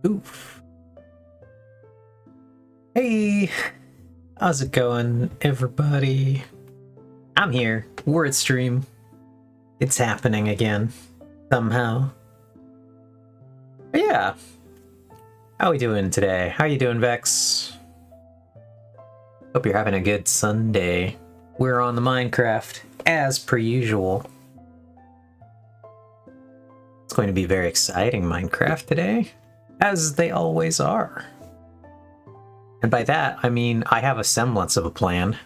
Oof. Hey, how's it going, everybody? I'm here. We're at stream. It's happening again, somehow. But yeah, how we doing today? How you doing, Vex? Hope you're having a good Sunday. We're on the Minecraft, as per usual. It's going to be very exciting Minecraft today, as they always are. And by that, I mean I have a semblance of a plan.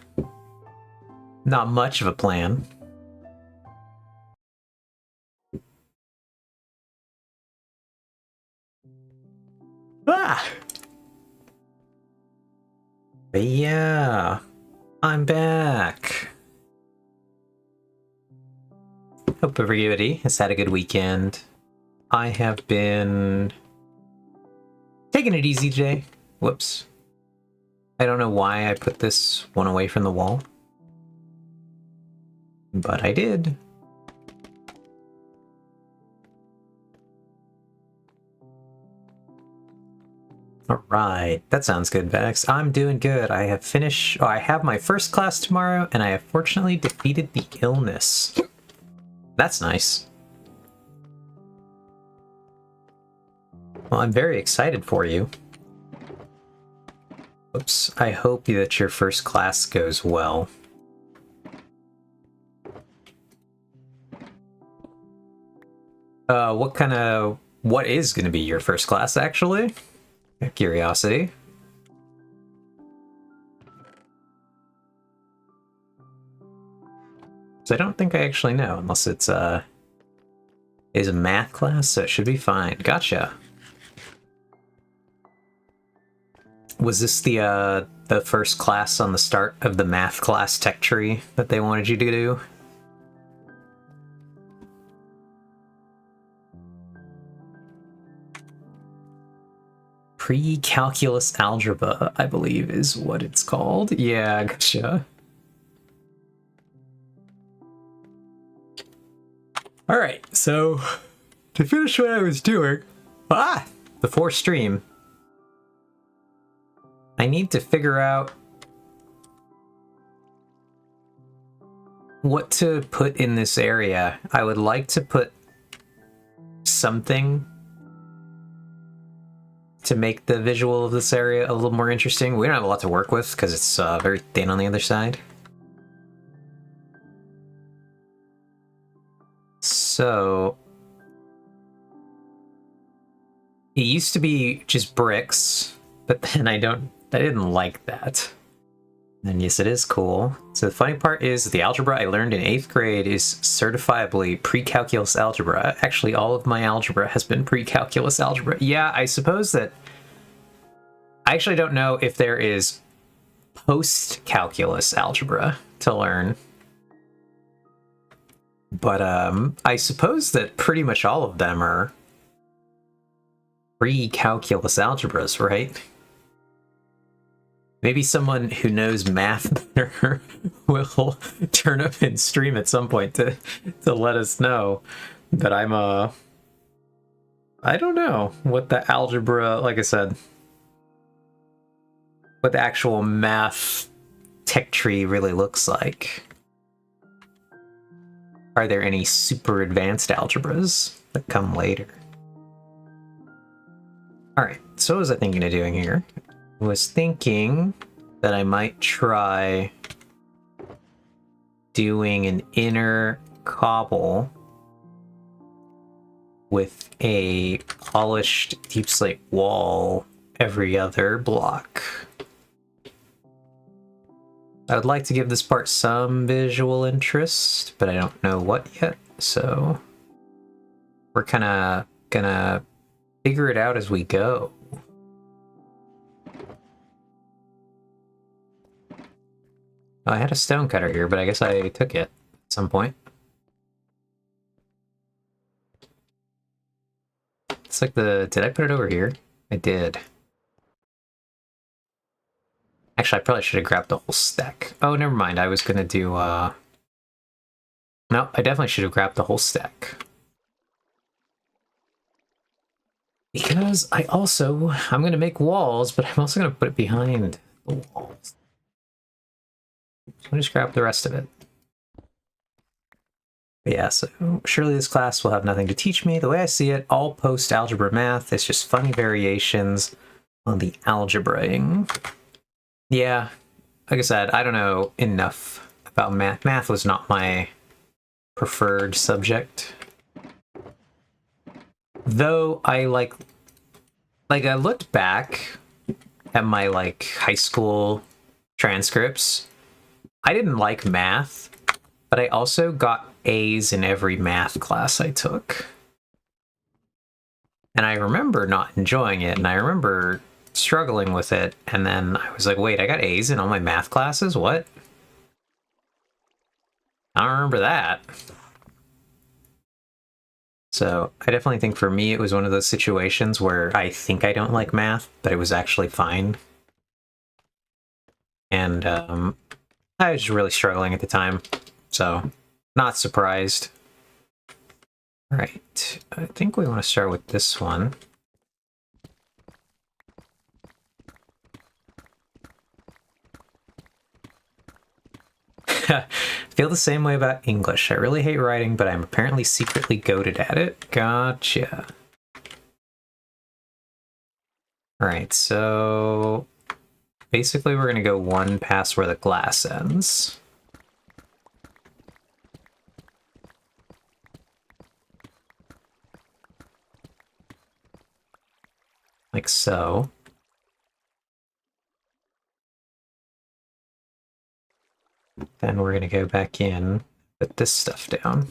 Not much of a plan. Ah! But yeah, I'm back. Hope everybody has had a good weekend. I have been taking it easy today. Whoops. I don't know why I put this one away from the wall, but I did. Alright, that sounds good, Vex. I'm doing good. I have finished... Oh, I have my first class tomorrow, and I have fortunately defeated the illness. That's nice. Well, I'm very excited for you. Oops, I hope that your first class goes well. What is going to be your first class, actually? Curiosity. So I don't think I actually know, unless it's is a math class, so it should be fine. Gotcha. Was this the first class on the start of the math class tech tree that they wanted you to do? Pre-calculus algebra, I believe, is what it's called. Yeah, gotcha. Alright, so to finish what I was doing, before stream, I need to figure out what to put in this area. I would like to put something to make the visual of this area a little more interesting. We don't have a lot to work with because it's very thin on the other side. So it used to be just bricks, but then I didn't like that. And yes, it is cool. So the funny part is the algebra I learned in 8th grade is certifiably pre-calculus algebra. Actually, all of my algebra has been pre-calculus algebra. Yeah, I suppose that... I actually don't know if there is post-calculus algebra to learn. But I suppose that pretty much all of them are pre-calculus algebras, right? Maybe someone who knows math better will turn up and stream at some point to let us know. But I don't know what the algebra, like I said, what the actual math tech tree really looks like. Are there any super advanced algebras that come later? Alright, so what was I thinking of doing here? I was thinking that I might try doing an inner cobble with a polished deep slate wall every other block. I would like to give this part some visual interest, but I don't know what yet, so we're kind of gonna figure it out as we go. I had a stone cutter here, but I guess I took it at some point. It's like did I put it over here? I did. Actually, I probably should have grabbed the whole stack. Oh, never mind. I was gonna do, no, I definitely should have grabbed the whole stack. Because I'm gonna make walls, but I'm also gonna put it behind the walls. So I'll just grab the rest of it. But yeah, so surely this class will have nothing to teach me. The way I see it, all post-algebra math is just funny variations on the algebraing. Yeah, like I said, I don't know enough about math. Math was not my preferred subject. Though I like I looked back at my high school transcripts. I didn't like math, but I also got A's in every math class I took. And I remember not enjoying it, and I remember struggling with it, and then I was like, wait, I got A's in all my math classes? What? I don't remember that. So I definitely think for me it was one of those situations where I think I don't like math, but it was actually fine. And I was really struggling at the time, so not surprised. All right, I think we want to start with this one. Feel the same way about English. I really hate writing, but I'm apparently secretly goated at it. Gotcha. Alright, so basically we're going to go one past where the glass ends. Like so. Then we're going to go back in, put this stuff down.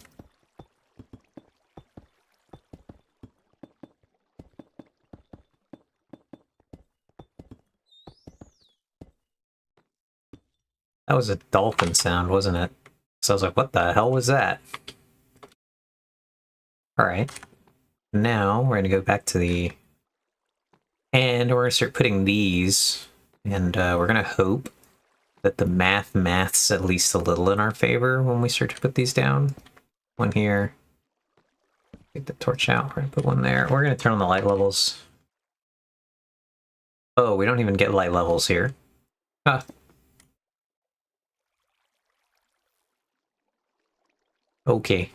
That was a dolphin sound, wasn't it? So I was like, what the hell was that? Alright. Now we're going to go back to the... And we're going to start putting these, and we're going to hope that the maths at least a little in our favor when we start to put these down. One here. Take the torch out. We're going to put one there. We're going to turn on the light levels. Oh, we don't even get light levels here. Huh. Okay.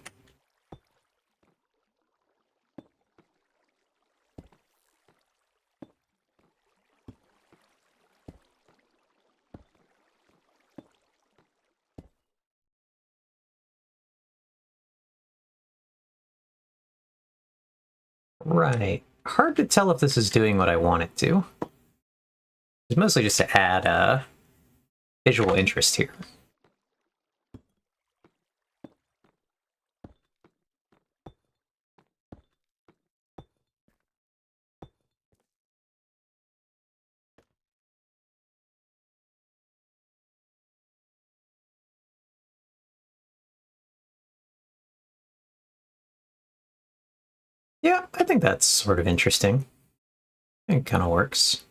Right. Hard to tell if this is doing what I want it to. It's mostly just to add visual interest here. Yeah, I think that's sort of interesting. It kind of works.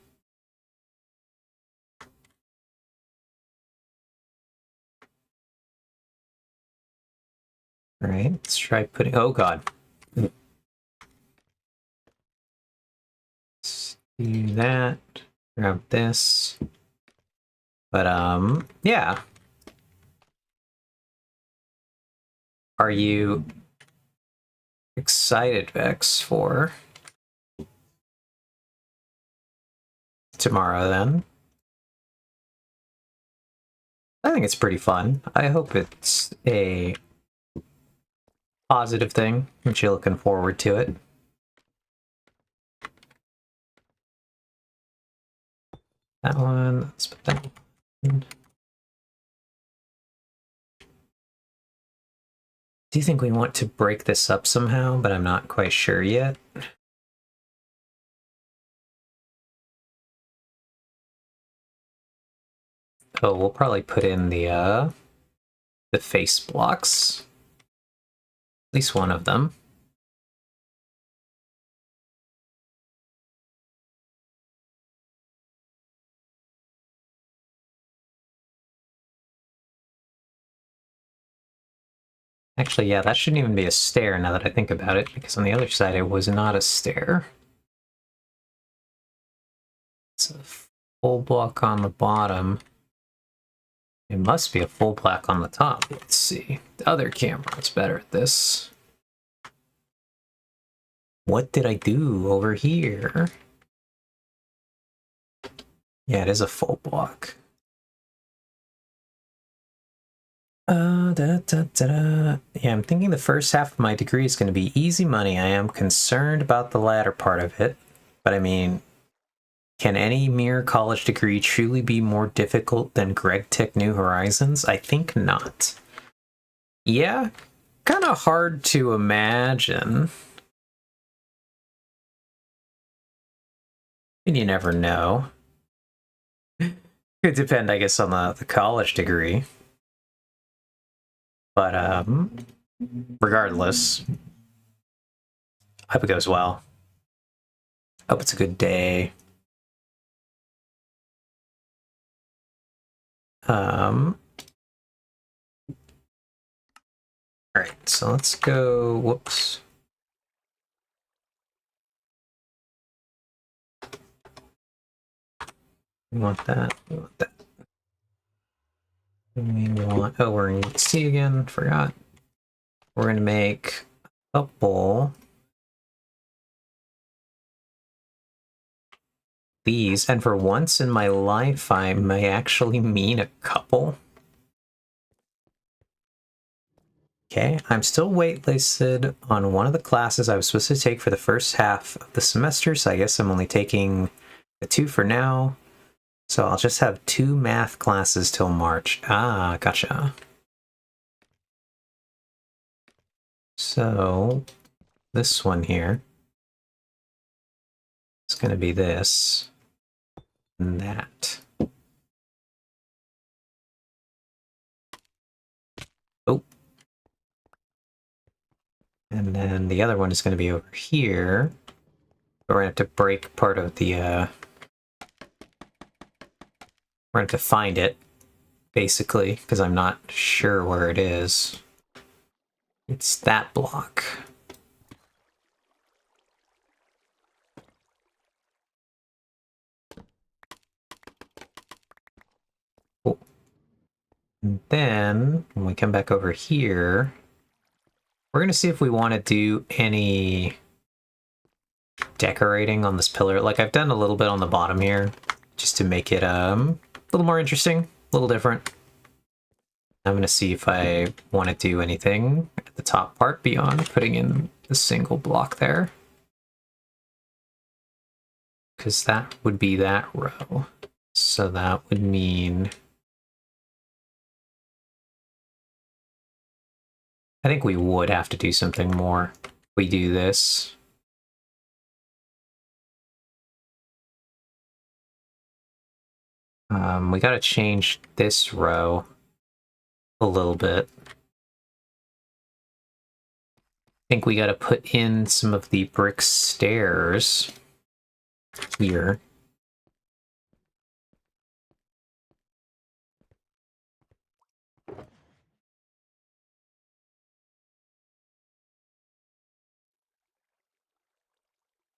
All right, let's try putting... Oh, God. Let's do that. Grab this. But, yeah. Are you excited, Vex, for tomorrow, then? I think it's pretty fun. I hope it's a positive thing, and you're looking forward to it. That one, let's put that one. Do you think we want to break this up somehow, but I'm not quite sure yet? Oh, we'll probably put in the face blocks. At least one of them. Actually, yeah, that shouldn't even be a stair now that I think about it, because on the other side it was not a stair. It's a full block on the bottom. It must be a full block on the top. Let's see. The other camera is better at this. What did I do over here? Yeah, it is a full block. Yeah, I'm thinking the first half of my degree is going to be easy money. I am concerned about the latter part of it. But I mean, can any mere college degree truly be more difficult than Greg Tech New Horizons? I think not. Yeah, kind of hard to imagine. And you never know. Could depend, I guess, on the college degree. But, regardless, I hope it goes well. Hope it's a good day. All right, so let's go, whoops. We want that, we want that. We want, oh, we're in C again, forgot. We're gonna make a couple these, and for once in my life, I may actually mean a couple. Okay, I'm still waitlisted on one of the classes I was supposed to take for the first half of the semester, so I guess I'm only taking the 2 for now. So I'll just have 2 math classes till March. Ah, gotcha. So this one here is going to be this and that. Oh. And then the other one is going to be over here. We're going to have to break part of the... We're going to have to find it, basically, because I'm not sure where it is. It's that block. Cool. And then, when we come back over here, we're going to see if we want to do any decorating on this pillar. Like, I've done a little bit on the bottom here, just to make it a little more interesting, a little different. I'm going to see if I want to do anything at the top part beyond putting in the single block there. because that would be that row. So that would mean... I think we would have to do something more if we do this. We gotta change this row a little bit. I think we gotta put in some of the brick stairs here.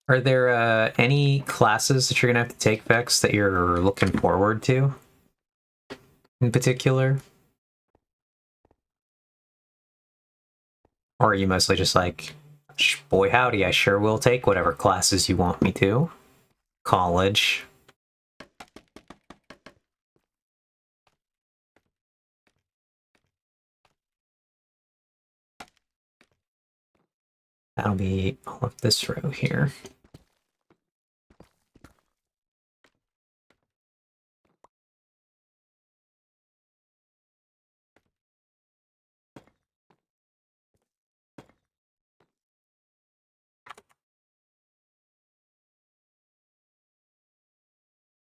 Are there any classes that you're gonna have to take, Vex, that you're looking forward to in particular? Or are you mostly just like, boy howdy, I sure will take whatever classes you want me to? College. That'll be all of this row here.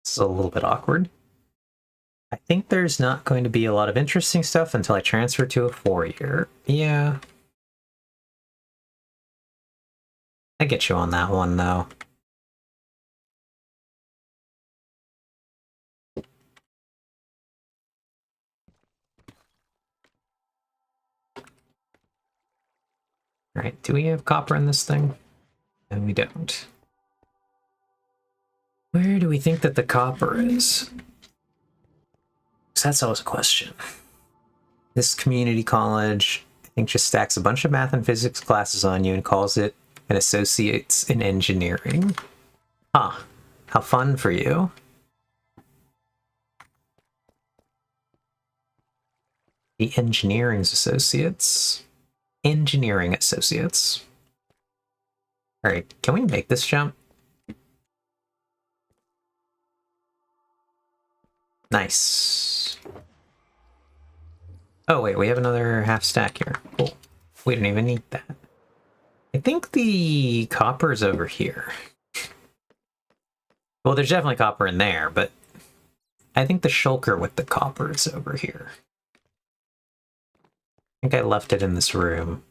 It's a little bit awkward. I think there's not going to be a lot of interesting stuff until I transfer to a 4-year. Yeah. I get you on that one, though. Alright, do we have copper in this thing? And we don't. Where do we think that the copper is? Because that's always a question. This community college, I think, just stacks a bunch of math and physics classes on you and calls it an associate's in engineering. Huh. How fun for you. The engineering's associates. Engineering associates. Alright, can we make this jump? Nice. Oh wait, we have another half stack here. Cool. We didn't even need that. I think the copper's over here. Well, there's definitely copper in there, but I think the shulker with the copper is over here. I think I left it in this room.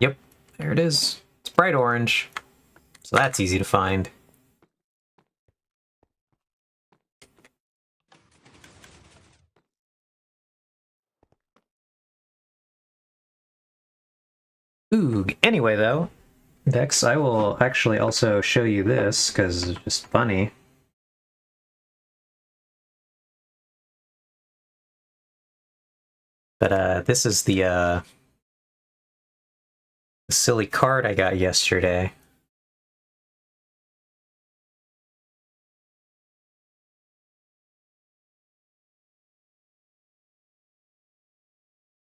Yep, there it is. It's bright orange, so that's easy to find. Ooh, anyway though, Dex, I will actually also show you this, because it's just funny. But this is the silly card I got yesterday.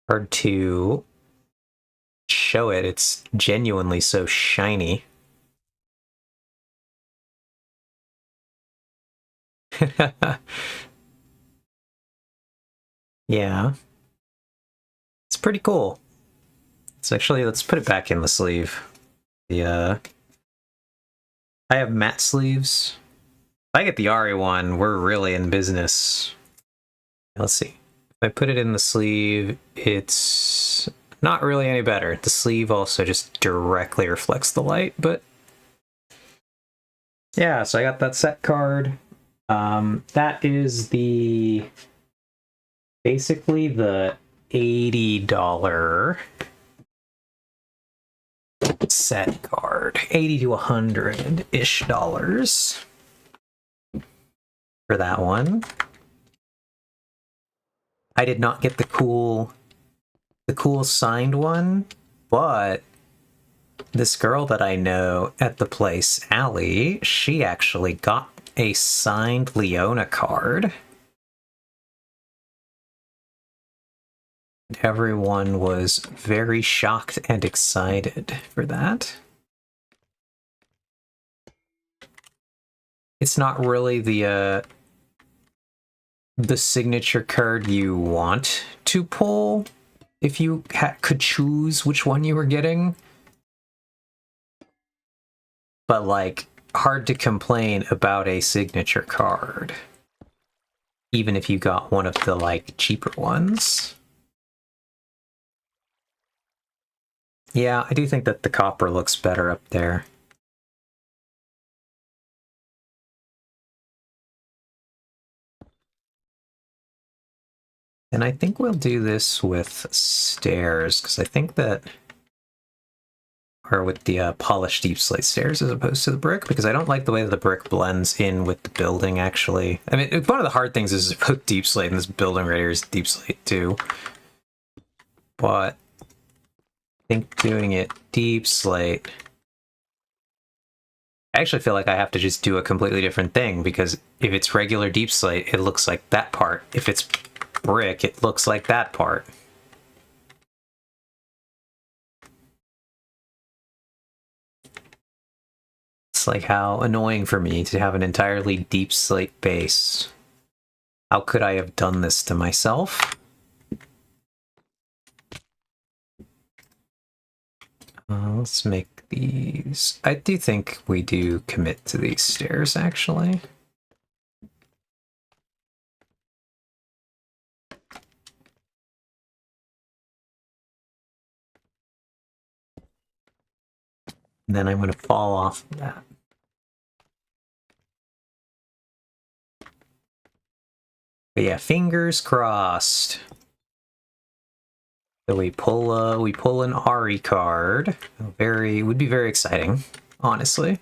Hard to show it, it's genuinely so shiny. Yeah. It's pretty cool. It's actually, let's put it back in the sleeve. I have matte sleeves. If I get the Ari one, we're really in business. Let's see. If I put it in the sleeve, it's not really any better. The sleeve also just directly reflects the light, but yeah, so I got that set card. That is basically the $80 set card. 80 to 100-ish dollars for that one. I did not get the cool signed one, but this girl that I know at the place, Allie, she actually got a signed Leona card. Everyone was very shocked and excited for that. it's not really the signature card you want to pull if you could choose which one you were getting. But, like, hard to complain about a signature card, even if you got one of the, like, cheaper ones. Yeah, I do think that the copper looks better up there. And I think we'll do this with stairs, because I think that... or with the polished deep slate stairs as opposed to the brick, because I don't like the way that the brick blends in with the building, actually. I mean, one of the hard things is both deep slate, and this building right here is deep slate too. But I think doing it deep slate... I actually feel like I have to just do a completely different thing, because if it's regular deep slate, it looks like that part. If it's brick, it looks like that part. It's like how annoying for me to have an entirely deep slate base. How could I have done this to myself? Let's make these... I do think we do commit to these stairs, actually. And then I'm going to fall off of that. But yeah, fingers crossed. So we pull an Ari card. Would be very exciting, honestly.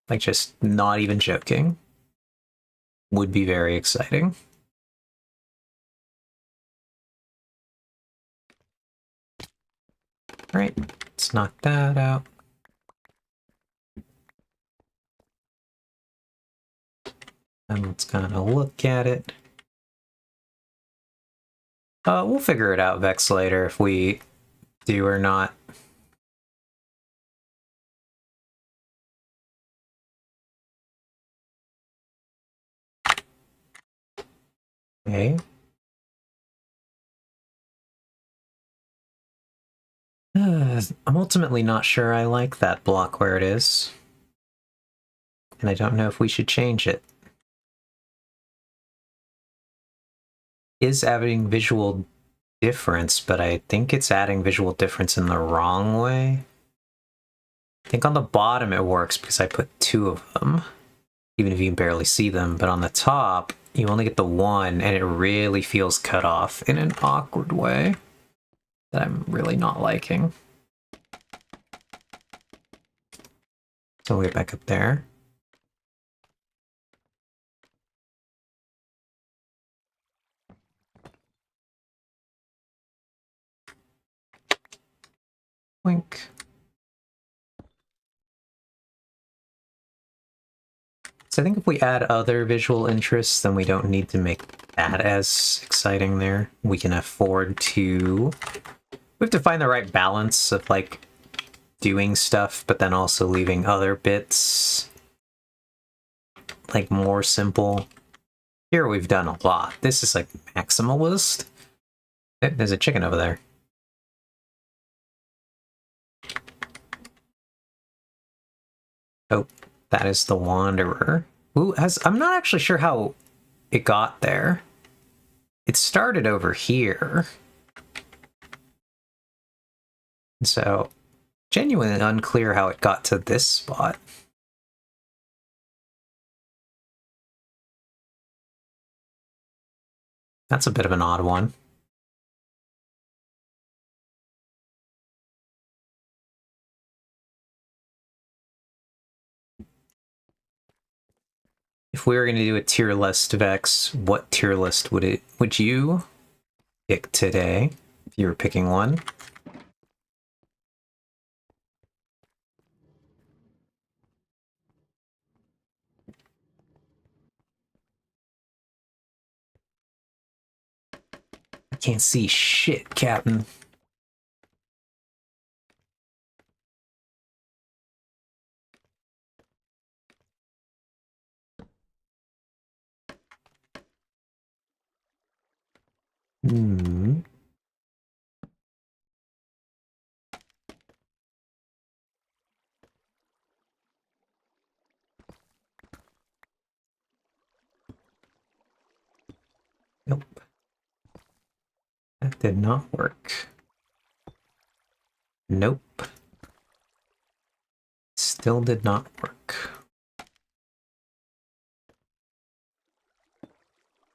Like, just not even joking. Would be very exciting. All right, let's knock that out. And let's kind of look at it. We'll figure it out, Vex, later if we do or not. Okay. I'm ultimately not sure I like that block where it is. And I don't know if we should change it. Is adding visual difference, but I think it's adding visual difference in the wrong way. I think on the bottom it works because I put 2 of them, even if you can barely see them, but on the top, you only get the 1, and it really feels cut off in an awkward way that I'm really not liking. So we'll get back up there. Wink. So I think if we add other visual interests, then we don't need to make that as exciting there. We can afford to... We have to find the right balance of, like, doing stuff, but then also leaving other bits, like, more simple. Here we've done a lot. This is, like, maximalist. There's a chicken over there. Oh, that is the Wanderer. I'm not actually sure how it got there. It started over here. So, genuinely unclear how it got to this spot. That's a bit of an odd one. If we were going to do a tier list, Vex, what tier list would you pick today, if you were picking one? I can't see shit, Captain. Hmm. Nope. That did not work. Nope. Still did not work.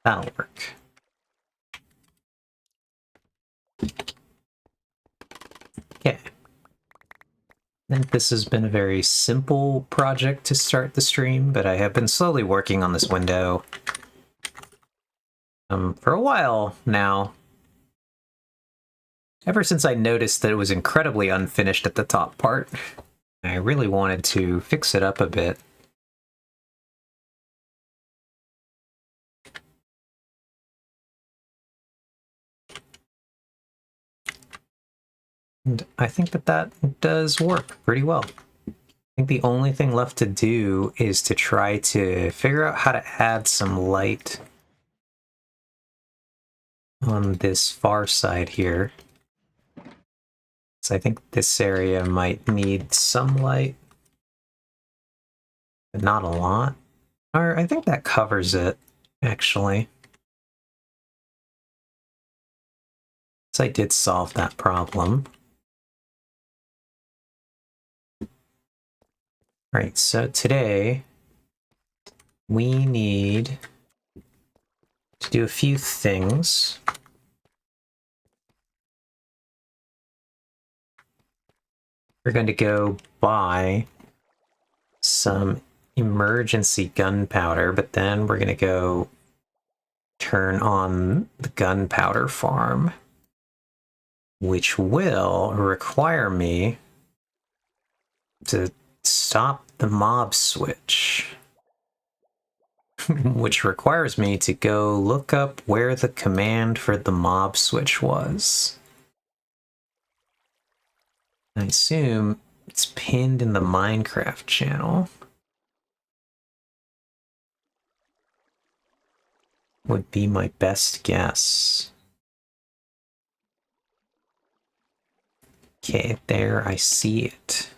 That'll work. Okay. I think this has been a very simple project to start the stream, but I have been slowly working on this window for a while now. Ever since I noticed that it was incredibly unfinished at the top part. I really wanted to fix it up a bit. And I think that that does work pretty well. I think the only thing left to do is to try to figure out how to add some light on this far side here. So I think this area might need some light, but not a lot. Or I think that covers it, actually. So I did solve that problem. Right, so today we need to do a few things. We're going to go buy some emergency gunpowder, but then we're going to go turn on the gunpowder farm, which will require me to stop the mob switch, which requires me to go look up where the command for the mob switch was. I assume it's pinned in the Minecraft channel. Would be my best guess. Okay, there, I see it.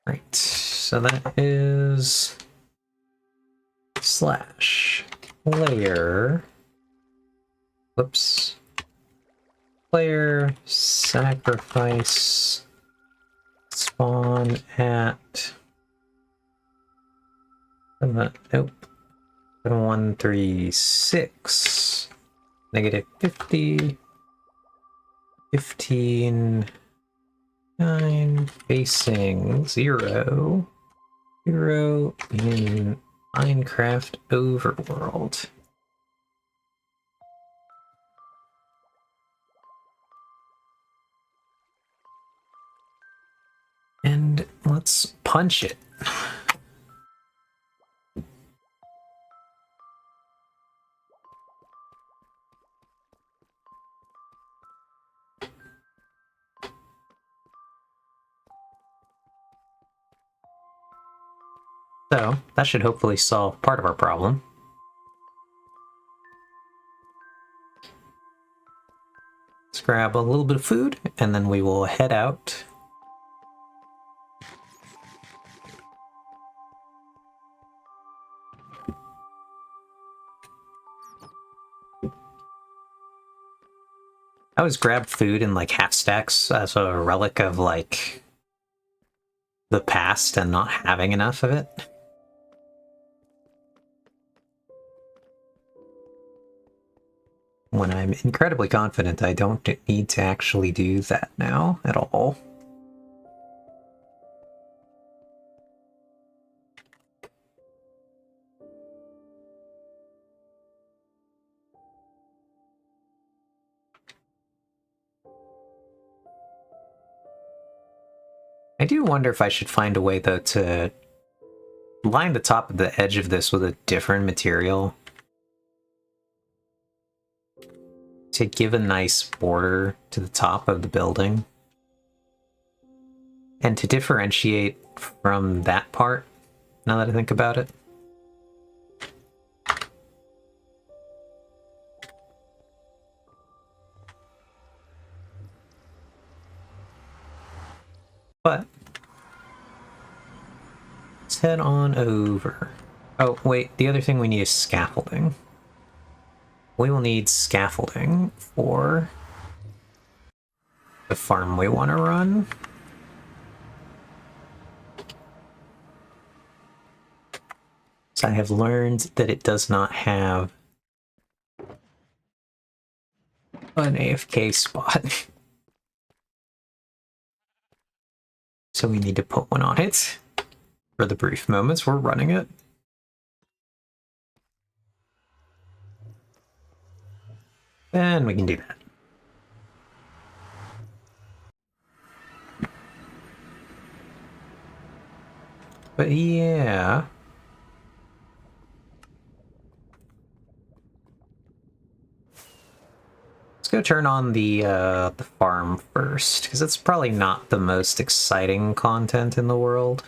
Right, so that is slash player, whoops, player sacrifice spawn at, nope, 136, negative 50, 15, 9, facing 0, 0 in Minecraft Overworld. And let's punch it. So that should hopefully solve part of our problem. Let's grab a little bit of food, and then we will head out. I always grab food in like half stacks as a relic of like the past and not having enough of it. When I'm incredibly confident I don't need to actually do that now at all. I do wonder if I should find a way, though, to line the top of the edge of this with a different material to give a nice border to the top of the building. And to differentiate from that part, now that I think about it, but let's head on over. Oh, wait, the other thing we need is scaffolding. We will need scaffolding for the farm we want to run. So I have learned that it does not have an AFK spot. So we need to put one on it for the brief moments we're running it. Then we can do that. But yeah. Let's go turn on the farm first, because it's probably not the most exciting content in the world.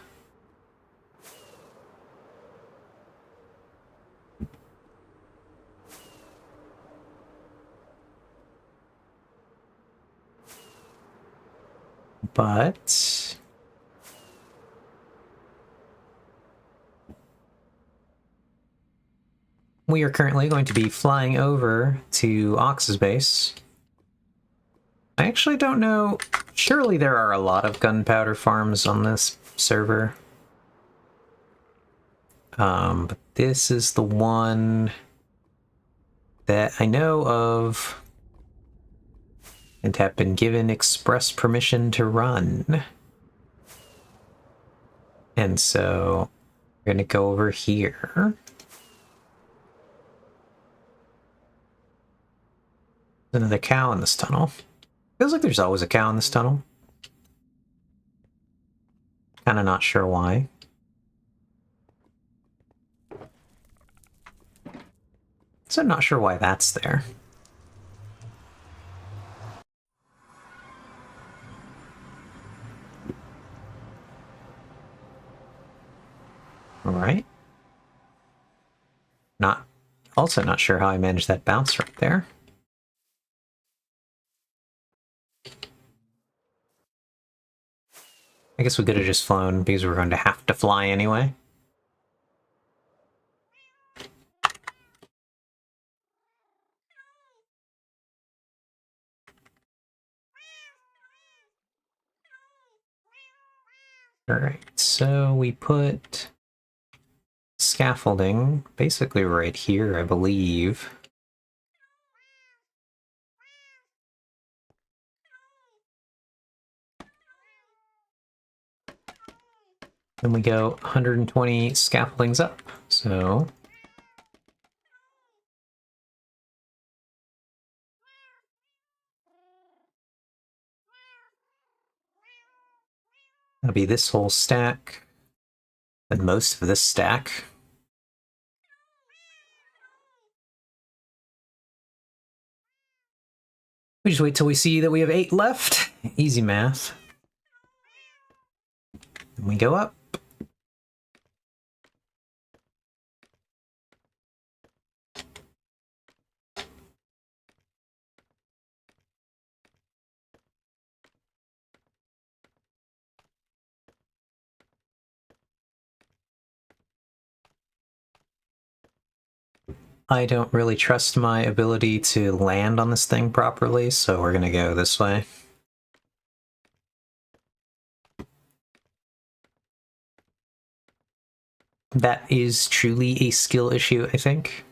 But we are currently going to be flying over to Ox's base. I actually don't know. Surely there are a lot of gunpowder farms on this server. But this is the one that I know of and have been given express permission to run. And so we're gonna go over here. There's another cow in this tunnel. Feels like there's always a cow in this tunnel. Kinda not sure why. So I'm not sure why that's there. Alright. Also not sure how I managed that bounce right there. I guess we could have just flown because we're going to have to fly anyway. Alright, so we put scaffolding basically right here, I believe. Then we go 120 scaffoldings up, so that'll be this whole stack, and most of this stack. We just wait till we see that we have 8 left. Easy math. Then we go up. I don't really trust my ability to land on this thing properly, so we're gonna go this way. That is truly a skill issue, I think.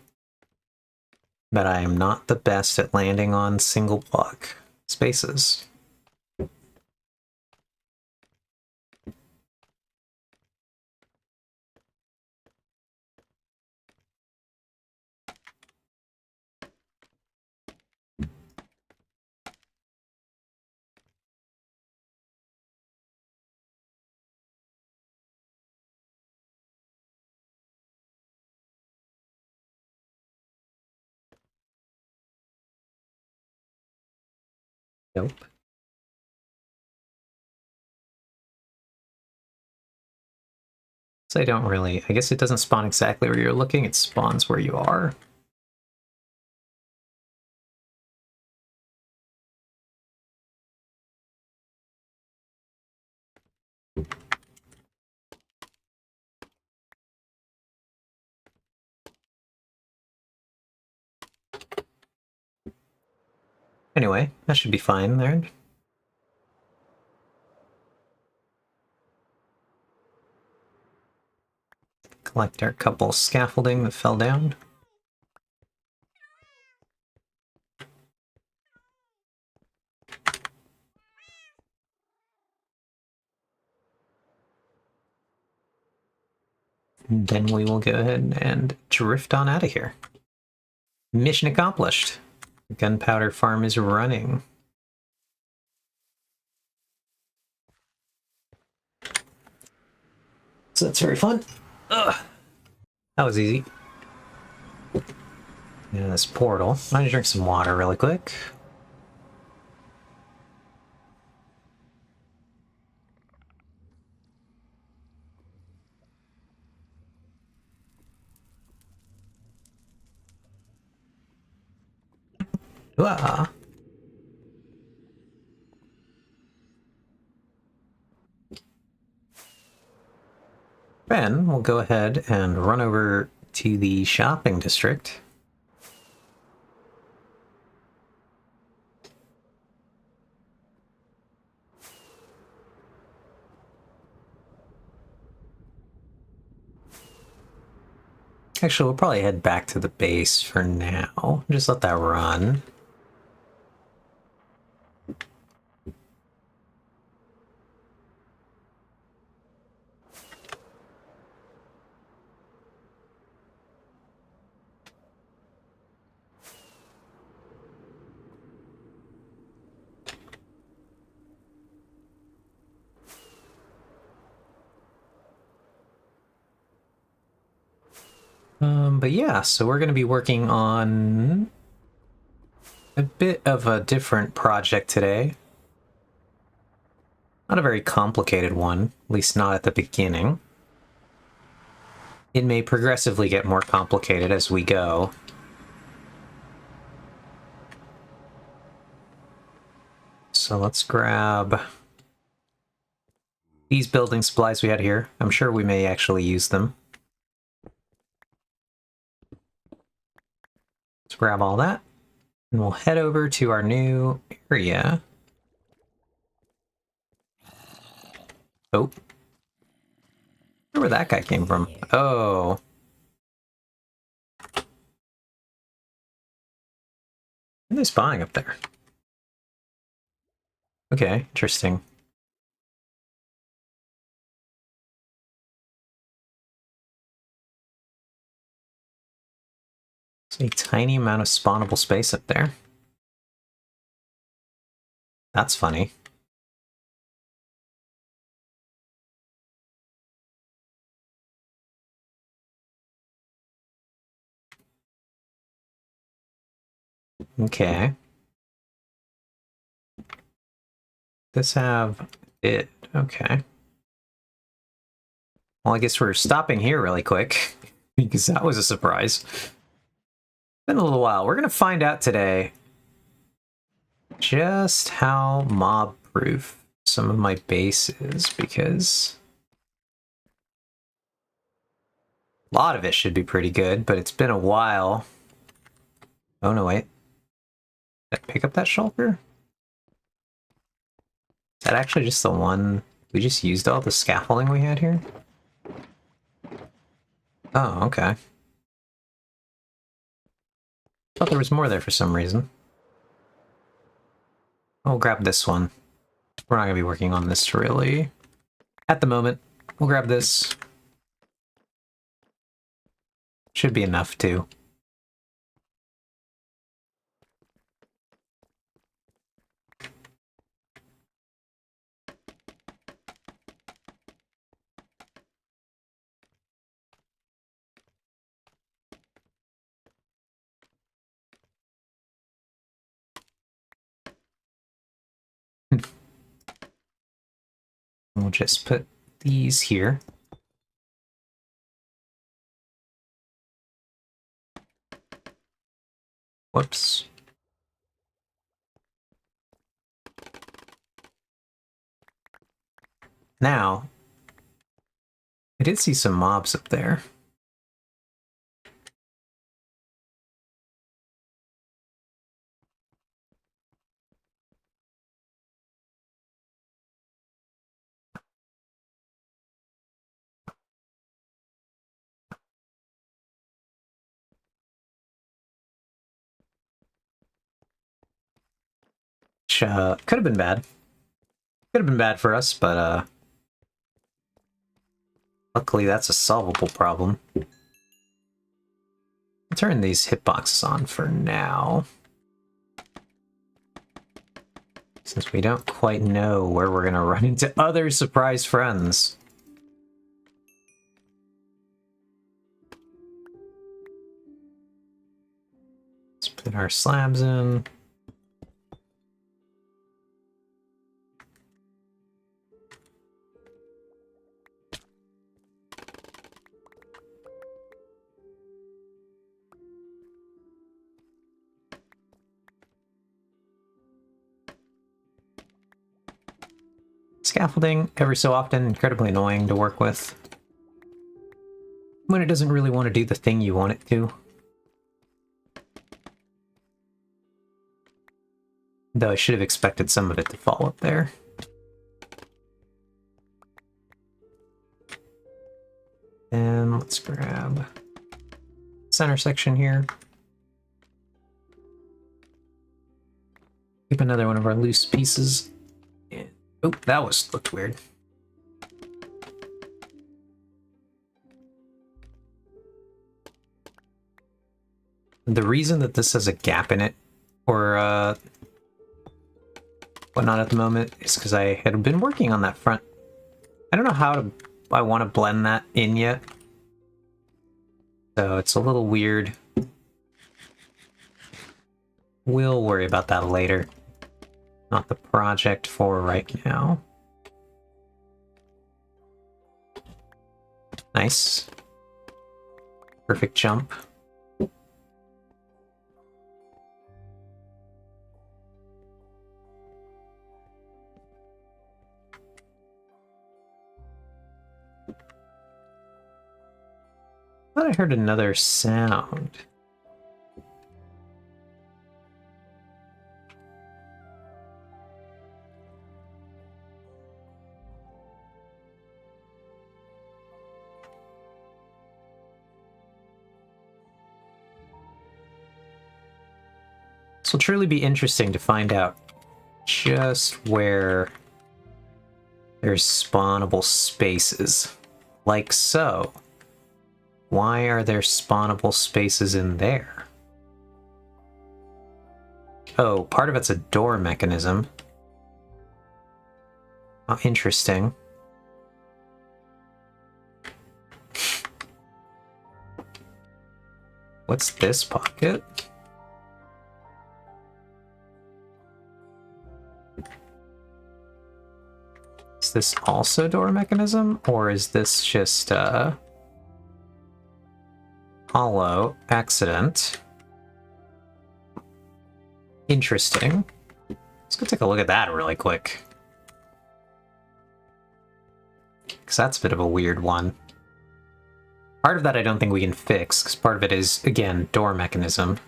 But I am not the best at landing on single block spaces. Nope. So I don't really... I guess it doesn't spawn exactly where you're looking, it spawns where you are. Anyway, that should be fine there. Collect our couple scaffolding that fell down. And then we will go ahead and drift on out of here. Mission accomplished. The gunpowder farm is running. So that's very fun. Ugh. That was easy. Yeah, this portal. I'm gonna drink some water really quick. Ah. Then we'll go ahead and run over to the shopping district. Actually, we'll probably head back to the base for now. Just let that run. But yeah, so we're going to be working on a bit of a different project today. Not a very complicated one, at least not at the beginning. It may progressively get more complicated as we go. So let's grab these building supplies we had here. I'm sure we may actually use them. Let's grab all that, and we'll head over to our new area. Oh. I wonder where that guy came from. Oh. What are they spying up there? Okay, interesting. It's a tiny amount of spawnable space up there. That's funny. Okay. Let's have it. Okay. Well, I guess we're stopping here really quick because that was a surprise. Been a little while. We're going to find out today just how mob-proof some of my base is, because a lot of it should be pretty good, but it's been a while. Oh, no, wait. Did I pick up that shulker? Is that actually just the one? We just used all the scaffolding we had here? Oh, okay. Thought there was more there for some reason. I'll grab this one. We're not going to be working on this really at the moment. We'll grab this. Should be enough too. We'll just put these here. Whoops. Now, I did see some mobs up there. Which, could have been bad. Could have been bad for us, but, luckily that's a solvable problem. I'll turn these hitboxes on for now, since we don't quite know where we're gonna run into other surprise friends. Let's put our slabs in. Scaffolding, every so often, incredibly annoying to work with when it doesn't really want to do the thing you want it to. Though I should have expected some of it to fall up there. And let's grab center section here. Keep another one of our loose pieces. Oh, that looked weird. The reason that this has a gap in it, or whatnot at the moment, is because I had been working on that front. I don't know how I want to blend that in yet. So it's a little weird. We'll worry about that later. Not the project for right now. Nice. Perfect jump. I thought I heard another sound. This will truly be interesting to find out just where there's spawnable spaces. Like so. Why are there spawnable spaces in there? Oh, part of it's a door mechanism. Oh, interesting. What's this pocket? Is this also door mechanism, or is this just hollow accident? Interesting. Let's go take a look at that really quick. Because that's a bit of a weird one. Part of that I don't think we can fix, because part of it is, again, door mechanism.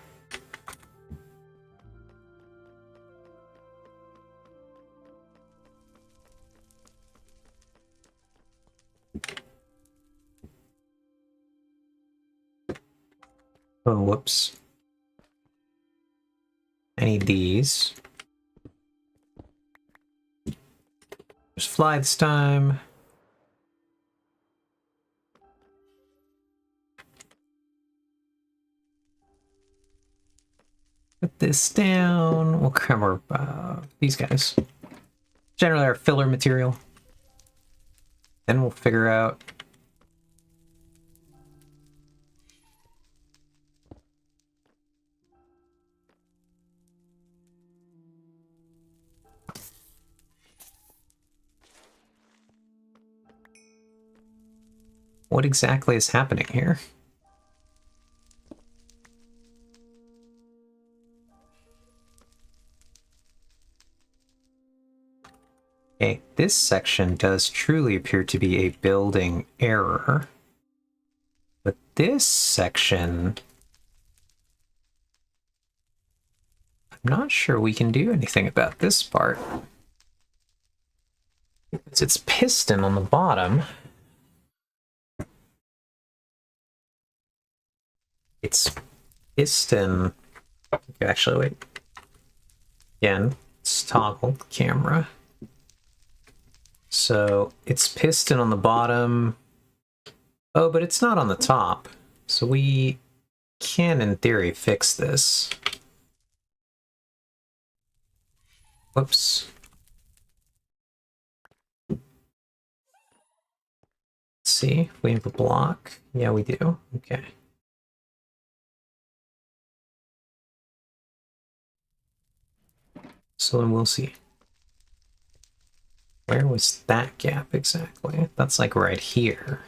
Oh, whoops. I need these. Just fly this time. Put this down. We'll cover these guys. Generally our filler material. Then we'll figure out what exactly is happening here. Okay, this section does truly appear to be a building error. But this section, I'm not sure we can do anything about this part. It's piston on the bottom. It's piston. Okay, actually, wait. Again, let's toggle the camera. So it's piston on the bottom. Oh, but it's not on the top. So we can, in theory, fix this. Whoops. Let's see, we have a block. Yeah, we do. Okay. So then we'll see. Where was that gap exactly? That's like right here.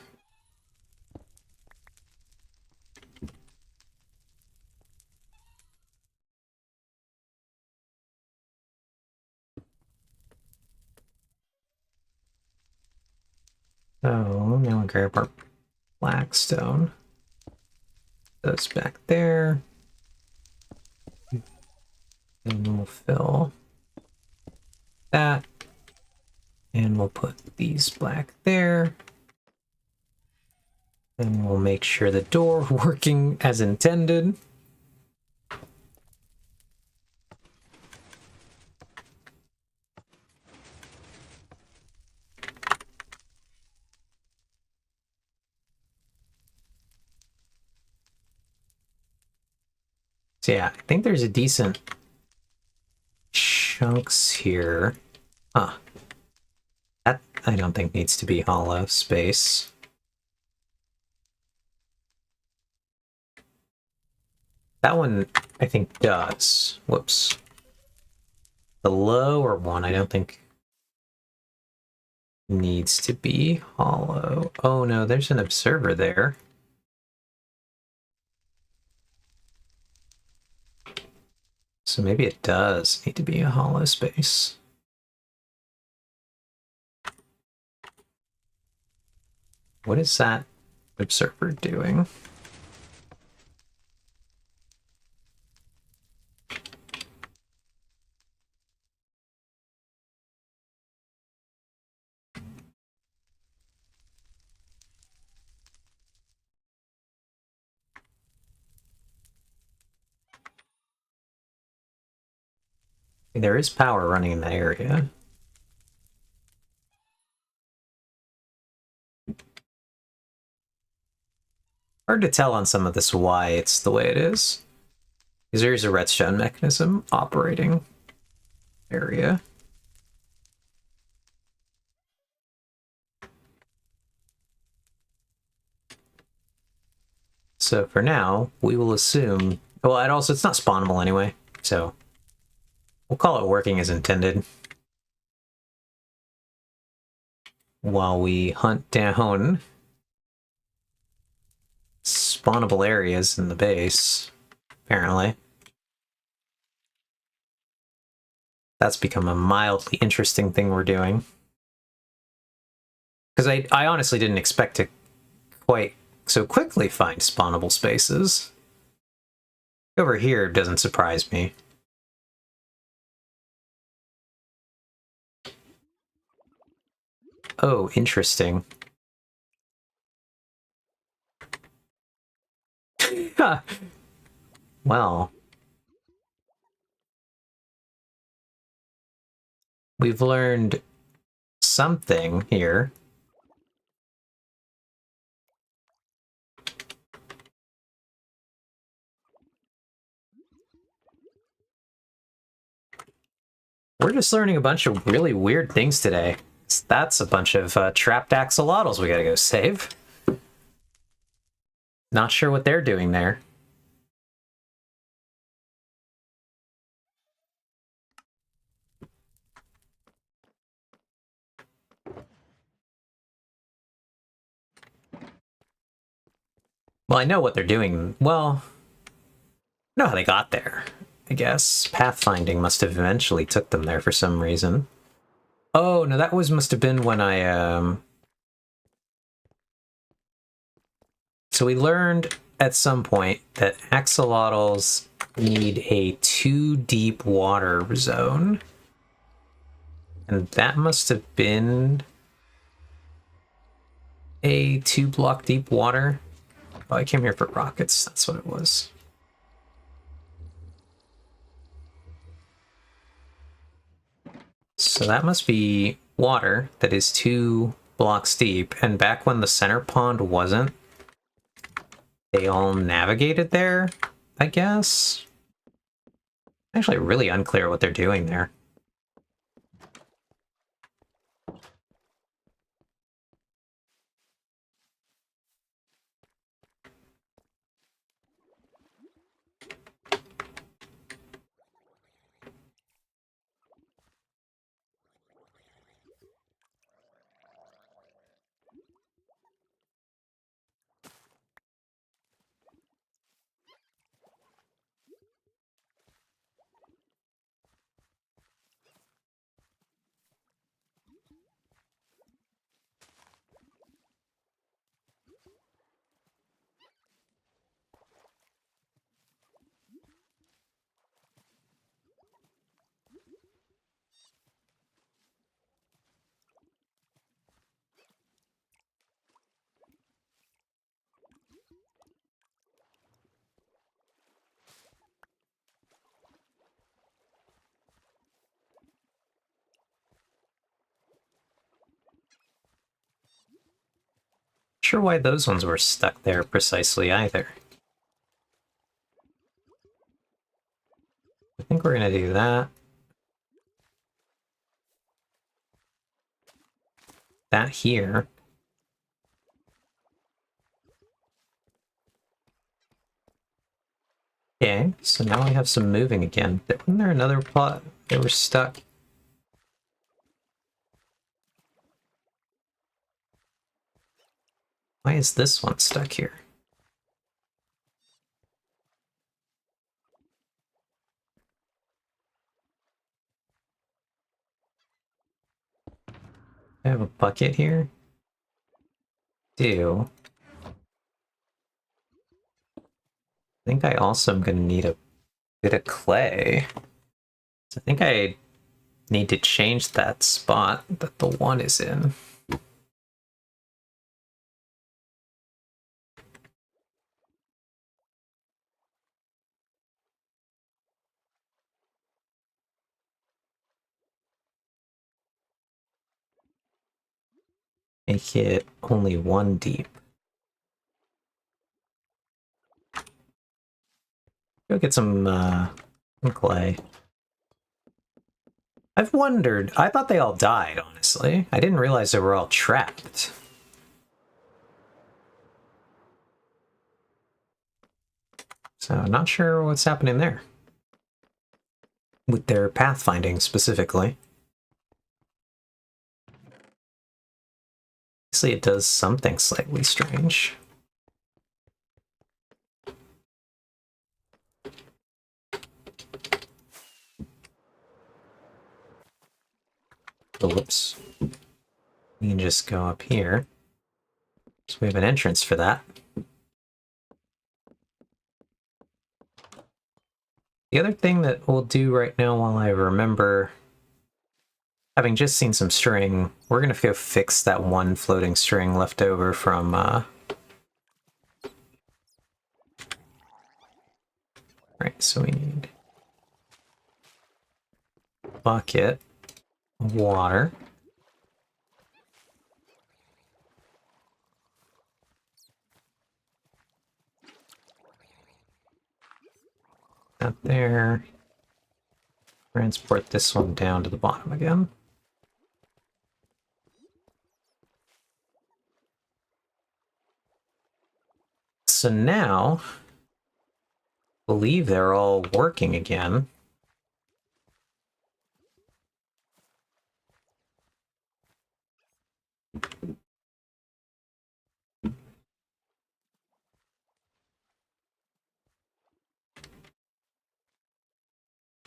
So now we grab our black stone. Those back there. And we'll fill that. And we'll put these black there. And we'll make sure the door working as intended. So yeah, I think there's a decent chunks here. Huh. That I don't think needs to be hollow space. That one I think does. Whoops. The lower one I don't think needs to be hollow. Oh no, there's an observer there. So maybe it does need to be a hollow space. What is that observer doing? There is power running in that area. Hard to tell on some of this why it's the way it is. Because there's a redstone mechanism operating area. So for now, we will assume... Well, and also it's not spawnable anyway, so we'll call it working as intended. While we hunt down spawnable areas in the base, apparently. That's become a mildly interesting thing we're doing. Because I honestly didn't expect to quite so quickly find spawnable spaces. Over here doesn't surprise me. Oh, interesting. Well, we've learned something here. We're just learning a bunch of really weird things today. That's a bunch of trapped axolotls we gotta go save. Not sure what they're doing there. Well, I know what they're doing. Well, I know how they got there, I guess. Pathfinding must have eventually took them there for some reason. Oh, no, that was must have been when I. So we learned at some point that axolotls need a 2 deep water zone. And that must have been a 2 block deep water. Oh, I came here for rockets. That's what it was. So that must be water that is 2 blocks deep. And back when the center pond wasn't, they all navigated there, I guess. Actually, really unclear what they're doing there. Sure why those ones were stuck there precisely either. I think we're gonna do that. That here. Okay, so now we have some moving again. Wasn't there another plot? They were stuck. Why is this one stuck here? I have a bucket here. Do. I think I also am going to need a bit of clay. So I think I need to change that spot that the one is in. Make it only 1 deep. Go get some clay. I've wondered. I thought they all died, honestly. I didn't realize they were all trapped. So I'm not sure what's happening there. With their pathfinding specifically. Obviously it does something slightly strange. Oh, whoops. We can just go up here. So we have an entrance for that. The other thing that we'll do right now while I remember, having just seen some string, we're going to go fix that one floating string left over from... Right, so we need a bucket of water. Out there. Transport this one down to the bottom again. So now, I believe they're all working again.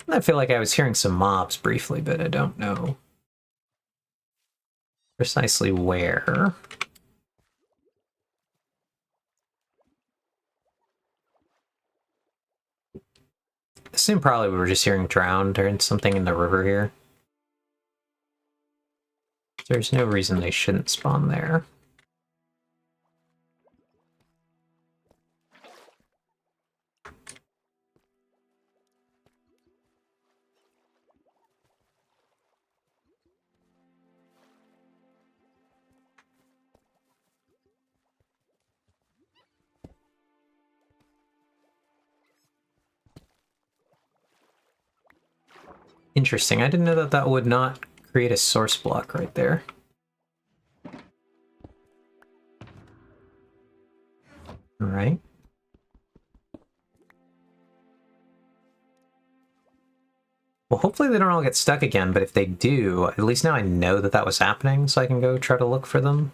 I feel like I was hearing some mobs briefly, but I don't know Precisely where? I assume probably we were just hearing drowned or something in the river here. There's no reason they shouldn't spawn there. Interesting. I didn't know that that would not create a source block right there. All right. Well, hopefully they don't all get stuck again, but if they do, at least now I know that that was happening, so I can go try to look for them.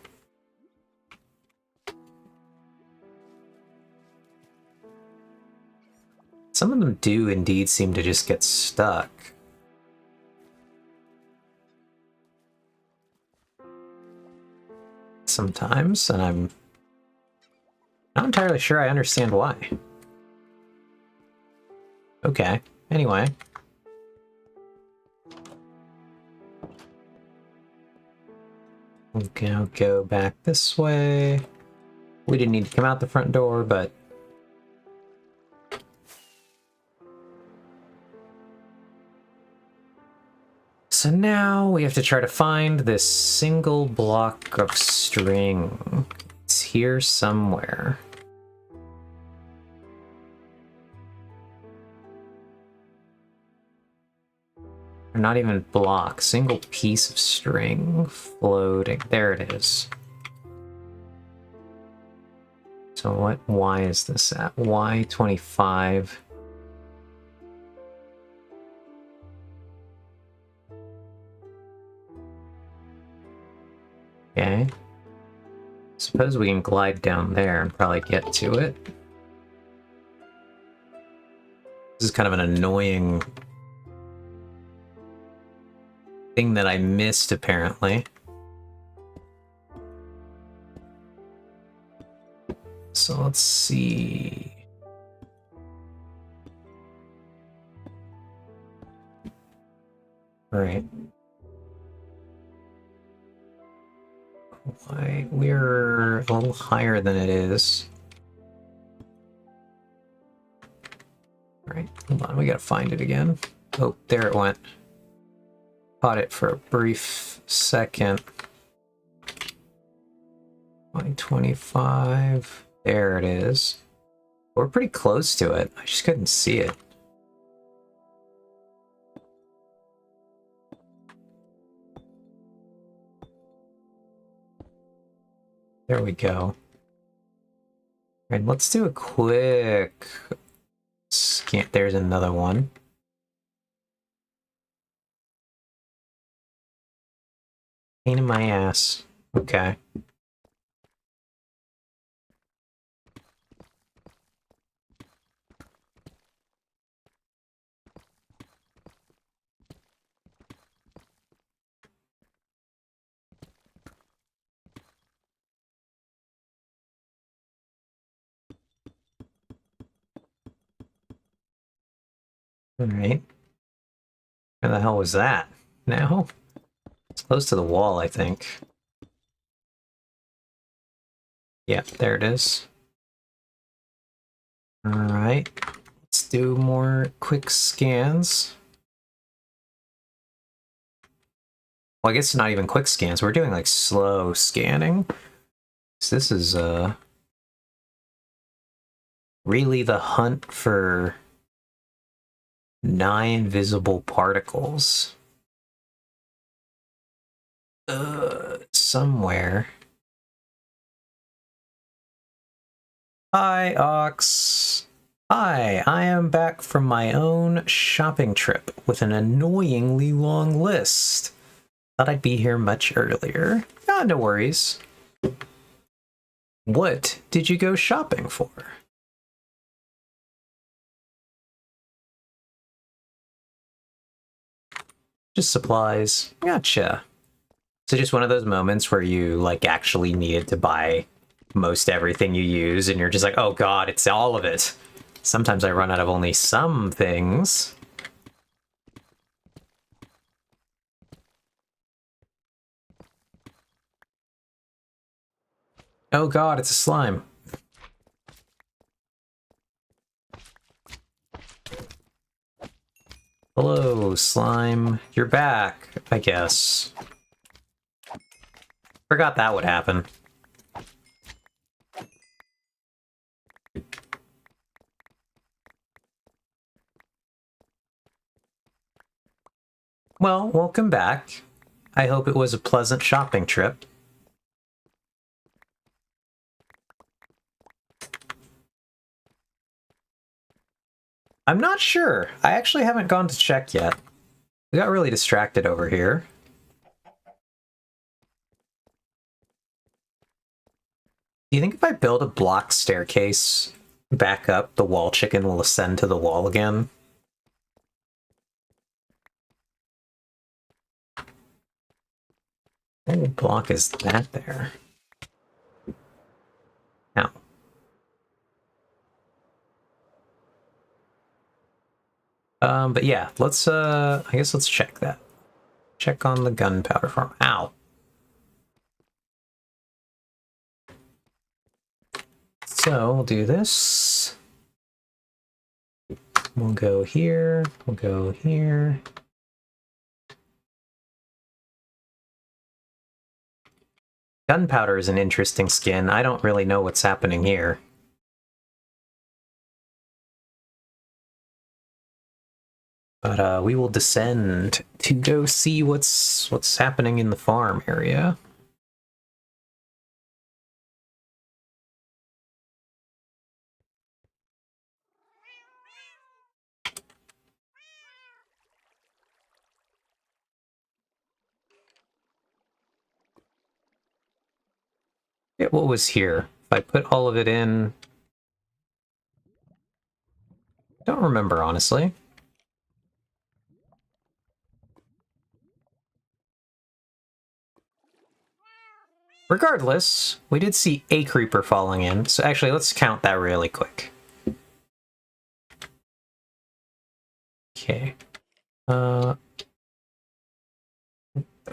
Some of them do indeed seem to just get stuck. Sometimes, and I'm not entirely sure I understand why. Okay, anyway. We can now go back this way. We didn't need to come out the front door, but... So now we have to try to find this single block of string. It's here somewhere. Or not even block, single piece of string floating. There it is. So what Y is this at? Y25. Okay. Suppose we can glide down there and probably get to it. This is kind of an annoying thing that I missed, apparently. So let's see. All right. Why we're a little higher than it is. All right, hold on, we gotta find it again. Oh, there it went. Caught it for a brief second. 25. There it is. We're pretty close to it. I just couldn't see it. There we go. All right, let's do a quick scan. There's another one. Pain in my ass. Okay. All right. Where the hell was that? Now? It's close to the wall, I think. Yeah, there it is. All right. Let's do more quick scans. Well, I guess not even quick scans. We're doing like slow scanning. So this is really the hunt for non-visible particles. Somewhere. Hi, Ox. Hi, I am back from my own shopping trip with an annoyingly long list. Thought I'd be here much earlier. Ah, no worries. What did you go shopping for? Just supplies. Gotcha. So just one of those moments where you like actually needed to buy most everything you use and you're just like, oh god, it's all of it. Sometimes I run out of only some things. Oh god, it's a slime. Hello, slime. You're back, I guess. Forgot that would happen. Well, welcome back. I hope it was a pleasant shopping trip. I'm not sure. I actually haven't gone to check yet. We got really distracted over here. Do you think if I build a block staircase back up, the wall chicken will ascend to the wall again? What block is that there? Now. But yeah, let's, I guess let's check that. Check on the gunpowder farm. Ow. So, we'll do this. We'll go here, we'll go here. Gunpowder is an interesting skin. I don't really know what's happening here. But we will descend to go see what's happening in the farm area. What was here? If I put all of it in... Don't remember, honestly. Regardless, we did see a creeper falling in, so actually let's count that really quick. Okay.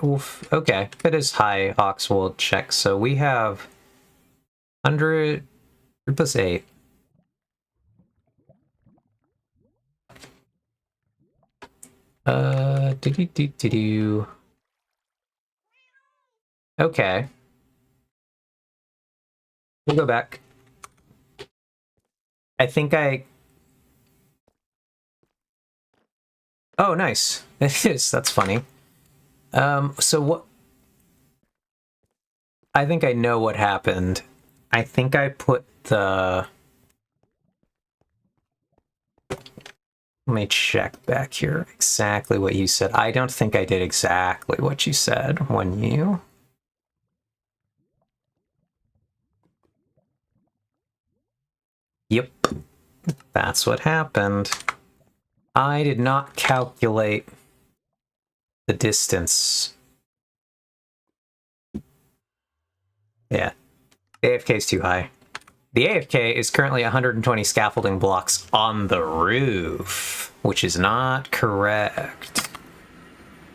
Oof. Okay, it is high Oxwold check, so we have 100 plus 8. Do. Okay. We'll go back. I think I... Oh, nice. It is. That's funny. So what... I think I know what happened. I think I put the... Let me check back here exactly what you said. I don't think I did exactly what you said when you... Yep. That's what happened. I did not calculate the distance. Yeah. The AFK is too high. The AFK is currently 120 scaffolding blocks on the roof, which is not correct.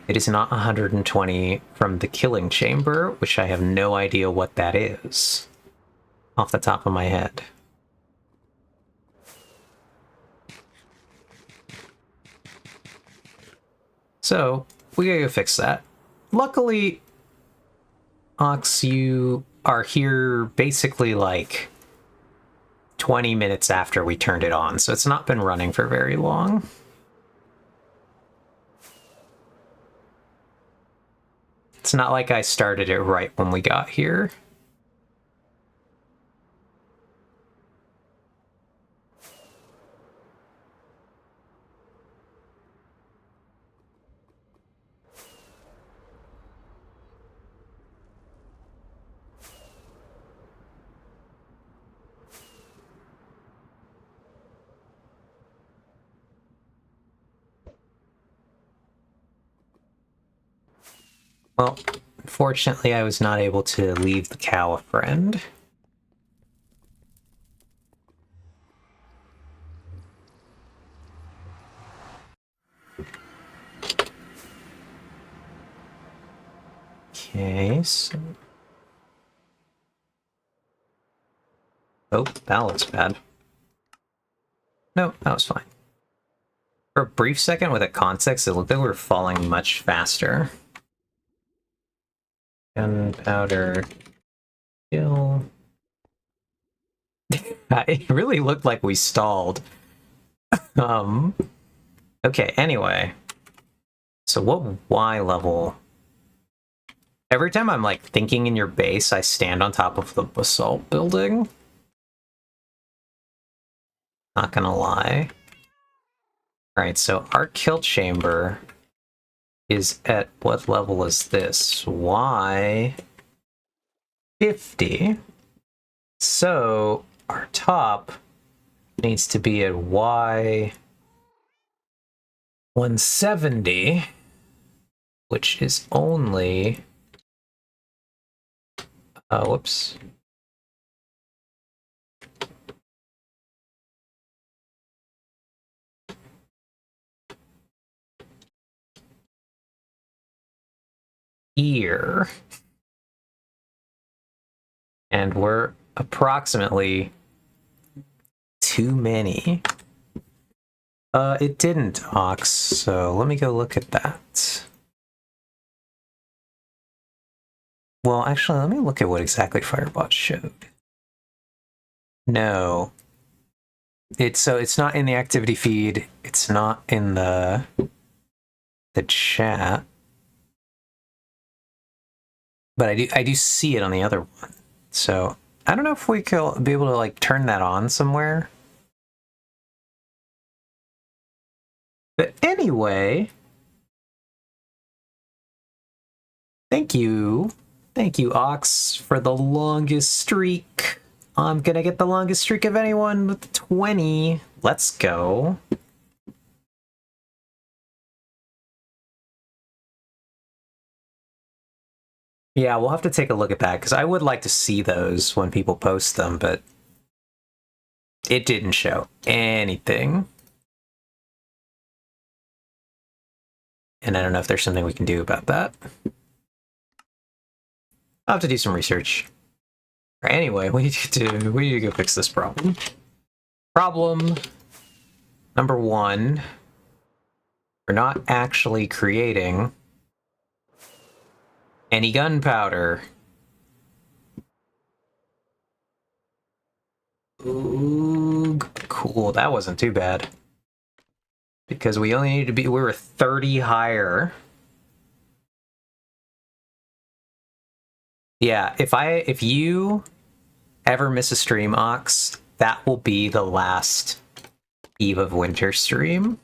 It is not 120 from the killing chamber, which I have no idea what that is off the top of my head. So, we gotta go fix that. Luckily, Ox, you are here basically like 20 minutes after we turned it on, so it's not been running for very long. It's not like I started it right when we got here. Well, Unfortunately, I was not able to leave the cow a friend. Okay, so... Oh, that looks bad. No, that was fine. For a brief second with a context, it looked like we were falling much faster. Gunpowder. Kill. It really looked like we stalled. Okay, anyway. So what Y level? Every time I'm like thinking in your base, I stand on top of the basalt building. Not gonna lie. Alright, so our kill chamber is at what level is this? Y 50. So our top needs to be at Y 170, which is only whoops. Here. And we're approximately too many. It didn't, Ox, so let me go look at that. Well, actually, let me look at what exactly Firebot showed. No. It's not in the activity feed. It's not in the chat. But I do see it on the other one. So I don't know if we could be able to like turn that on somewhere. But anyway, thank you, Ox, for the longest streak. I'm gonna get the longest streak of anyone with 20. Let's go. Yeah, we'll have to take a look at that, because I would like to see those when people post them, but it didn't show anything. And I don't know if there's something we can do about that. I'll have to do some research. Anyway, we need to go fix this problem. Problem number 1. We're not actually creating any gunpowder. Ooh, cool. That wasn't too bad. Because we only need to be, we were 30 higher. Yeah, if you ever miss a stream, Ox, that will be the last Eve of Winter stream.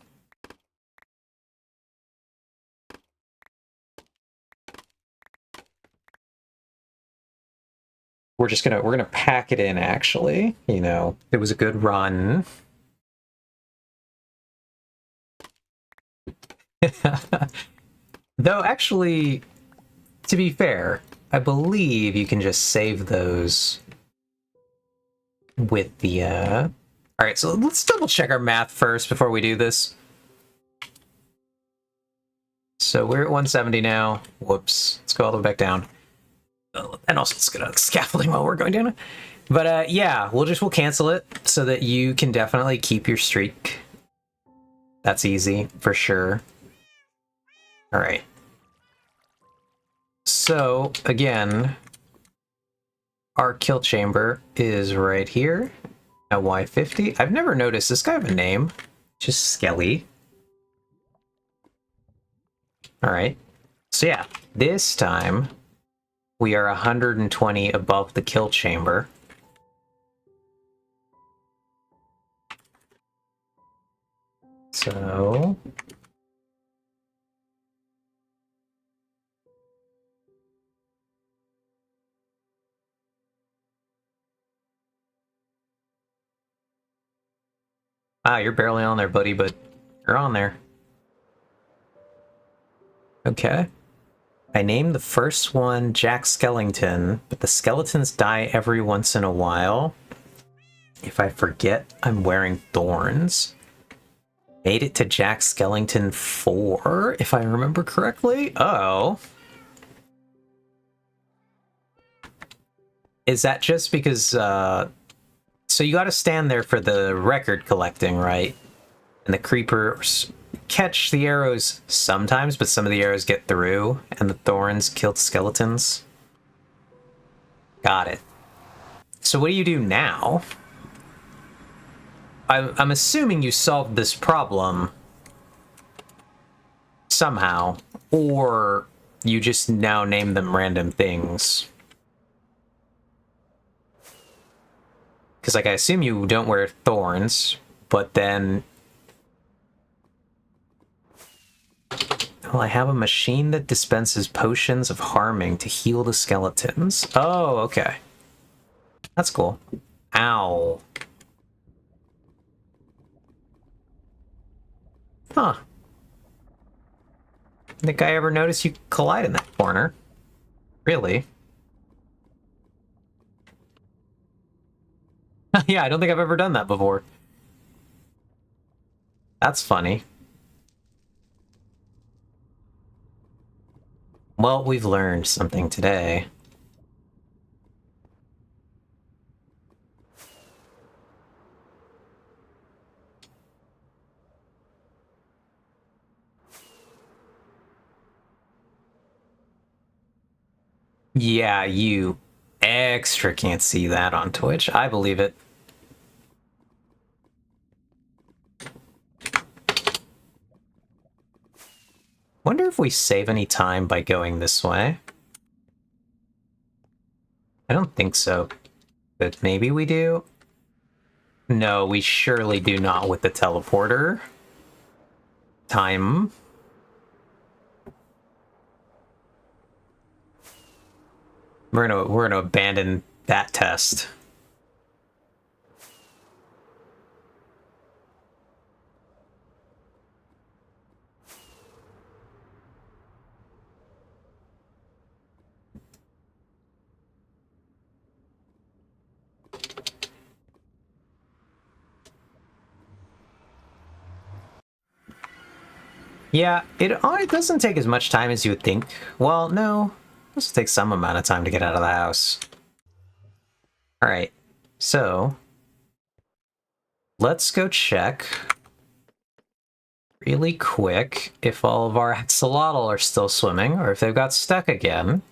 We're gonna pack it in, actually. You know, it was a good run. Though, actually, to be fair, I believe you can just save those with the, Alright, so let's double check our math first before we do this. So we're at 170 now. Whoops. Let's go all the way back down. And also, let's get a scaffolding while we're going down. But, yeah, we'll cancel it so that you can definitely keep your streak. That's easy, for sure. Alright. So, again, our kill chamber is right here at Y50. I've never noticed this guy have a name. Just Skelly. Alright. So yeah, this time we are 120 above the kill chamber. So... Ah, you're barely on there, buddy, but you're on there. Okay. I named the first one Jack Skellington, but the skeletons die every once in a while. If I forget I'm wearing thorns. Made it to Jack Skellington 4, if I remember correctly. Oh. Is that just because, so you gotta stand there for the record collecting, right? And the creepers catch the arrows sometimes, but some of the arrows get through, and the thorns kill the skeletons. Got it. So what do you do now? I'm assuming you solved this problem somehow, or you just now name them random things. Because, like, I assume you don't wear thorns, but then... Well, I have a machine that dispenses potions of harming to heal the skeletons. Oh, okay. That's cool. Ow. Huh. Think I ever noticed you collide in that corner? Really? Yeah, I don't think I've ever done that before. That's funny. Well, we've learned something today. Yeah, you extra can't see that on Twitch. I believe it. Wonder if we save any time by going this way. I don't think so, but maybe we do. No, we surely do not with the teleporter. Time. We're gonna abandon that test. Yeah, it doesn't take as much time as you would think. Well, no. This will take some amount of time to get out of the house. Alright, so... let's go check really quick if all of our axolotl are still swimming, or if they've got stuck again.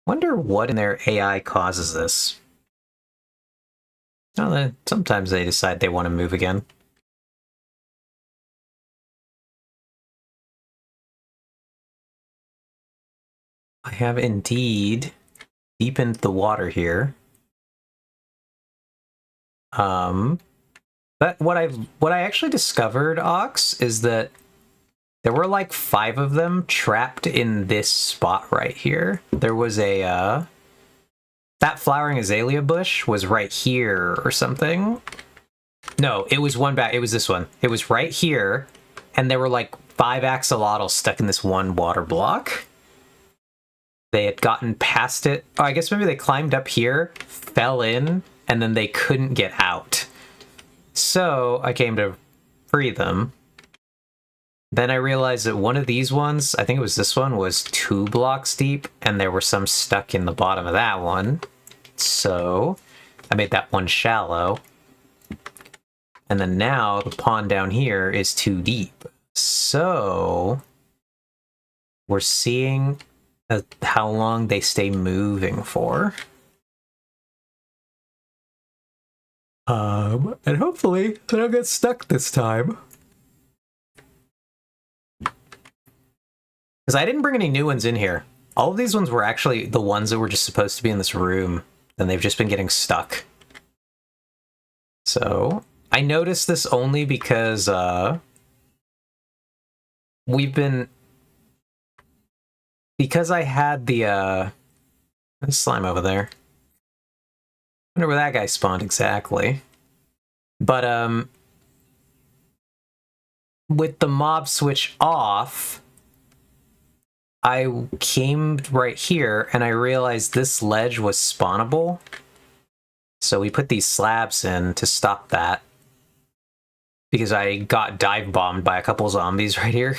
Wonder what in their AI causes this. Oh, sometimes they decide they want to move again. I have indeed deepened the water here. But what I actually discovered, Ox, is that there were like 5 of them trapped in this spot right here. There was a that flowering azalea bush was right here or something. No, it was one back. It was this one. It was right here, and there were like 5 axolotls stuck in this one water block. They had gotten past it. Oh, I guess maybe they climbed up here, fell in, and then they couldn't get out. So I came to free them. Then I realized that one of these ones, I think it was this one, was 2 blocks deep, and there were some stuck in the bottom of that one. So I made that one shallow. And then now the pond down here is too deep. So we're seeing how long they stay moving for. And hopefully they don't get stuck this time. Because I didn't bring any new ones in here. All of these ones were actually the ones that were just supposed to be in this room, and they've just been getting stuck. So, I noticed this only because, we've been... Because I had the slime over there. I wonder where that guy spawned exactly. But, with the mob switch off, I came right here and I realized this ledge was spawnable. So we put these slabs in to stop that. Because I got dive bombed by a couple zombies right here.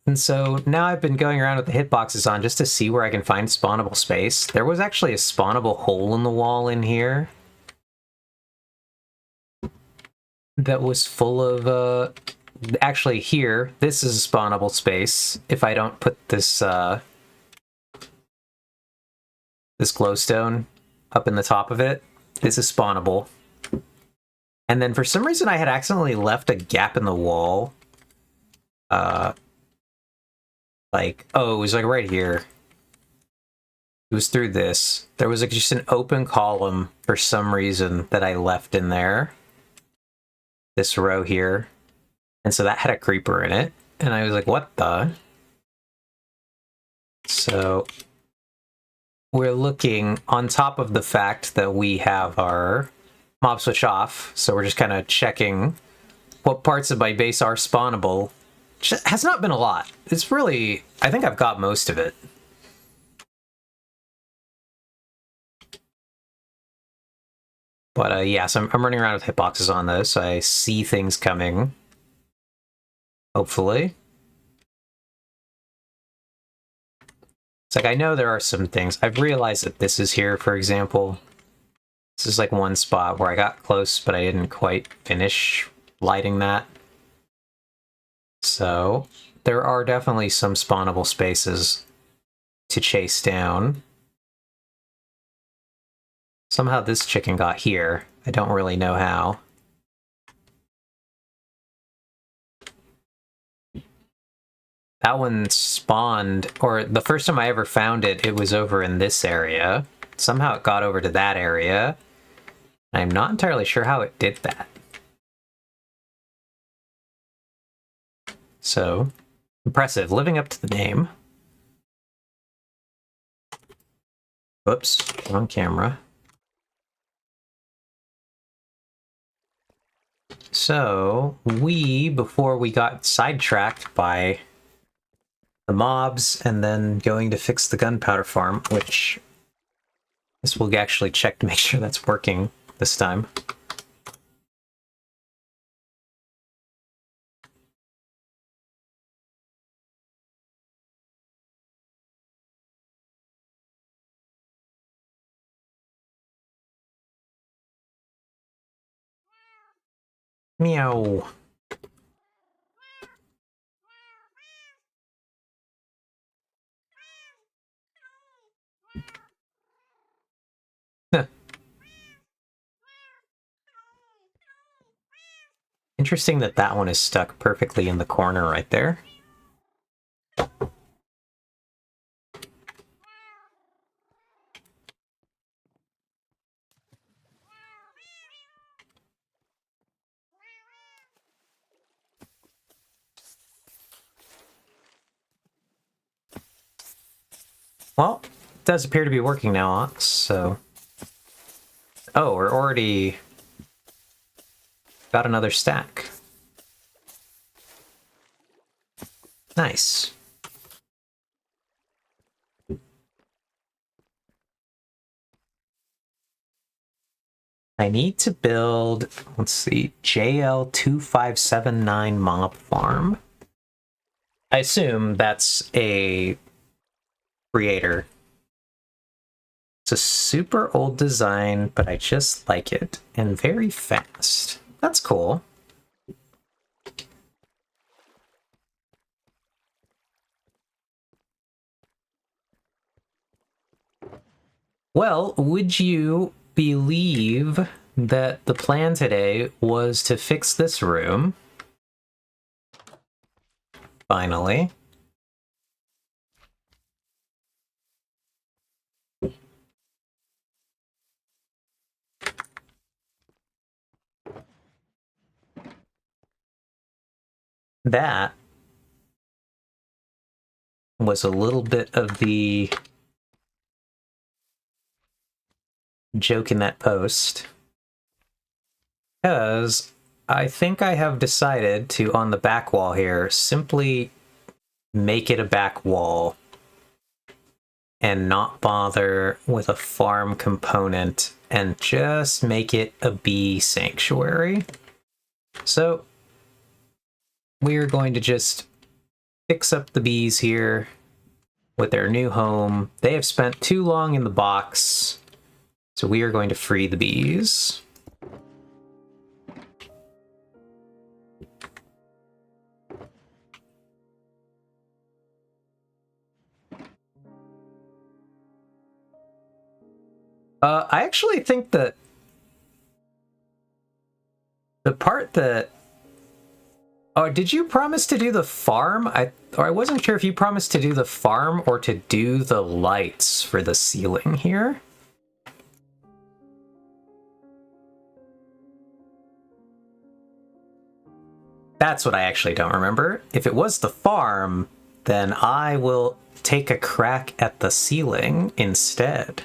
And so now I've been going around with the hitboxes on just to see where I can find spawnable space. There was actually a spawnable hole in the wall in here that was full of, actually here, this is a spawnable space. If I don't put this, this glowstone up in the top of it, this is spawnable. And then for some reason I had accidentally left a gap in the wall. Like, oh, it was like right here. It was through this. There was like just an open column for some reason that I left in there. This row here. And so that had a creeper in it. And I was like, what the? So we're looking on top of the fact that we have our mob switch off. So we're just kind of checking what parts of my base are spawnable. Which has not been a lot. It's really, I think I've got most of it. But yeah, so I'm running around with hitboxes on those, so I see things coming. Hopefully. It's like, I know there are some things. I've realized that this is here, for example. This is like one spot where I got close, but I didn't quite finish lighting that. So, there are definitely some spawnable spaces to chase down. Somehow this chicken got here. I don't really know how. That one spawned, or the first time I ever found it, it was over in this area. Somehow it got over to that area. I'm not entirely sure how it did that. So, impressive, living up to the name. Whoops, wrong camera. So, before we got sidetracked by the mobs and then going to fix the gunpowder farm, which this will actually check to make sure that's working this time. Meow. Interesting that that one is stuck perfectly in the corner right there. Well, it does appear to be working now, Ox, so... Oh, we're already... got another stack. Nice. I need to build, let's see, JL2579 mob farm. I assume that's a creator. It's a super old design, but I just like it. And very fast. That's cool. Well, would you believe that the plan today was to fix this room? Finally. that was a little bit of the joke in that post, because I think I have decided to, on the back wall here, simply make it a back wall and not bother with a farm component and just make it a bee sanctuary. So we are going to just fix up the bees here with their new home. They have spent too long in the box, so we are going to free the bees. I actually think that the part that... Oh, did you promise to do the farm? I wasn't sure if you promised to do the farm or to do the lights for the ceiling here. That's what I actually don't remember. If it was the farm, then I will take a crack at the ceiling instead.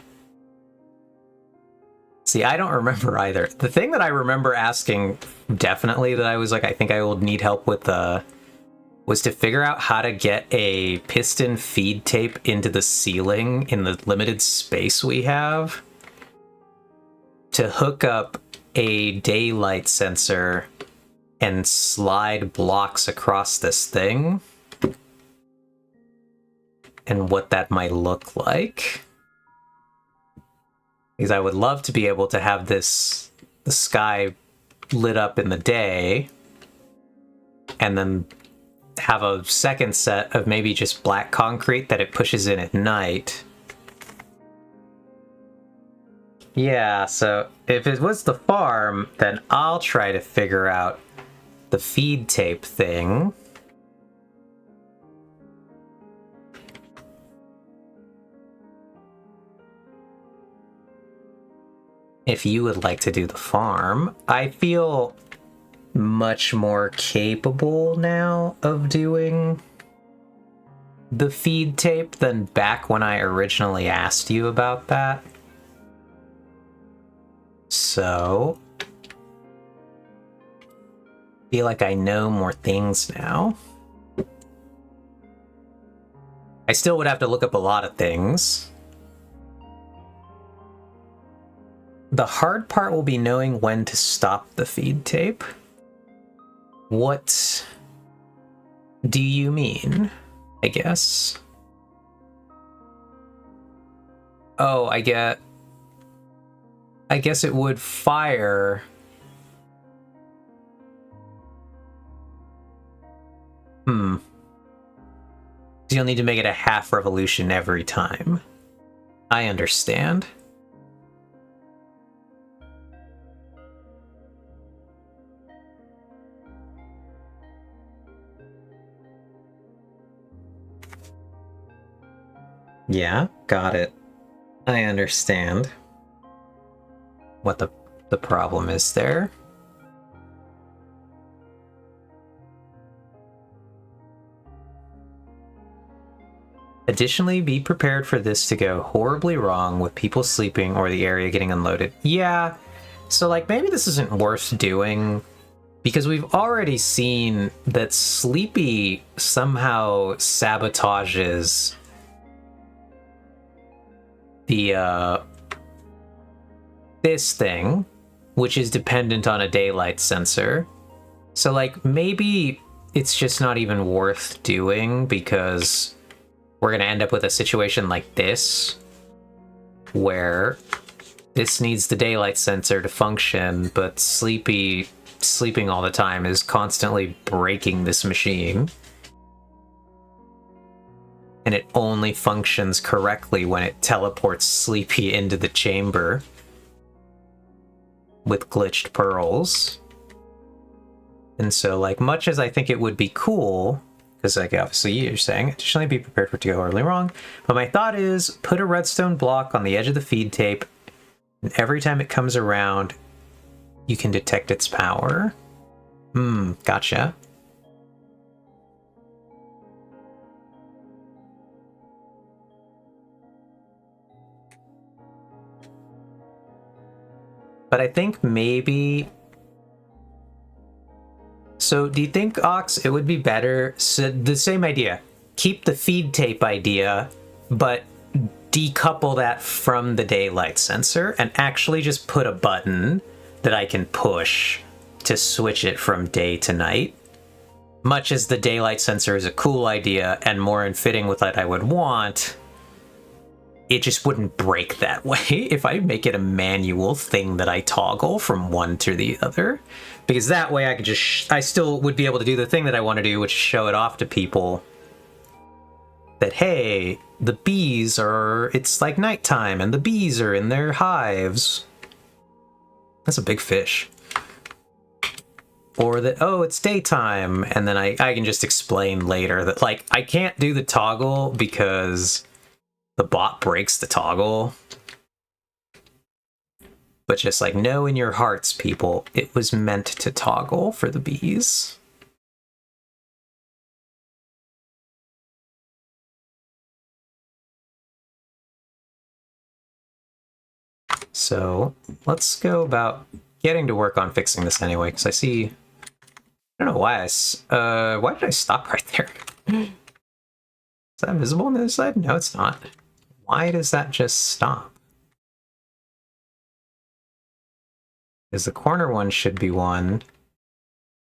See, I don't remember either. The thing that I remember asking definitely that I was like, I think I will need help with was to figure out how to get a piston feed tape into the ceiling in the limited space we have to hook up a daylight sensor and slide blocks across this thing and what that might look like. Because I would love to be able to have the sky lit up in the day and then have a second set of maybe just black concrete that it pushes in at night. Yeah, so if it was the farm, then I'll try to figure out the feed tape thing. If you would like to do the farm, I feel much more capable now of doing the feed tape than back when I originally asked you about that. So, I feel like I know more things now. I still would have to look up a lot of things. The hard part will be knowing when to stop the feed tape. What do you mean, I guess? Oh, I guess it would fire. So you'll need to make it a half revolution every time. I understand. Yeah, got it. I understand what the problem is there. Additionally, be prepared for this to go horribly wrong with people sleeping or the area getting unloaded. Yeah, so like maybe this isn't worth doing because we've already seen that Sleepy somehow sabotages the this thing, which is dependent on a daylight sensor. So like maybe it's just not even worth doing because we're gonna end up with a situation like this where this needs the daylight sensor to function, but sleeping all the time is constantly breaking this machine. And it only functions correctly when it teleports Sleepy into the chamber with glitched pearls. And so, like, much as I think it would be cool, because, like, obviously you're saying, additionally be prepared for it to go horribly wrong, but my thought is put a redstone block on the edge of the feed tape, and every time it comes around, you can detect its power. Gotcha. But I think maybe... So do you think, Ox, it would be better... So the same idea. Keep the feed tape idea, but decouple that from the daylight sensor and actually just put a button that I can push to switch it from day to night. Much as the daylight sensor is a cool idea and more in fitting with what I would want, it just wouldn't break that way if I make it a manual thing that I toggle from one to the other. Because that way I could just, I still would be able to do the thing that I want to do, which is show it off to people that, hey, the bees are, it's like nighttime and the bees are in their hives. That's a big fish. Or that, oh, it's daytime, and then I can just explain later that, like, I can't do the toggle because the bot breaks the toggle. But just like, know in your hearts, people, it was meant to toggle for the bees. So let's go about getting to work on fixing this anyway, because I see... I don't know why why did I stop right there? Is that visible on the other side? No, it's not. Why does that just stop? Because the corner one should be one,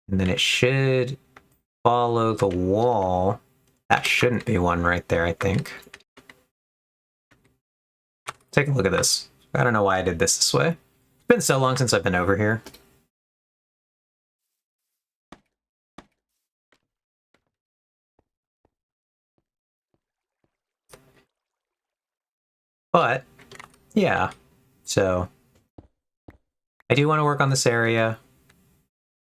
and then it should follow the wall. That shouldn't be one right there, I think. Take a look at this. I don't know why I did this way. It's been so long since I've been over here. But, yeah. So, I do want to work on this area.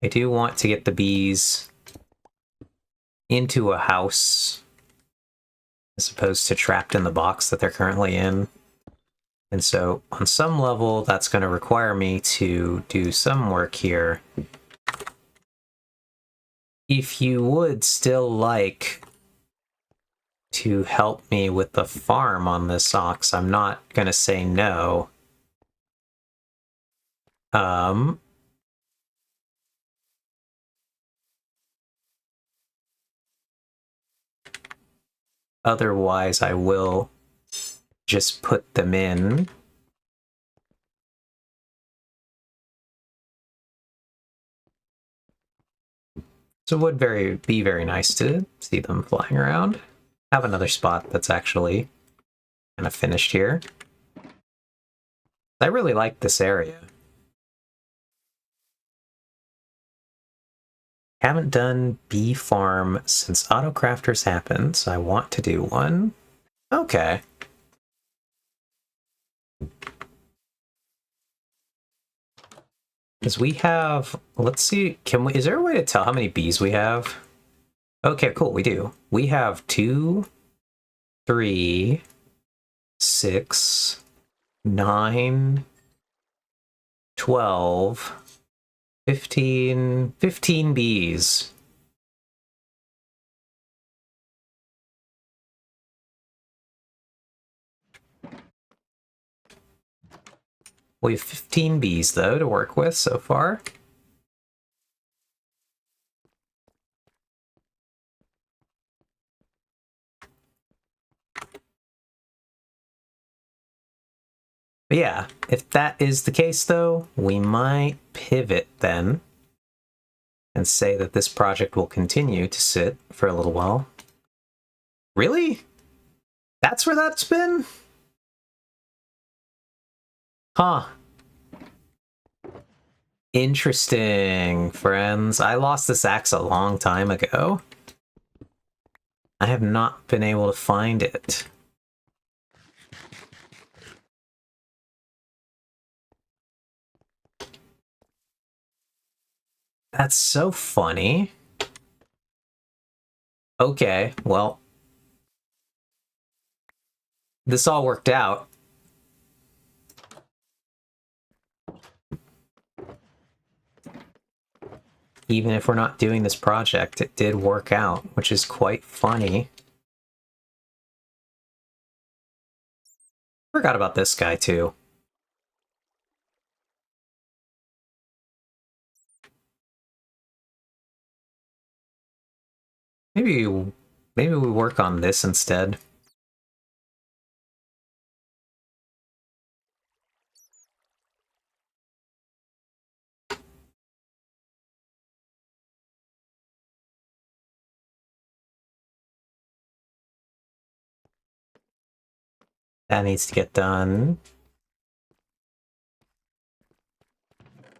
I do want to get the bees into a house as opposed to trapped in the box that they're currently in. And so, on some level, that's going to require me to do some work here. If you would still like to help me with the farm on this ox, I'm not going to say no. Otherwise, I will just put them in. So it would be very nice to see them flying around. Have another spot that's actually kind of finished here. I really like this area. Haven't done bee farm since Autocrafters happened, so I want to do one. Okay. Because we have, let's see, is there a way to tell how many bees we have? Okay, cool, we do. We have 2, 3, 6, 9, 12, 15 bees. We have 15 bees, though, to work with so far. But yeah, if that is the case, though, we might pivot then and say that this project will continue to sit for a little while. Really? That's where that's been? Huh. Interesting, friends. I lost this axe a long time ago. I have not been able to find it. That's so funny. Okay, well, this all worked out. Even if we're not doing this project, it did work out, which is quite funny. Forgot about this guy, too. Maybe we work on this instead. That needs to get done.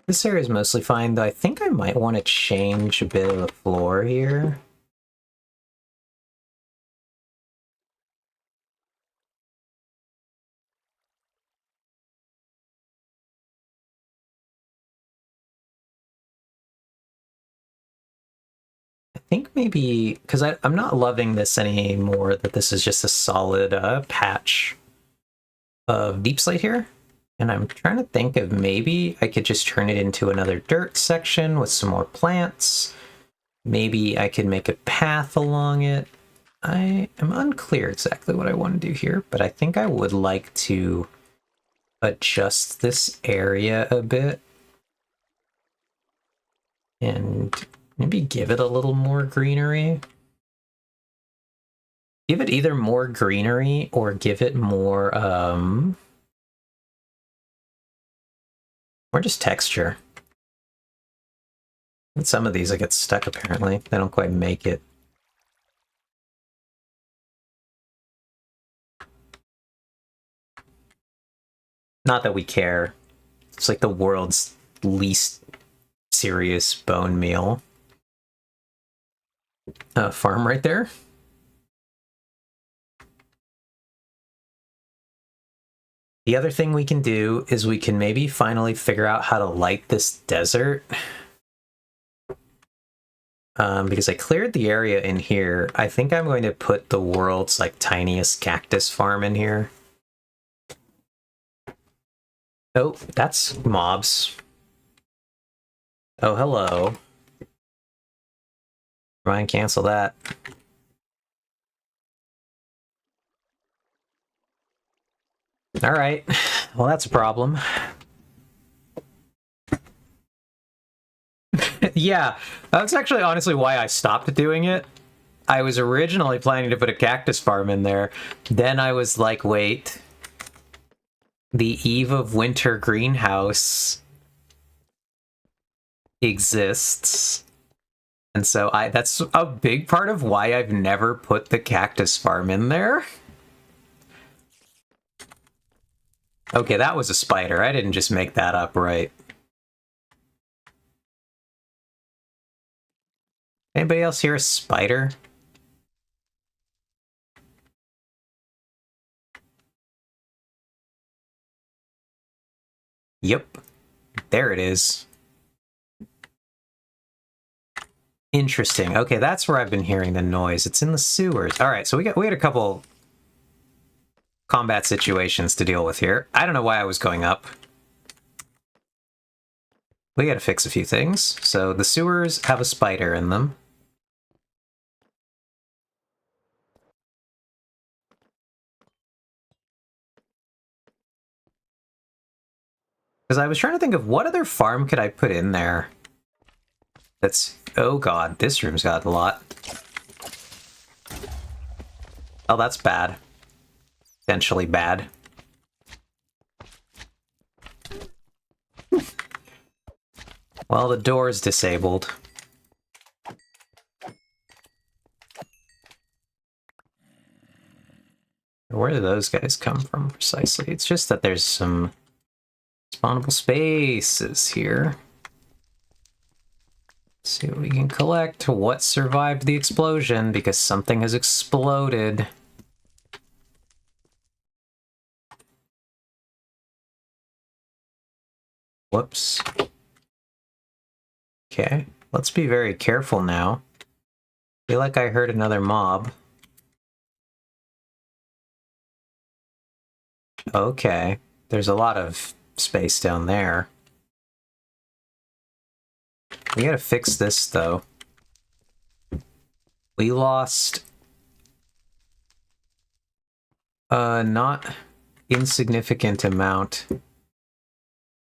This area is mostly fine, though I think I might want to change a bit of the floor here. I think maybe, because I'm not loving this anymore, that this is just a solid patch of deep slate here. And I'm trying to think of maybe I could just turn it into another dirt section with some more plants. Maybe I could make a path along it. I am unclear exactly what I want to do here, but I think I would like to adjust this area a bit and maybe give it a little more greenery. Give it either more greenery or give it more, or just texture. And some of these I get stuck apparently. They don't quite make it. Not that we care. It's like the world's least serious bone meal. Farm right there. The other thing we can do is we can maybe finally figure out how to light this desert. Because I cleared the area in here. I think I'm going to put the world's like tiniest cactus farm in here. Oh, that's mobs. Oh, hello. Try and cancel that. All right. Well, that's a problem. Yeah, that's actually honestly why I stopped doing it. I was originally planning to put a cactus farm in there. Then I was like, wait. The Eve of Winter greenhouse exists. And so that's a big part of why I've never put the cactus farm in there. Okay, that was a spider. I didn't just make that up, right? Anybody else hear a spider? Yep. There it is. Interesting. Okay, that's where I've been hearing the noise. It's in the sewers. All right, so we had a couple combat situations to deal with here. I don't know why I was going up. We gotta fix a few things. So the sewers have a spider in them. Because I was trying to think of what other farm could I put in there. That's... Oh god, this room's got a lot. Oh, that's bad. Potentially bad. Well, the door's disabled. Where do those guys come from, precisely? It's just that there's some spawnable spaces here. Let's see what we can collect. What survived the explosion? Because something has exploded. Whoops. Okay, let's be very careful now. I feel like I heard another mob. Okay, there's a lot of space down there. We gotta fix this, though. We lost... not insignificant amount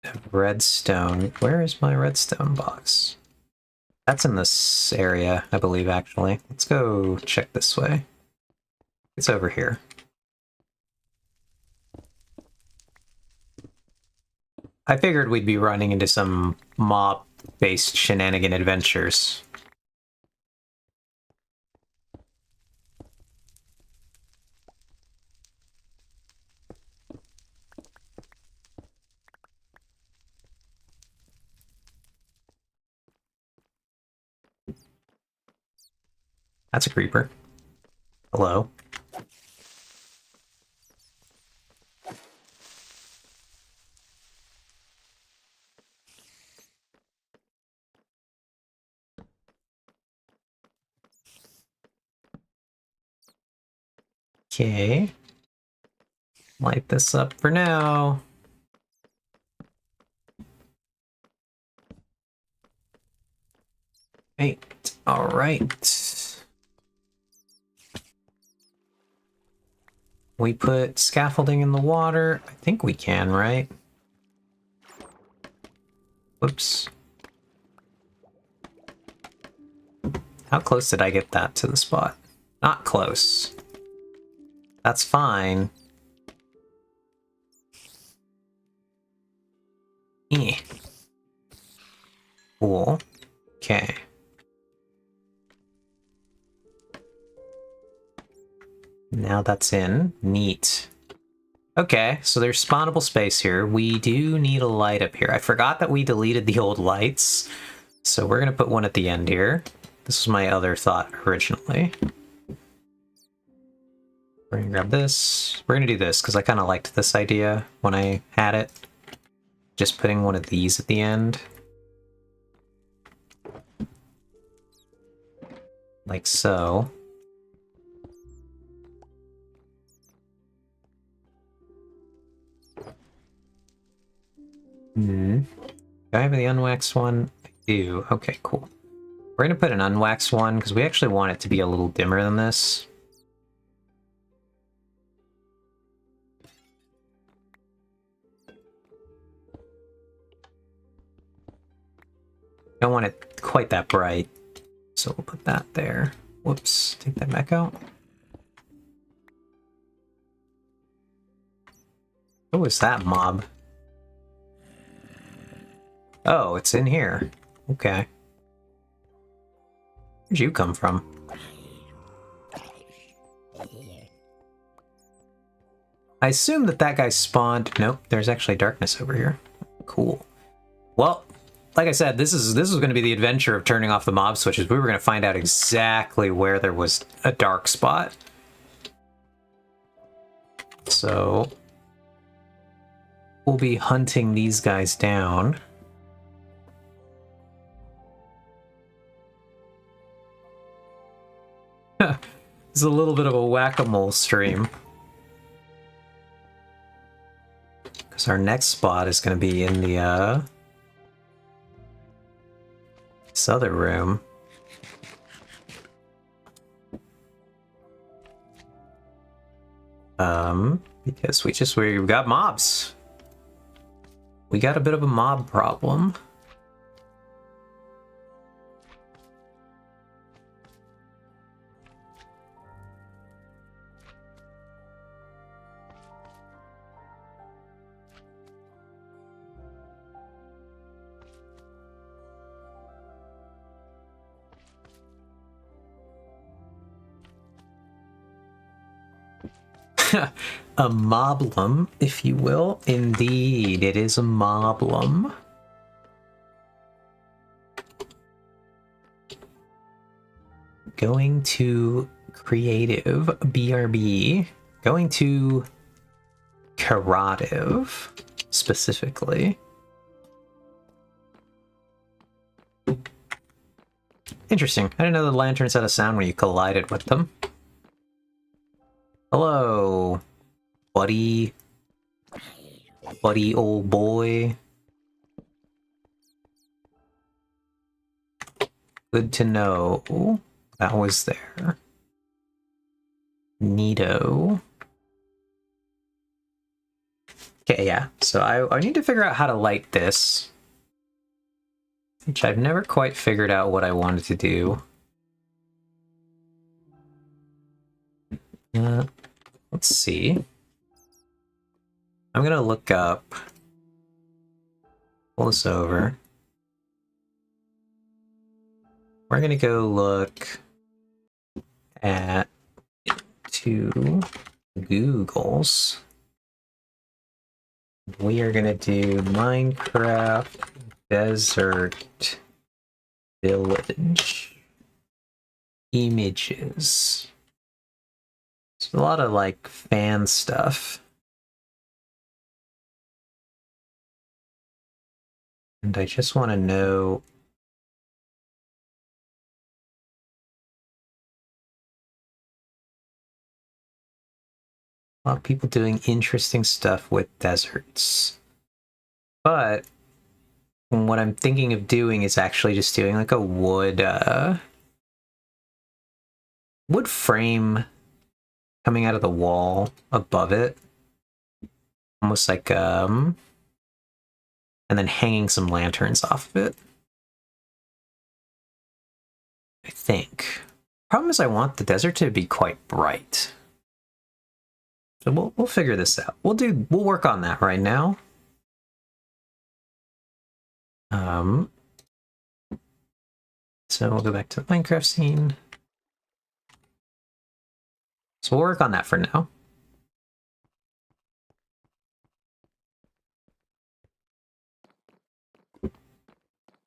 of redstone. Where is my redstone box? That's in this area, I believe, actually. Let's go check this way. It's over here. I figured we'd be running into some mob-based shenanigan adventures. That's a creeper. Hello. Okay. Light this up for now. Right. All right. We put scaffolding in the water. I think we can, right? Whoops. How close did I get that to the spot? Not close. That's fine. Eh. Cool. Okay. Now that's in. Neat. Okay, so there's spawnable space here. We do need a light up here. I forgot that we deleted the old lights, so we're gonna put one at the end here. This was my other thought originally. We're gonna grab this. We're gonna do this because I kind of liked this idea when I had it. Just putting one of these at the end. Like so. Do I have the unwaxed one? I do. Okay, cool. We're gonna put an unwaxed one because we actually want it to be a little dimmer than this. Don't want it quite that bright, so we'll put that there. Whoops, take that back out. What was that mob? Oh, it's in here. Okay. Where'd you come from? I assume that that guy spawned... Nope, there's actually darkness over here. Cool. Well, like I said, this is going to be the adventure of turning off the mob switches. We were going to find out exactly where there was a dark spot. So we'll be hunting these guys down. It's a little bit of a whack-a-mole stream. Because our next spot is going to be in the, this other room. Because we've got mobs. We got a bit of a mob problem. A moblum, if you will. Indeed, it is a moblum. Going to creative, BRB. Going to corrotive, specifically. Interesting. I didn't know the lanterns had a sound when you collided with them. Hello, buddy. Buddy, old boy. Good to know that was there. Neato. Okay, yeah. So I need to figure out how to light this. which I've never quite figured out what I wanted to do. Let's see. I'm gonna look up, pull this over. We're gonna go look at two Googles. We are gonna do Minecraft Desert Village images. It's a lot of like fan stuff. And I just want to know a lot of people doing interesting stuff with deserts. But what I'm thinking of doing is actually just doing like a wood frame coming out of the wall above it. Almost like and then hanging some lanterns off of it. I think. Problem is I want the desert to be quite bright. So we'll figure this out. We'll work on that right now. So we'll go back to the Minecraft scene. So we'll work on that for now.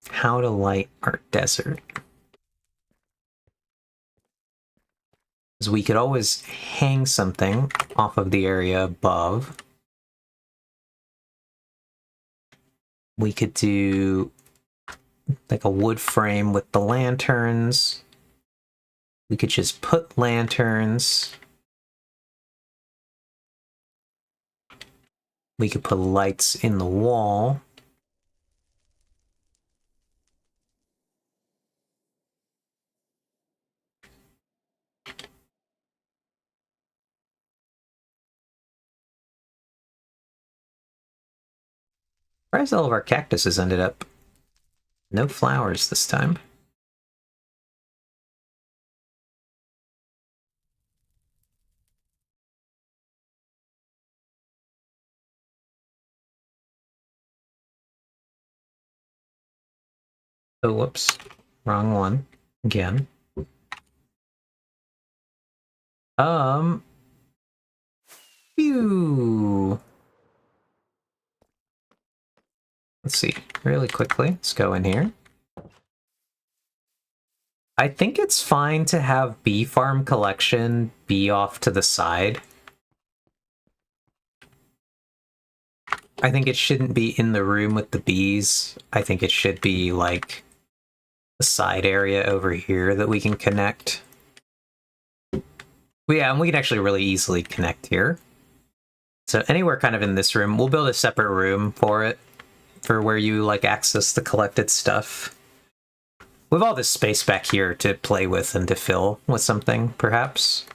How to light our desert. Because we could always hang something off of the area above. We could do like a wood frame with the lanterns. We could just put lanterns. We could put lights in the wall. Surprised all of our cactuses ended up no flowers this time. Oh, whoops. Wrong one. Again. Phew. Let's see, really quickly. Let's go in here. I think it's fine to have bee farm collection be off to the side. I think it shouldn't be in the room with the bees. I think it should be like a side area over here that we can connect. Yeah, and we can actually really easily connect here. So anywhere kind of in this room, we'll build a separate room for it, for where you like access the collected stuff. We have all this space back here to play with and to fill with something, perhaps.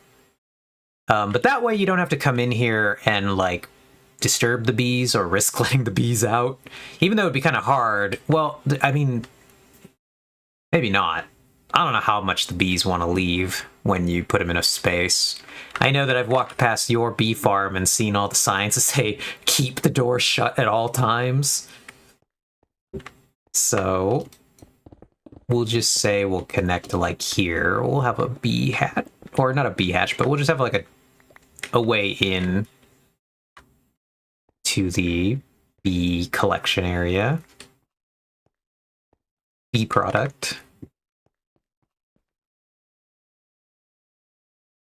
But that way you don't have to come in here and like disturb the bees or risk letting the bees out. Even though it'd be kind of hard. Well, I mean, maybe not. I don't know how much the bees want to leave when you put them in a space. I know that I've walked past your bee farm and seen all the signs that say, keep the door shut at all times. So we'll just say we'll connect to like here. We'll have a bee hatch, or not a bee hatch, but we'll just have like a way in to the bee collection area. Bee product.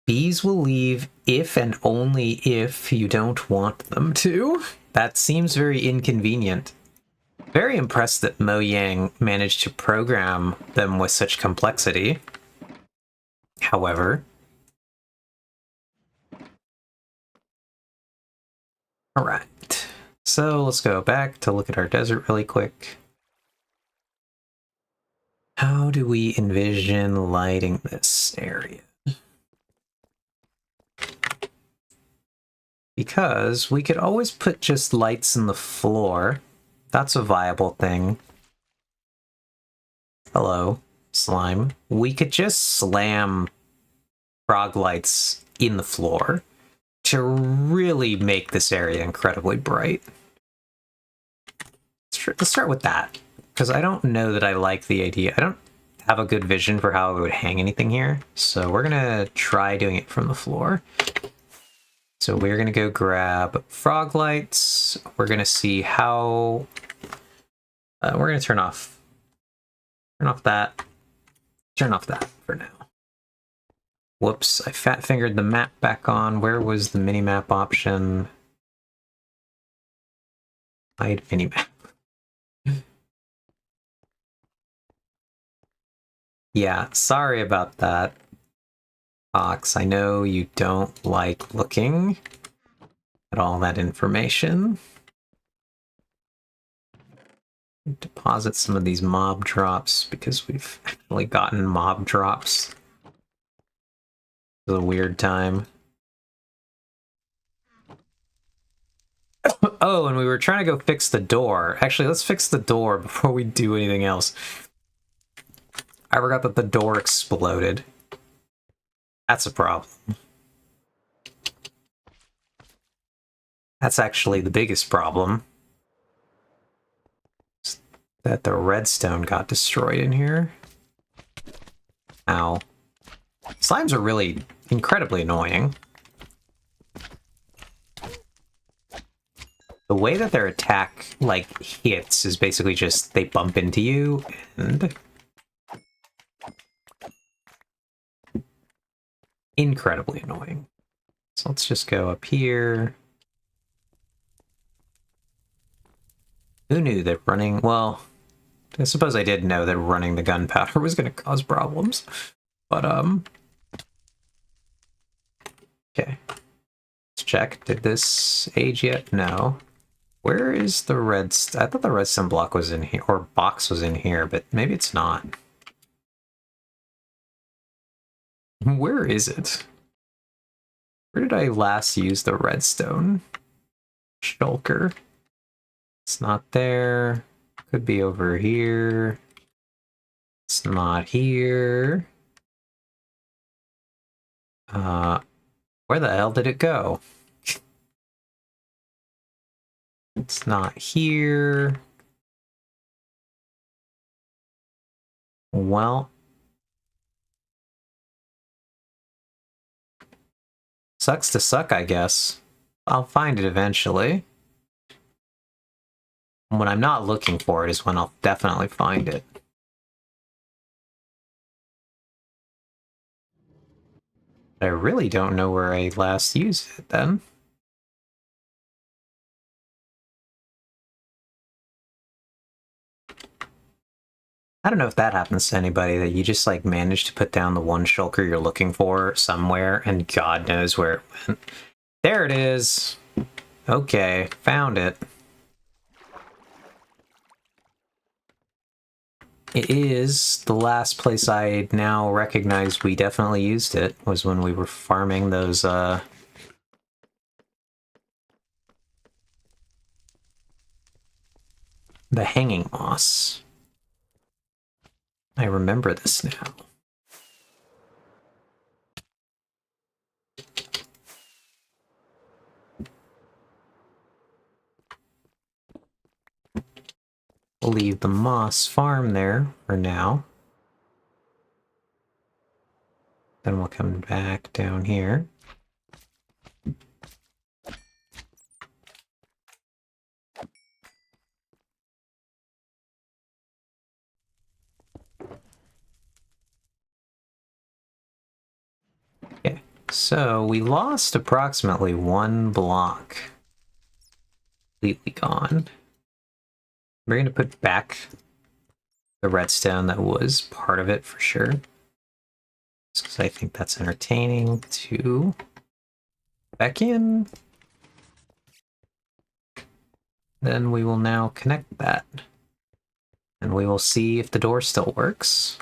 Bees will leave if and only if you don't want them to. That seems very inconvenient. Very impressed that Mojang managed to program them with such complexity. However, all right. So let's go back to look at our desert really quick. How do we envision lighting this area? Because we could always put just lights in the floor. That's a viable thing. Hello, slime. We could just slam frog lights in the floor to really make this area incredibly bright. Let's start with that, because I don't know that I like the idea. I don't have a good vision for how I would hang anything here, so we're gonna try doing it from the floor. So we're gonna go grab frog lights. We're gonna see how... we're gonna turn off that. Turn off that for now. Whoops, I fat-fingered the map back on. Where was the mini-map option? Hide mini-map. Yeah, sorry about that, Fox. I know you don't like looking at all that information. Deposit some of these mob drops because we've actually gotten mob drops. It was a weird time. Oh, and we were trying to go fix the door. Actually, let's fix the door before we do anything else. I forgot that the door exploded. That's a problem. That's actually the biggest problem. That the redstone got destroyed in here. Ow. Slimes are really incredibly annoying. The way that their attack, like, hits is basically just they bump into you, and... incredibly annoying. So let's just go up here. Who knew that running... well, I suppose I did know that running the gunpowder was going to cause problems. But, okay. Let's check. Did this age yet? No. Where is the red... I thought the redstone block was in here, or box was in here, but maybe it's not. Where is it? Where did I last use the redstone shulker? It's not there. Could be over here. It's not here. Where the hell did it go? It's not here. Well, sucks to suck, I guess. I'll find it eventually. When I'm not looking for it is when I'll definitely find it. I really don't know where I last used it then. I don't know if that happens to anybody, that you just like manage to put down the one shulker you're looking for somewhere and God knows where it went. There it is. Okay, found it. It is the last place I now recognize we definitely used it, was when we were farming those, the hanging moss. I remember this now. We'll leave the moss farm there for now. Then we'll come back down here. Okay, so we lost approximately 1 block. Completely gone. We're going to put back the redstone that was part of it for sure. Just because I think that's entertaining to back in. Then we will now connect that. And we will see if the door still works.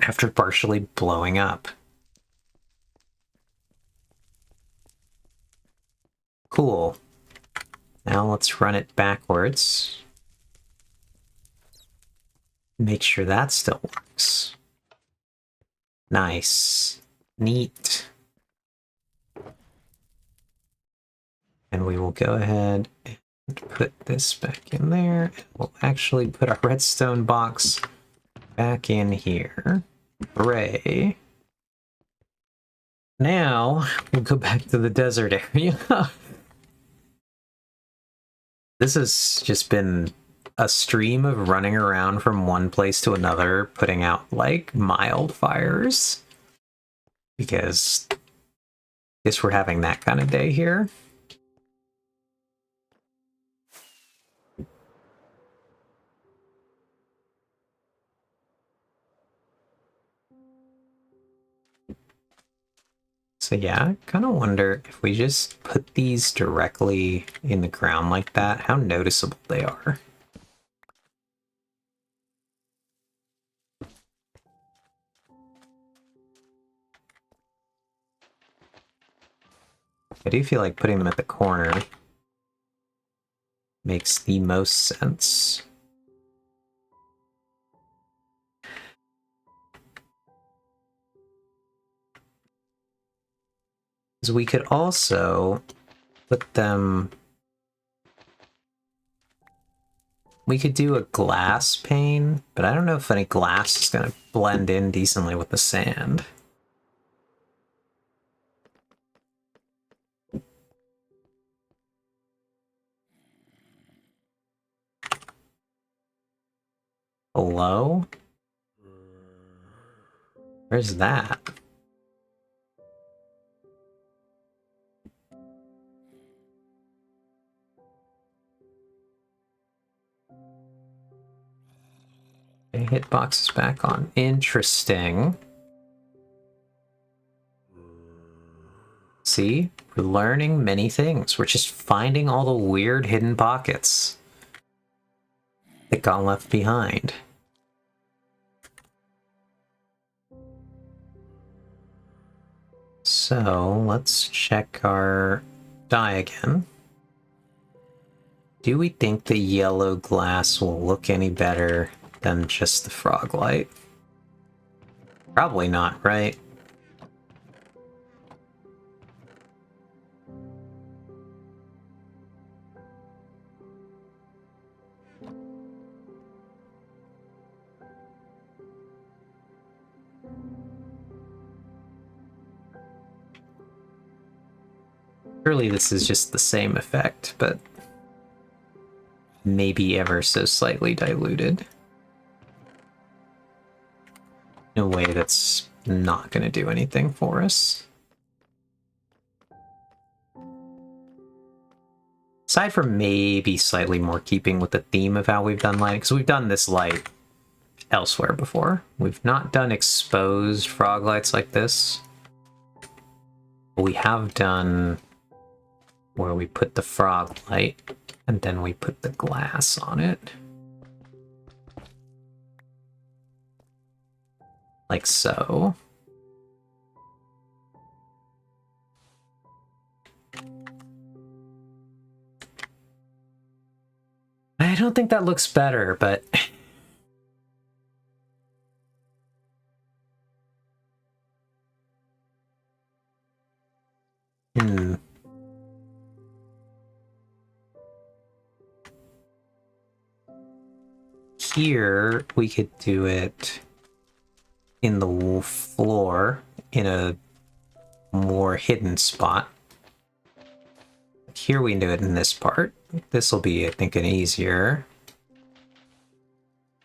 After partially blowing up. Cool. Now let's run it backwards. Make sure that still works. Nice. Neat. And we will go ahead and put this back in there. We'll actually put our redstone box back in here. Hooray. Now, we'll go back to the desert area. This has just been a stream of running around from one place to another, putting out, like, mild fires. Because I guess we're having that kind of day here. So yeah, I kind of wonder if we just put these directly in the ground like that, how noticeable they are. I do feel like putting them at the corner makes the most sense. Because we could also put them... We could do a glass pane, but I don't know if any glass is going to blend in decently with the sand. Hello? Where's that? Okay, hitbox is back on. Interesting. See? We're learning many things. We're just finding all the weird hidden pockets that got left behind. So, let's check our die again. Do we think the yellow glass will look any better than just the frog light? Probably not, right? Surely this is just the same effect, but maybe ever so slightly diluted. In a way that's not going to do anything for us. Aside from maybe slightly more keeping with the theme of how we've done lighting, because we've done this light elsewhere before. We've not done exposed frog lights like this. But we have done where we put the frog light and then we put the glass on it. Like so. I don't think that looks better, but... Here, we could do it in the floor in a more hidden spot. Here we can do it in this part. This will be, I think, an easier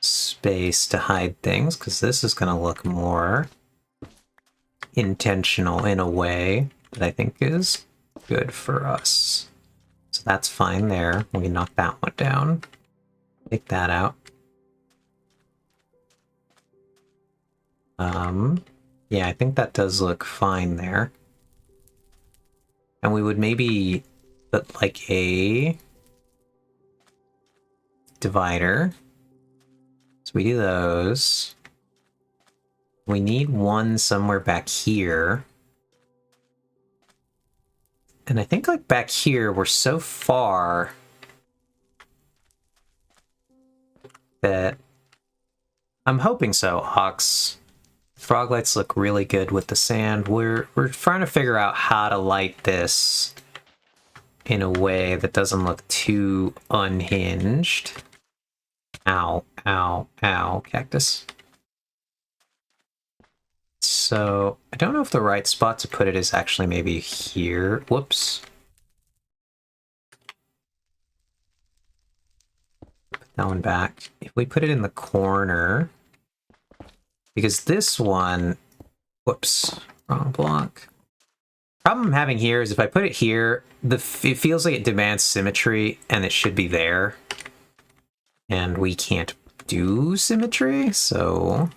space to hide things, because this is going to look more intentional in a way that I think is good for us. So that's fine there. We can knock that one down. Take that out. Yeah, I think that does look fine there. And we would maybe put like a divider. So we do those. We need one somewhere back here. And I think like back here, we're so far that I'm hoping so, Ox. Frog lights look really good with the sand. We're trying to figure out how to light this in a way that doesn't look too unhinged. Ow, ow, ow, cactus. So, I don't know if the right spot to put it is actually maybe here. Whoops. Put that one back. If we put it in the corner, because this one, whoops, wrong block. Problem I'm having here is if I put it here, it feels like it demands symmetry, and it should be there. And we can't do symmetry, so...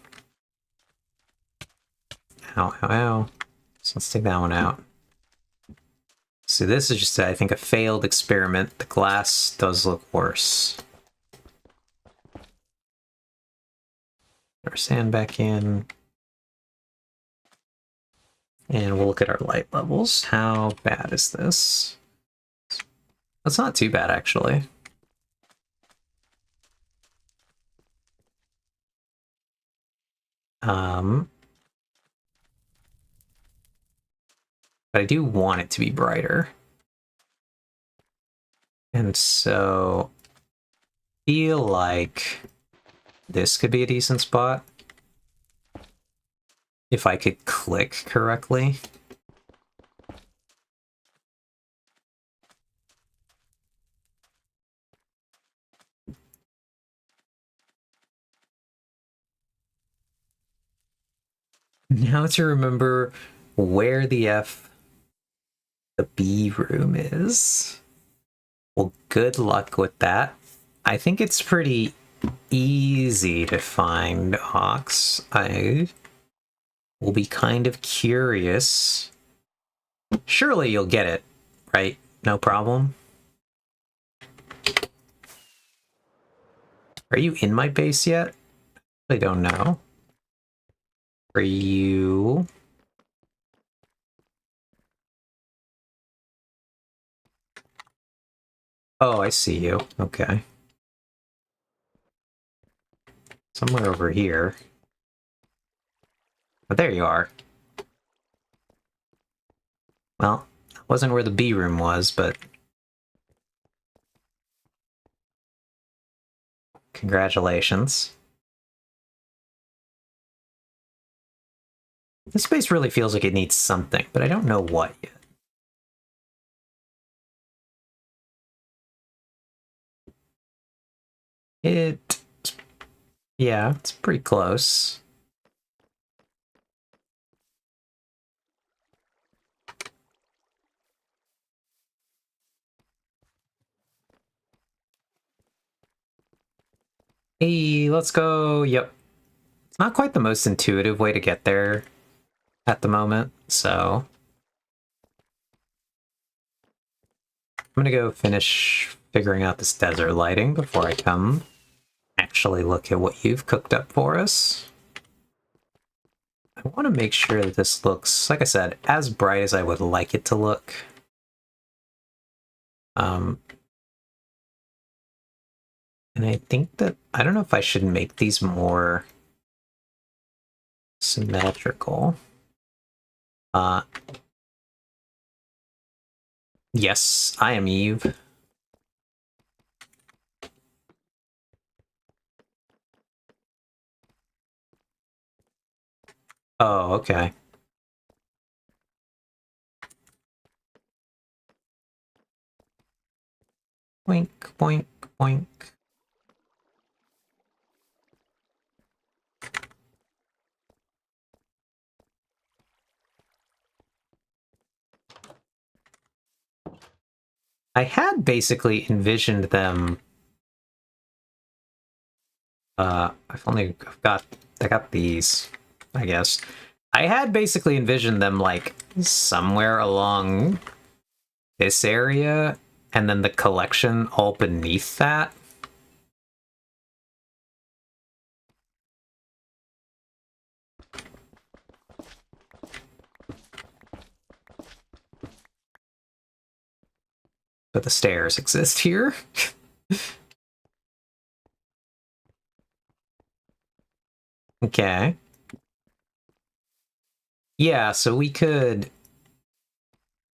Ow, ow, ow. So let's take that one out. So this is just, I think, a failed experiment. The glass does look worse. Put our sand back in. And we'll look at our light levels. How bad is this? That's not too bad, actually. But I do want it to be brighter. And so, feel like this could be a decent spot. If I could click correctly. Now to remember where the B room is. Well, good luck with that. I think it's pretty easy to find, Ox. I will be kind of curious. Surely you'll get it, right? No problem. Are you in my base yet? I don't know. Are you... Oh, I see you. Okay. Somewhere over here. But there you are. Well, that wasn't where the B room was, but... Congratulations. This space really feels like it needs something, but I don't know what yet. Yeah, it's pretty close. Hey, let's go. Yep. It's not quite the most intuitive way to get there at the moment, so... I'm gonna go finish figuring out this desert lighting before I come actually look at what you've cooked up for us. I want to make sure that this looks, like I said, as bright as I would like it to look. And I think that, I don't know if I should make these more symmetrical. Yes, I am Eve. Oh, okay. Boink, boink, boink. I had basically envisioned them. I've only I got these, I guess. I had basically envisioned them like somewhere along this area, and then the collection all beneath that. But the stairs exist here. Okay. Yeah, so we could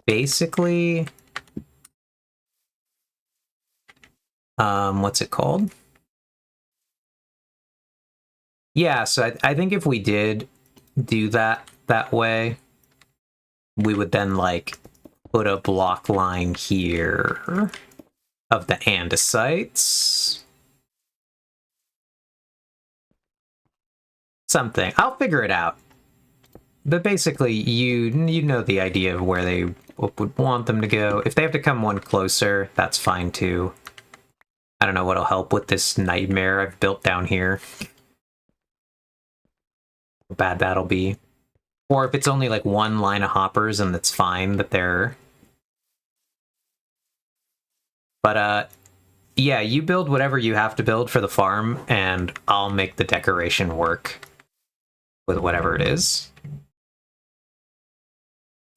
basically what's it called? Yeah, so I think if we did do that way, we would then like put a block line here of the andesites. Something. I'll figure it out. But basically, you know the idea of where they would want them to go. If they have to come one closer, that's fine too. I don't know what'll help with this nightmare I've built down here. How bad that'll be. Or if it's only like one line of hoppers and it's fine that they're... But, yeah, you build whatever you have to build for the farm, and I'll make the decoration work with whatever it is.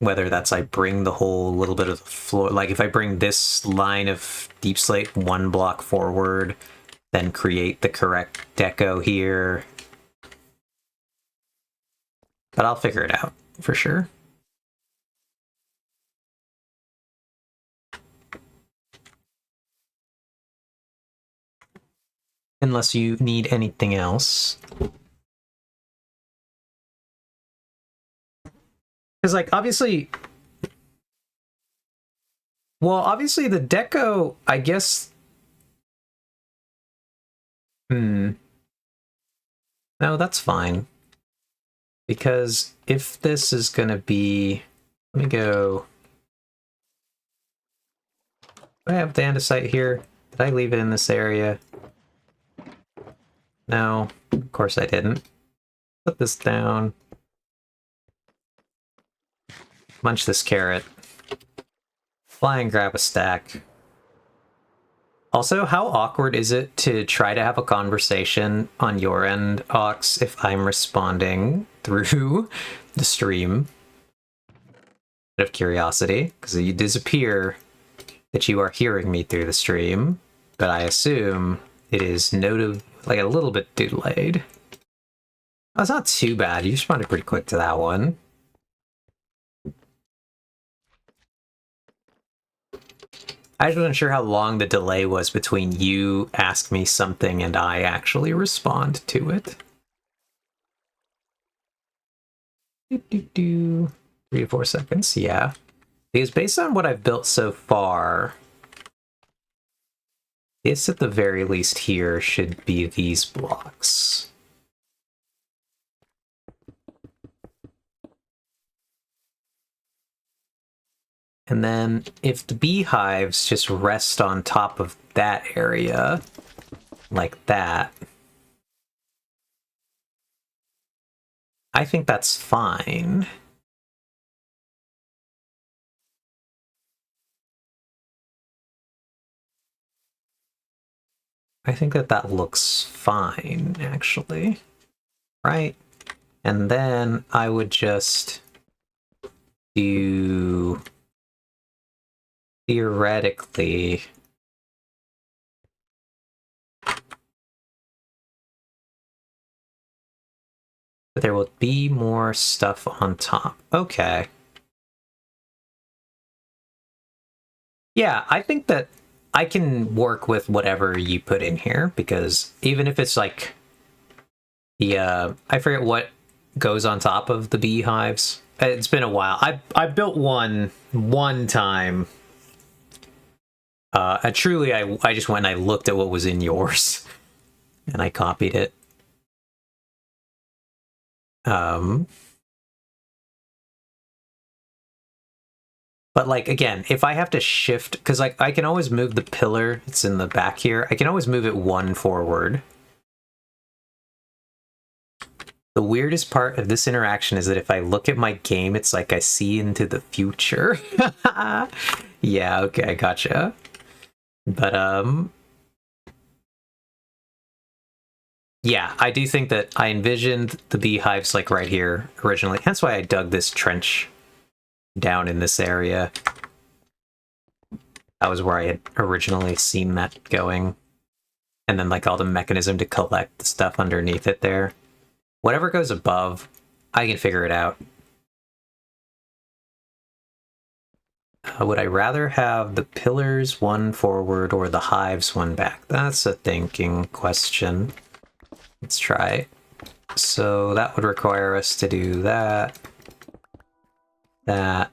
Whether that's I bring the whole little bit of the floor, like if I bring this line of deep slate one block forward, then create the correct deco here. But I'll figure it out for sure. Unless you need anything else. Because, like, obviously... Well, obviously the deco, I guess... No, that's fine. Because if this is gonna be... Let me go... Do I have the andesite here? Did I leave it in this area? No, of course I didn't. Put this down. Munch this carrot. Fly and grab a stack. Also, how awkward is it to try to have a conversation on your end, Ox, if I'm responding through the stream? Out of curiosity, because you disappear that you are hearing me through the stream, but I assume it is like a little bit delayed. Oh, it's not too bad. You responded pretty quick to that one. I just wasn't sure how long the delay was between you ask me something and I actually respond to it. 3 to 4 seconds, yeah. Because based on what I've built so far, this at the very least here should be these blocks. And then if the beehives just rest on top of that area, like that, I think that's fine. I think that looks fine, actually. Right? And then I would just do... Theoretically... But there will be more stuff on top. Okay. Yeah, I think that I can work with whatever you put in here, because even if it's like the I forget what goes on top of the beehives. It's been a while. I built one time. Truly, I just went and I looked at what was in yours, and I copied it. But, like, again, if I have to shift... Because, like, I can always move the pillar. It's in the back here. I can always move it one forward. The weirdest part of this interaction is that if I look at my game, it's like I see into the future. Yeah, okay, gotcha. But, yeah, I do think that I envisioned the beehives, like, right here originally. That's why I dug this trench down in this area. That was where I had originally seen that going. And then, like, all the mechanism to collect the stuff underneath it there. Whatever goes above, I can figure it out. Would I rather have the pillars one forward or the hives one back? That's a thinking question. Let's try it. So that would require us to do that. That.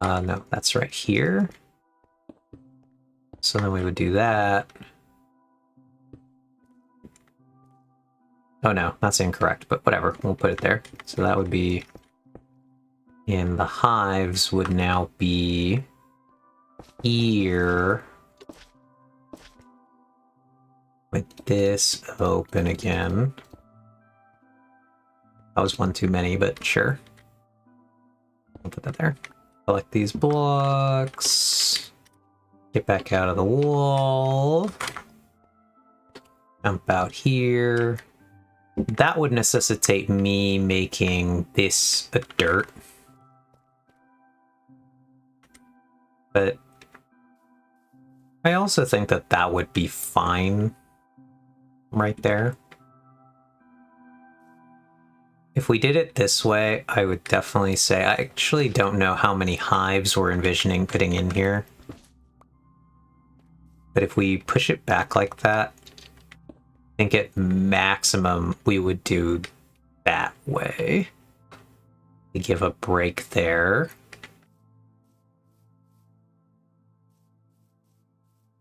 No, that's right here. So then we would do that. Oh no, that's incorrect, but whatever, we'll put it there. So that would be... And the hives would now be... here. With this open again. That was one too many, but sure. I'll put that there. Collect these blocks. Get back out of the wall. Jump out here. That would necessitate me making this a dirt. But I also think that that would be fine right there. If we did it this way, I would definitely say I actually don't know how many hives we're envisioning putting in here. But if we push it back like that, I think at maximum we would do that way. We give a break there.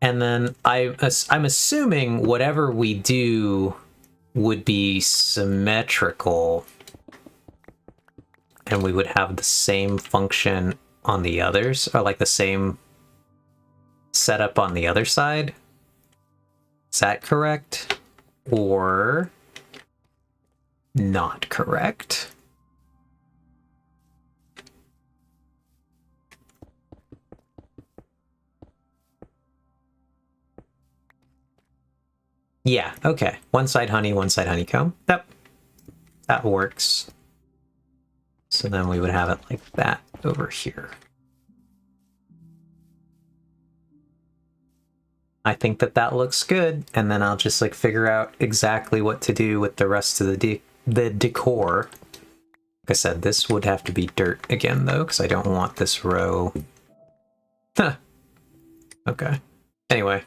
And then I'm assuming whatever we do would be symmetrical. And we would have the same function on the others, or like the same setup on the other side. Is that correct? Or not correct? Yeah, okay. One side honey, one side honeycomb. Yep. That works. So then we would have it like that over here. I think that that looks good, and then I'll just like figure out exactly what to do with the rest of the decor. Like I said, this would have to be dirt again though, because I don't want this row. Huh. Okay. Anyway.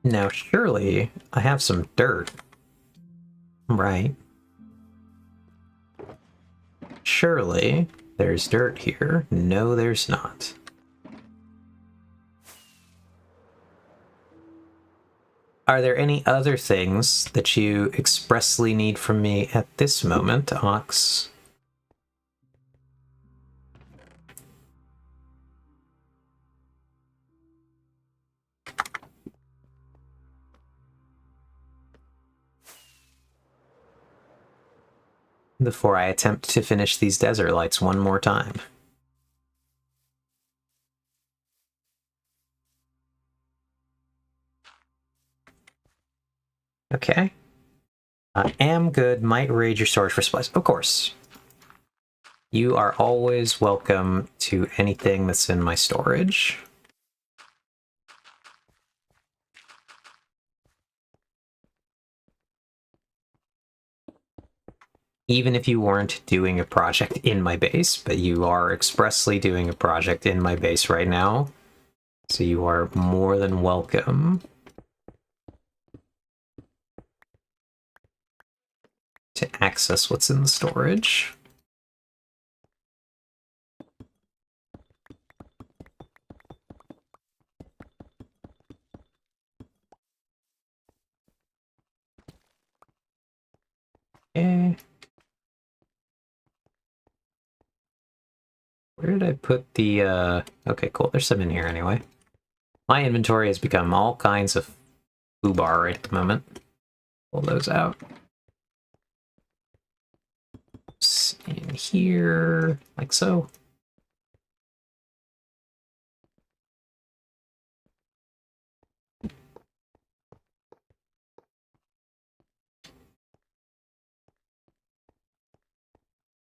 Now surely I have some dirt. Right. Surely there's dirt here. No, there's not. Are there any other things that you expressly need from me at this moment, Ox? Before I attempt to finish these desert lights one more time. Okay. I am good. Might raid your storage for supplies. Of course. You are always welcome to anything that's in my storage. Even if you weren't doing a project in my base, but you are expressly doing a project in my base right now. So you are more than welcome to access what's in the storage. Okay. Where did I put the, okay, cool, there's some in here anyway. My inventory has become all kinds of foobar right at the moment. Pull those out. In here, like so.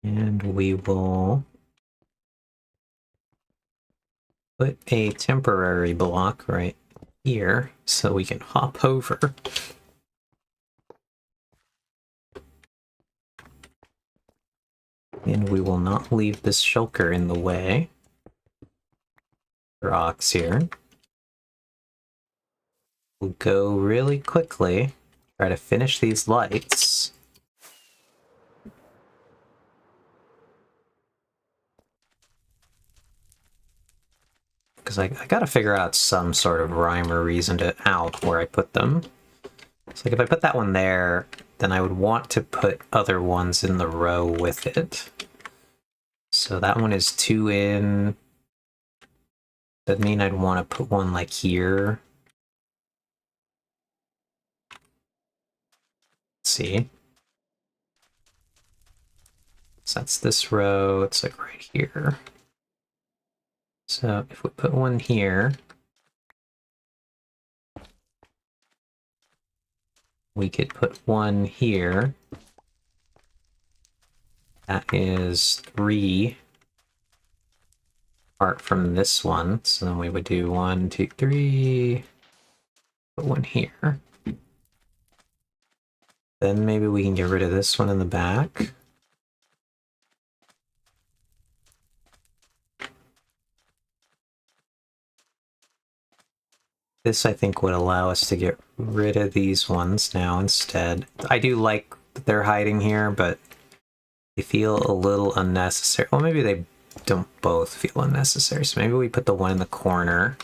And we will put a temporary block right here so we can hop over. And we will not leave this shulker in the way. Rocks here. We'll go really quickly, try to finish these lights. Because I gotta figure out some sort of rhyme or reason to where I put them. So like if I put that one there, then I would want to put other ones in the row with it. So that one is 2 in. That'd mean I'd want to put one like here. Let's see. So that's this row, it's like right here. So if we put one here, we could put one here. That is 3 apart from this one. So then we would do 1, 2, 3. Put one here. Then maybe we can get rid of this one in the back. This, I think, would allow us to get rid of these ones now instead. I do like that they're hiding here, but they feel a little unnecessary. Well, maybe they don't both feel unnecessary. So maybe we put the one in the corner.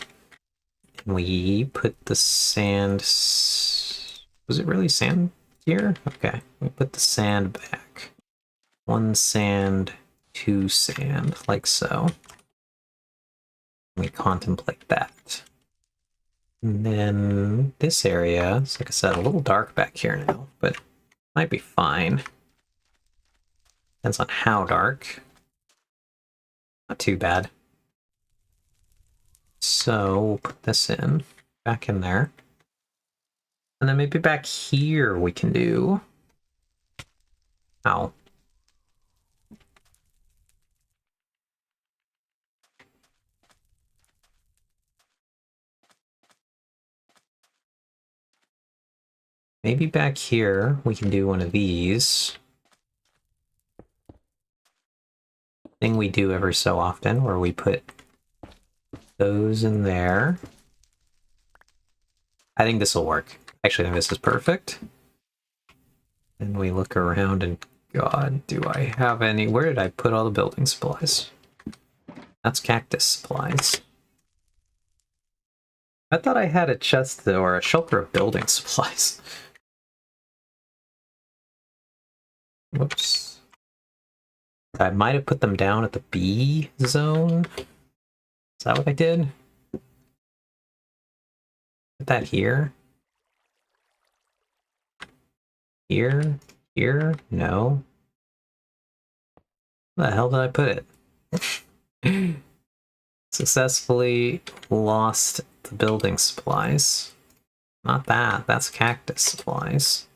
And we put the sand... Was it really sand here? Okay. We put the sand back. 1 sand, 2 sand, like so. We contemplate that. And then this area is, like I said, a little dark back here now, but might be fine. Depends on how dark. Not too bad. So we'll put this in, back in there. And then maybe back here we can do... Ow. Maybe back here we can do one of these. Thing we do ever so often, where we put those in there. I think this will work. Actually, I think this is perfect. And we look around and, God, do I have any... Where did I put all the building supplies? That's cactus supplies. I thought I had a chest, though, or a shelter of building supplies. Whoops. I might have put them down at the B zone. Is that what I did? Put that here? Here? Here? No. Where the hell did I put it? Successfully lost the building supplies. Not that. That's cactus supplies.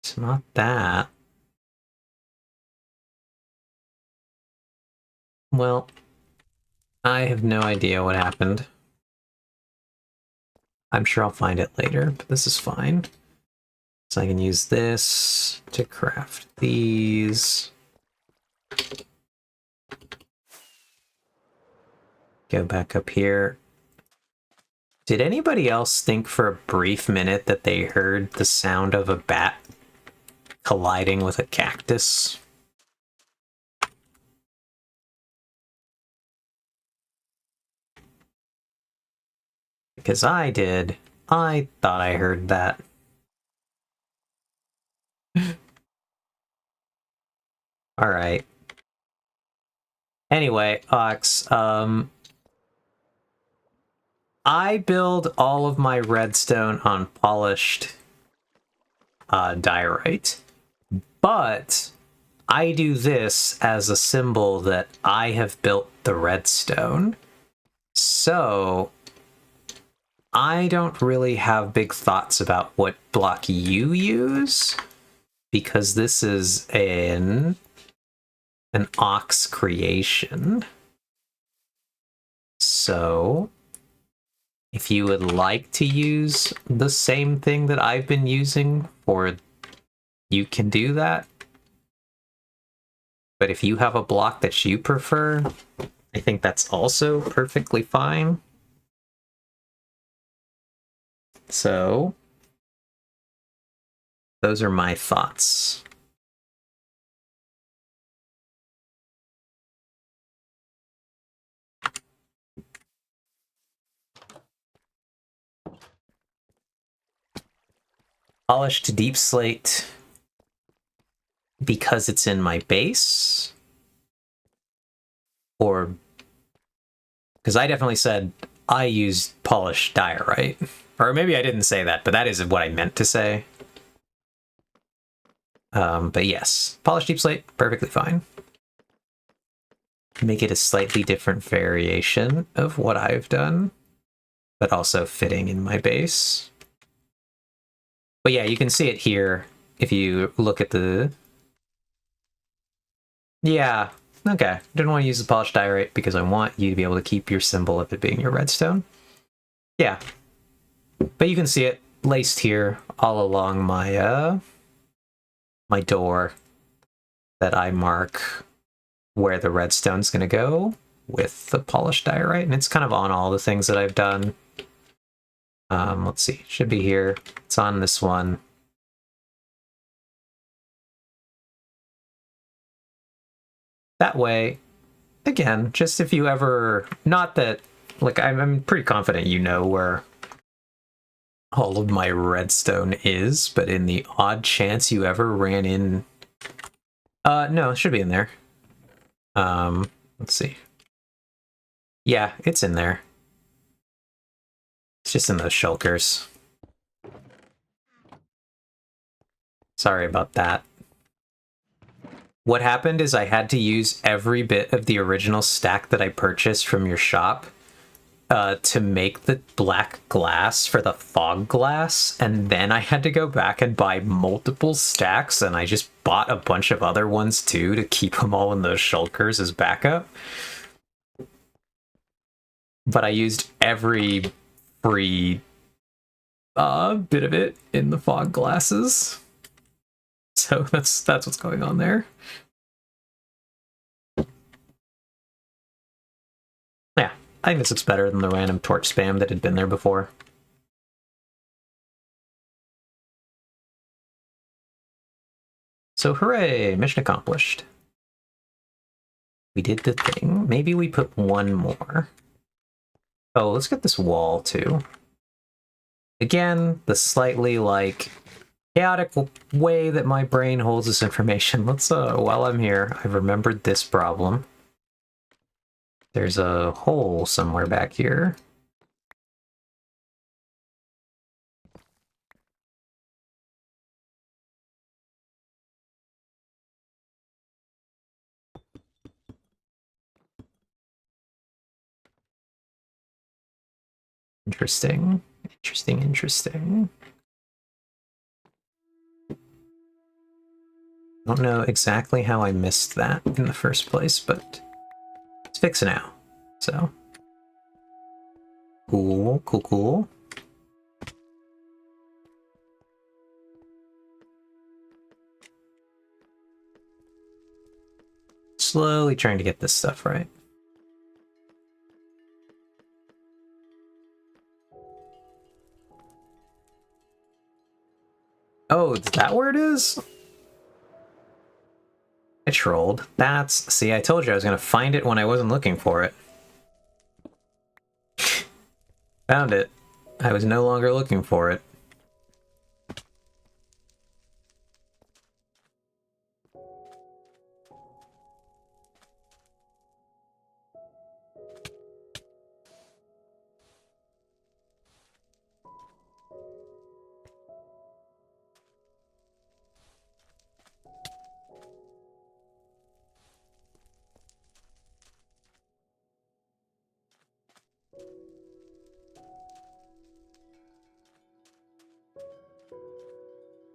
It's not that. Well, I have no idea what happened. I'm sure I'll find it later, but this is fine. So I can use this to craft these. Go back up here. Did anybody else think for a brief minute that they heard the sound of a bat colliding with a cactus? Because I did. I thought I heard that. Alright. Anyway, Ox, I build all of my redstone on polished diorite, but I do this as a symbol that I have built the redstone. So I don't really have big thoughts about what block you use, because this is an an ox creation. So if you would like to use the same thing that I've been using, or you can do that. But if you have a block that you prefer, I think that's also perfectly fine. So those are my thoughts. Polished deep slate because it's in my base, or because I definitely said I used polished diorite, or maybe I didn't say that, but that is what I meant to say. But yes, polished deep slate, perfectly fine. Make it a slightly different variation of what I've done, but also fitting in my base. But yeah, you can see it here if you look at the... Yeah, okay. Didn't want to use the polished diorite because I want you to be able to keep your symbol of it being your redstone. Yeah. But you can see it laced here all along my my door that I mark where the redstone's going to go with the polished diorite, and it's kind of on all the things that I've done. Let's see, it should be here. It's on this one. That way, again, just if you ever, not that, like, I'm pretty confident you know where all of my redstone is, but in the odd chance you ever ran in... no, it should be in there. Let's see. Yeah, it's in there. It's just in those shulkers. Sorry about that. What happened is I had to use every bit of the original stack that I purchased from your shop to make the black glass for the fog glass, and then I had to go back and buy multiple stacks, and I just bought a bunch of other ones too to keep them all in those shulkers as backup. But I used every free bit of it in the fog glasses. So that's what's going on there. Yeah, I think this looks better than the random torch spam that had been there before. So hooray, mission accomplished. We did the thing. Maybe we put one more. Oh, let's get this wall too. Again, the slightly like chaotic way that my brain holds this information. Let's while I'm here, I've remembered this problem. There's a hole somewhere back here. Interesting. Interesting. Don't know exactly how I missed that in the first place, but it's fixed now. So cool. Slowly trying to get this stuff right. Oh, is that where it is? I trolled. See, I told you I was gonna find it when I wasn't looking for it. Found it. I was no longer looking for it.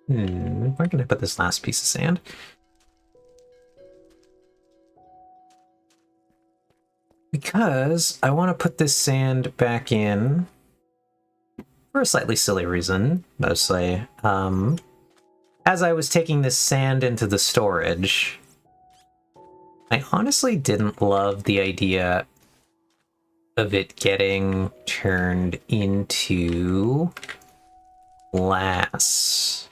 Where can I put this last piece of sand? Because I want to put this sand back in for a slightly silly reason, mostly. As I was taking this sand into the storage, I honestly didn't love the idea of it getting turned into glass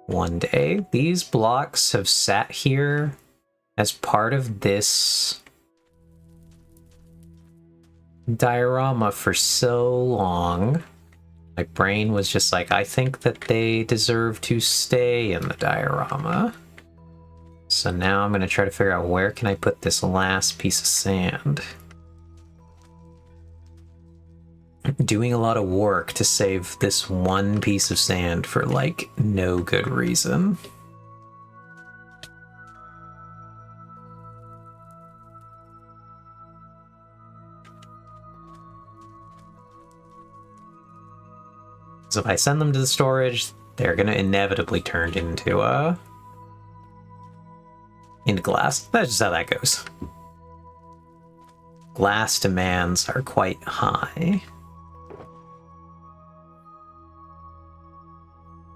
one day. These blocks have sat here as part of this diorama for so long. My brain was just like, I think that they deserve to stay in the diorama. So now I'm going to try to figure out where can I put this last piece of sand. Doing a lot of work to save this one piece of sand for, like, no good reason. So if I send them to the storage, they're gonna inevitably turn into glass. That's just how that goes. Glass demands are quite high.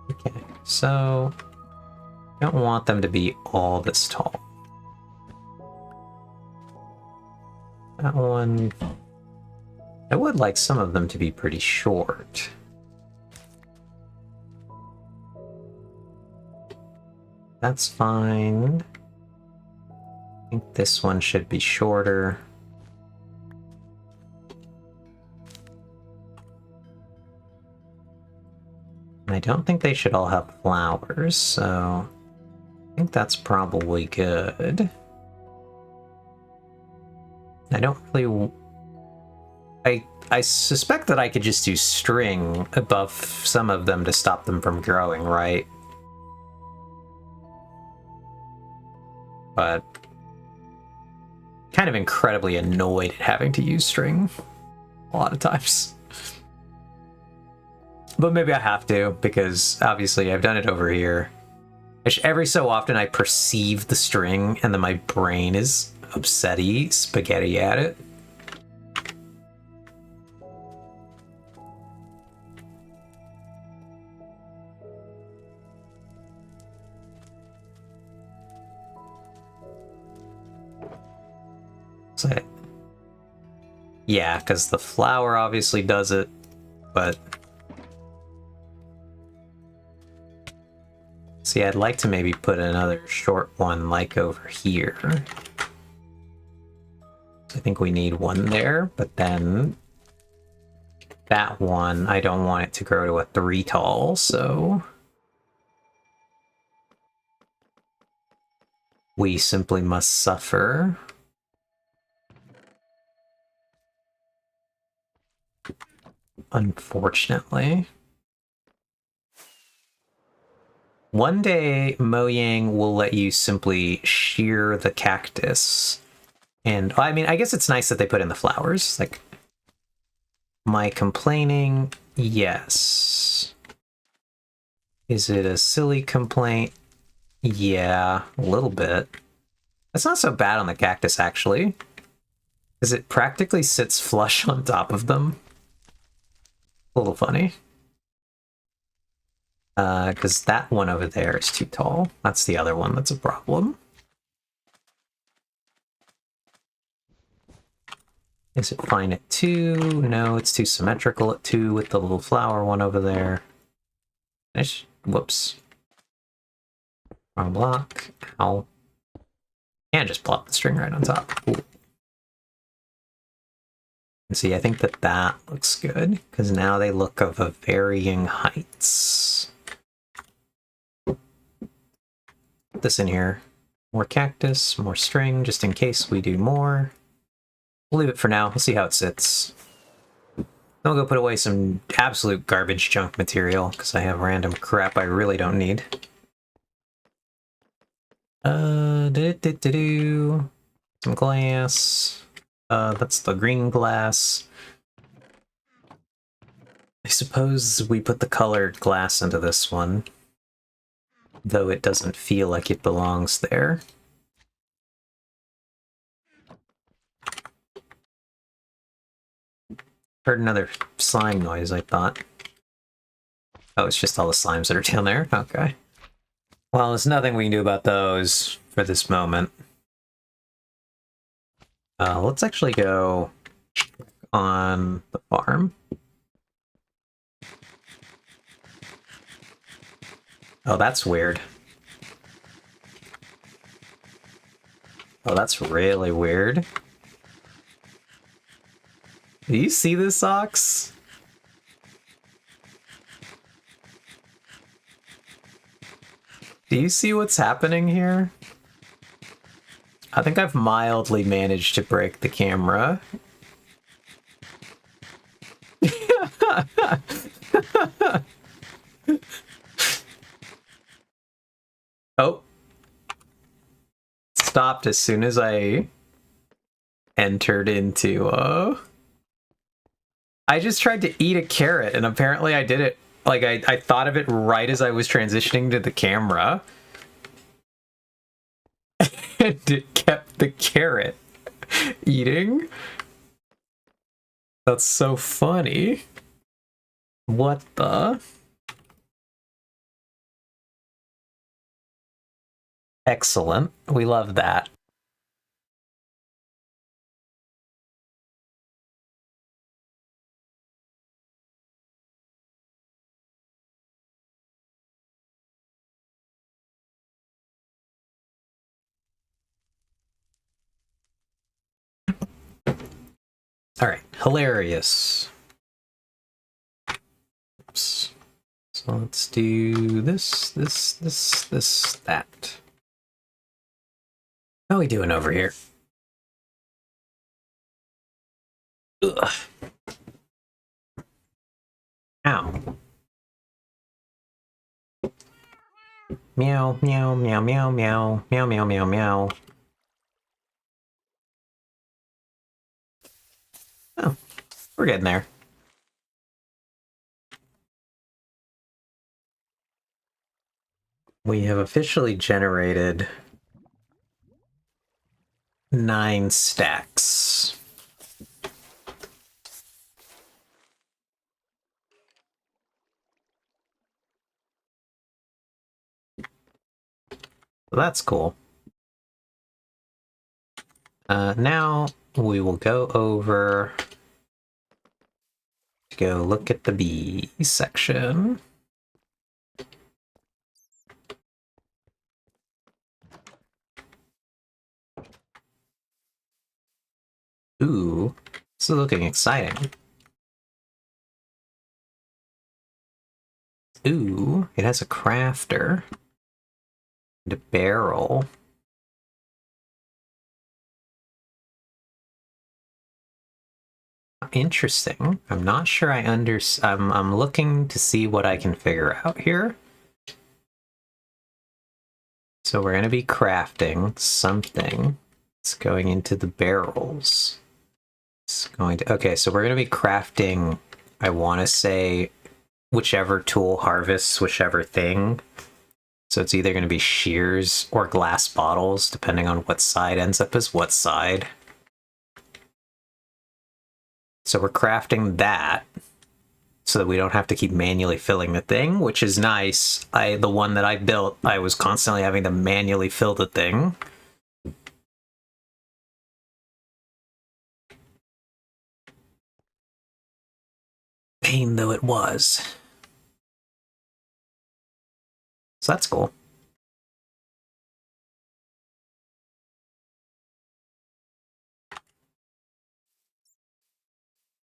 Okay, so I don't want them to be all this tall. That one, I would like some of them to be pretty short. That's fine. I think this one should be shorter. And I don't think they should all have flowers, so I think that's probably good. I don't really... I suspect that I could just do string above some of them to stop them from growing, right? But kind of incredibly annoyed at having to use string a lot of times. But maybe I have to, because obviously I've done it over here. Every so often I perceive the string and then my brain is upsetty spaghetti at it. So, yeah, because the flower obviously does it, but... See, I'd like to maybe put another short one like over here. I think we need one there, but then that one, I don't want it to grow to a 3 tall, so we simply must suffer. Unfortunately. One day, Mojang will let you simply shear the cactus. And, I mean, I guess it's nice that they put in the flowers. Like, am I complaining? Yes. Is it a silly complaint? Yeah, a little bit. It's not so bad on the cactus, actually. Because it practically sits flush on top of them. A little funny. Because that one over there is too tall. That's the other one that's a problem. Is it fine at 2? No, it's too symmetrical at 2 with the little flower one over there. Whoops. Wrong block. Ow. And just plop the string right on top. Cool. And see, I think that that looks good, because now they look of a varying heights. Put this in here. More cactus, more string, just in case we do more. We'll leave it for now. We'll see how it sits. Then we'll go put away some absolute garbage junk material, because I have random crap I really don't need. Some glass. That's the green glass. I suppose we put the colored glass into this one, though it doesn't feel like it belongs there. Heard another slime noise, I thought. Oh, it's just all the slimes that are down there? Okay. Well, there's nothing we can do about those for this moment. Let's actually go on the farm. Oh, that's weird. Oh, that's really weird. Do you see this, Ox? Do you see what's happening here? I think I've mildly managed to break the camera. Oh. Stopped as soon as I entered into, I just tried to eat a carrot, and apparently I did it, like, I thought of it right as I was transitioning to the camera. And it kept the carrot eating. That's so funny. What the? Excellent. We love that. All right, hilarious. Oops. So let's do this, that. How are we doing over here? Ugh. Ow. Meow, meow, meow, meow, meow, meow, meow, meow, meow. Oh, we're getting there. We have officially generated 9 stacks. So that's cool. Now we will go over to go look at the bee section. Ooh, this is looking exciting. Ooh, it has a crafter and a barrel. Interesting. I'm not sure I'm looking to see what I can figure out here. So we're going to be crafting something. It's going into the barrels. It's going to... Okay, so we're going to be crafting, I want to say, whichever tool harvests whichever thing. So it's either going to be shears or glass bottles, depending on what side ends up as what side. So we're crafting that so that we don't have to keep manually filling the thing, which is nice. The one that I built, I was constantly having to manually fill the thing. Pain though it was. So that's cool.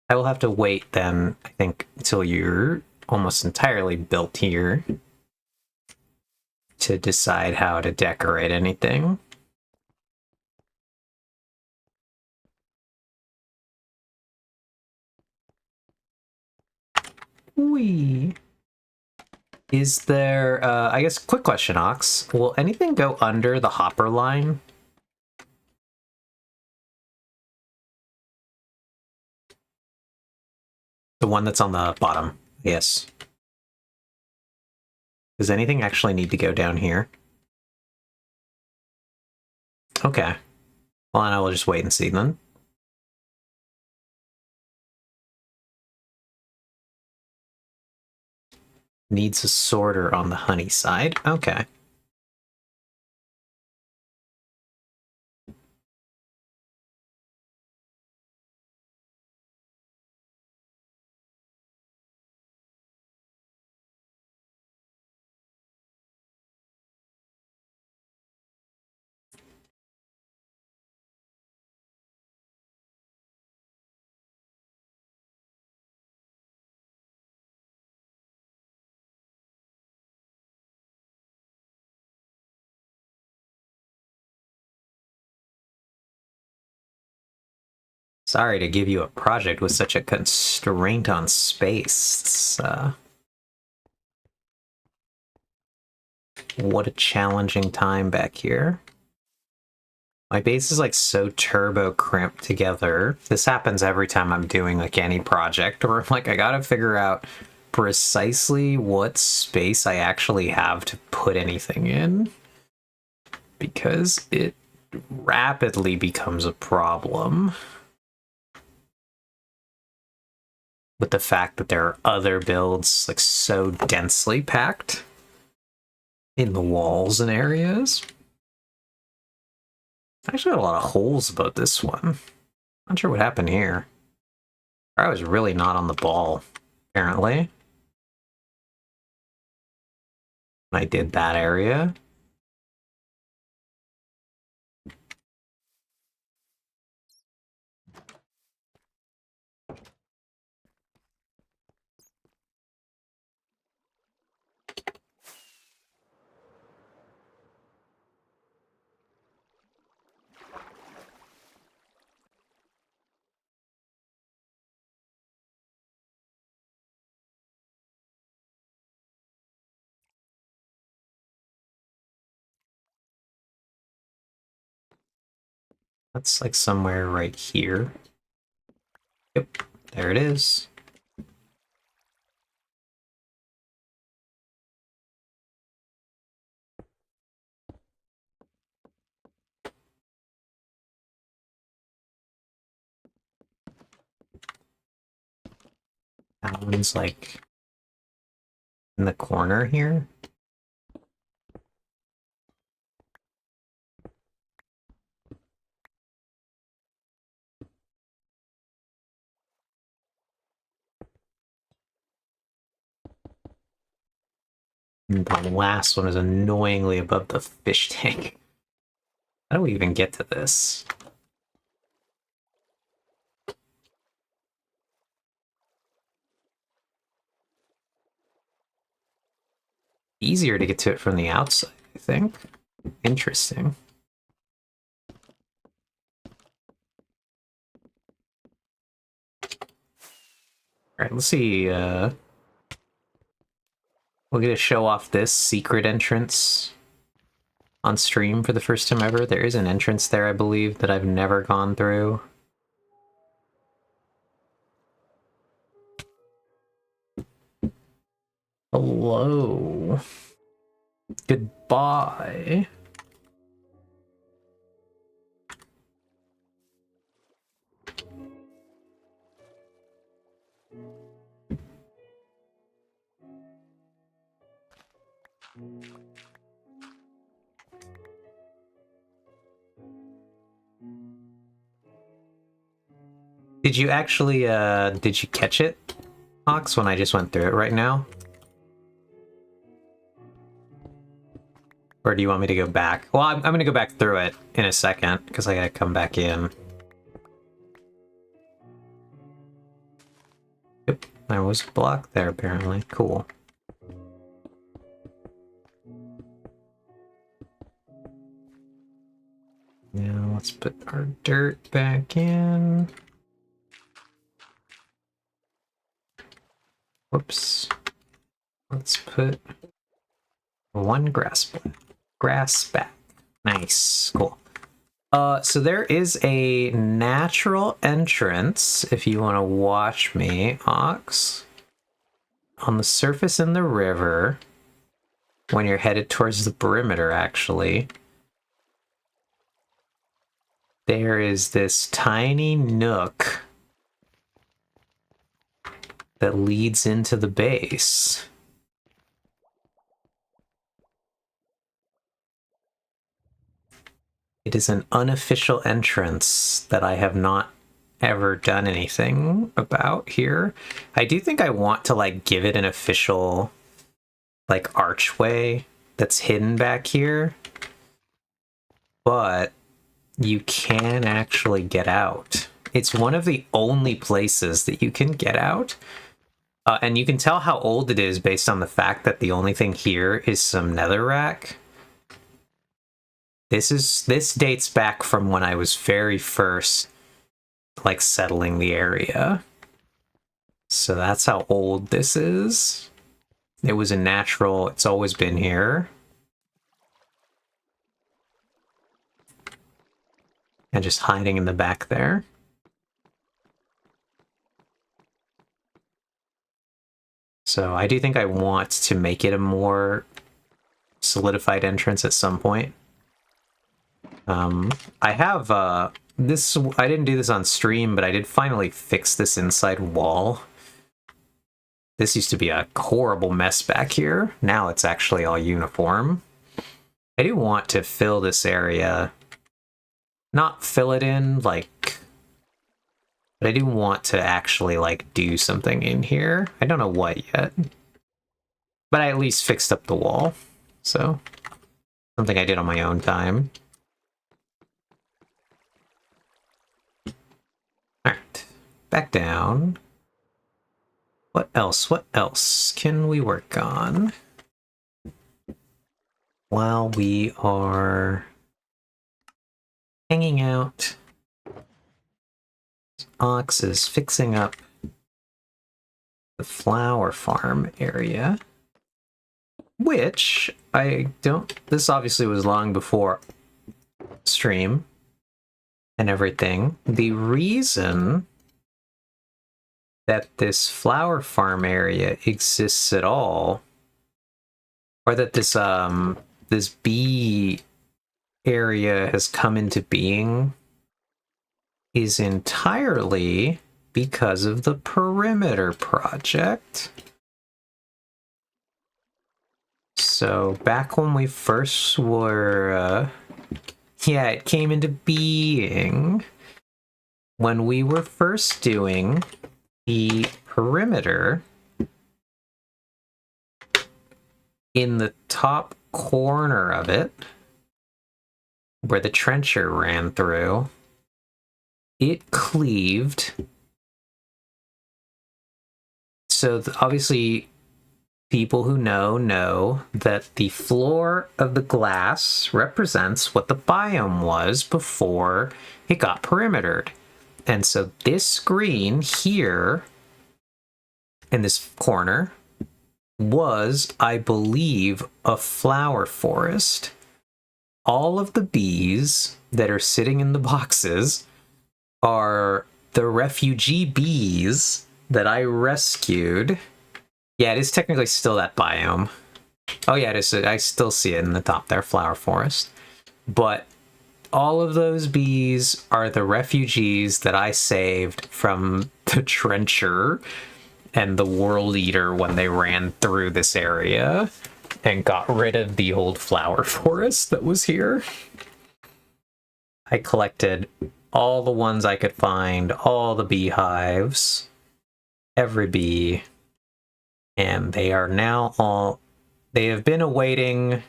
I will have to wait then, I think, until you're almost entirely built here to decide how to decorate anything. Whee! Is there, I guess, quick question, Ox. Will anything go under the hopper line? The one that's on the bottom, yes. Does anything actually need to go down here? Okay. Well, then I will just wait and see then. Needs a sorter on the honey side. Okay. Sorry to give you a project with such a constraint on space. What a challenging time back here. My base is like so turbo crimped together. This happens every time I'm doing like any project where I'm like, I gotta figure out precisely what space I actually have to put anything in, because it rapidly becomes a problem with the fact that there are other builds like so densely packed in the walls and areas. I actually got a lot of holes about this one. Not sure what happened here. I was really not on the ball, apparently. I did that area. That's like somewhere right here. Yep, there it is. That one's like in the corner here. And the last one is annoyingly above the fish tank. How do we even get to this? Easier to get to it from the outside, I think. Interesting. Alright, let's see. We'll get to show off this secret entrance on stream for the first time ever. There is an entrance there, I believe, that I've never gone through. Hello. Goodbye. Did you actually, did you catch it, Ox, when I just went through it right now? Or do you want me to go back? Well, I'm gonna go back through it in a second, because I gotta come back in. Yep, there was a block there, apparently. Cool. Now let's put our dirt back in. Whoops. Let's put one grass back. Nice. Cool. So there is a natural entrance, if you want to watch me, Ox, on the surface in the river, when you're headed towards the perimeter, actually. There is this tiny nook that leads into the base. It is an unofficial entrance that I have not ever done anything about here. I do think I want to like give it an official like archway that's hidden back here, but you can actually get out. It's one of the only places that you can get out. And you can tell how old it is based on the fact that the only thing here is some netherrack. This dates back from when I was very first like settling the area. So that's how old this is. It was a natural, it's always been here. And just hiding in the back there. So I do think I want to make it a more solidified entrance at some point. I have this, I didn't do this on stream, but I did finally fix this inside wall. This used to be a horrible mess back here. Now it's actually all uniform. I do want to fill this area, not fill it in, like, but I do want to actually, like, do something in here. I don't know what yet, but I at least fixed up the wall, so something I did on my own time. Alright, back down. What else? What else can we work on while we are hanging out? Ox is fixing up the flower farm area, which I don't... This obviously was long before stream and everything. The reason that this flower farm area exists at all, or that this this bee area has come into being, is entirely because of the perimeter project. So back when we first were yeah, it came into being when we were first doing the perimeter. In the top corner of it, where the trencher ran through, it cleaved. So obviously, people who know that the floor of the glass represents what the biome was before it got perimetered. And so this screen here in this corner was, I believe, a flower forest. All of the bees that are sitting in the boxes are the refugee bees that I rescued. Yeah, it is technically still that biome. Oh yeah, it is. I still see it in the top there, flower forest. But all of those bees are the refugees that I saved from the trencher and the world eater when they ran through this area and got rid of the old flower forest that was here. I collected all the ones I could find, all the beehives, every bee, and they are now all... They have been awaiting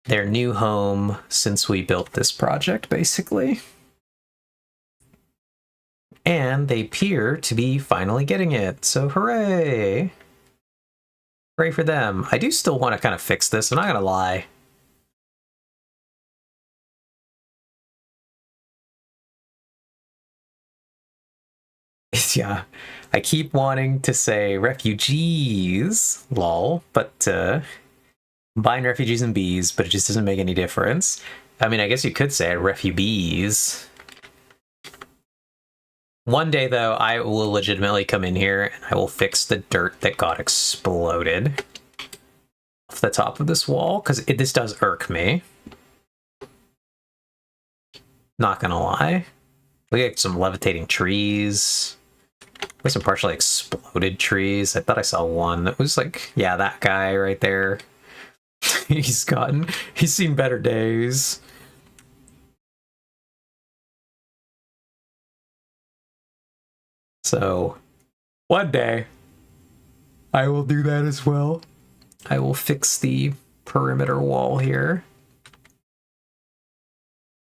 their new home since we built this project, basically. And they appear to be finally getting it, so hooray! Hooray for them. I do still want to kind of fix this, I'm not gonna lie. Yeah, I keep wanting to say refugees, lol, but combine refugees and bees, but it just doesn't make any difference. I mean, I guess you could say refugees. One day, though, I will legitimately come in here and I will fix the dirt that got exploded off the top of this wall, because this does irk me. Not gonna lie. Look at some levitating trees. There's some partially exploded trees. I thought I saw one that was like, yeah, that guy right there. He's seen better days. So one day I will do that as well. I will fix the perimeter wall here.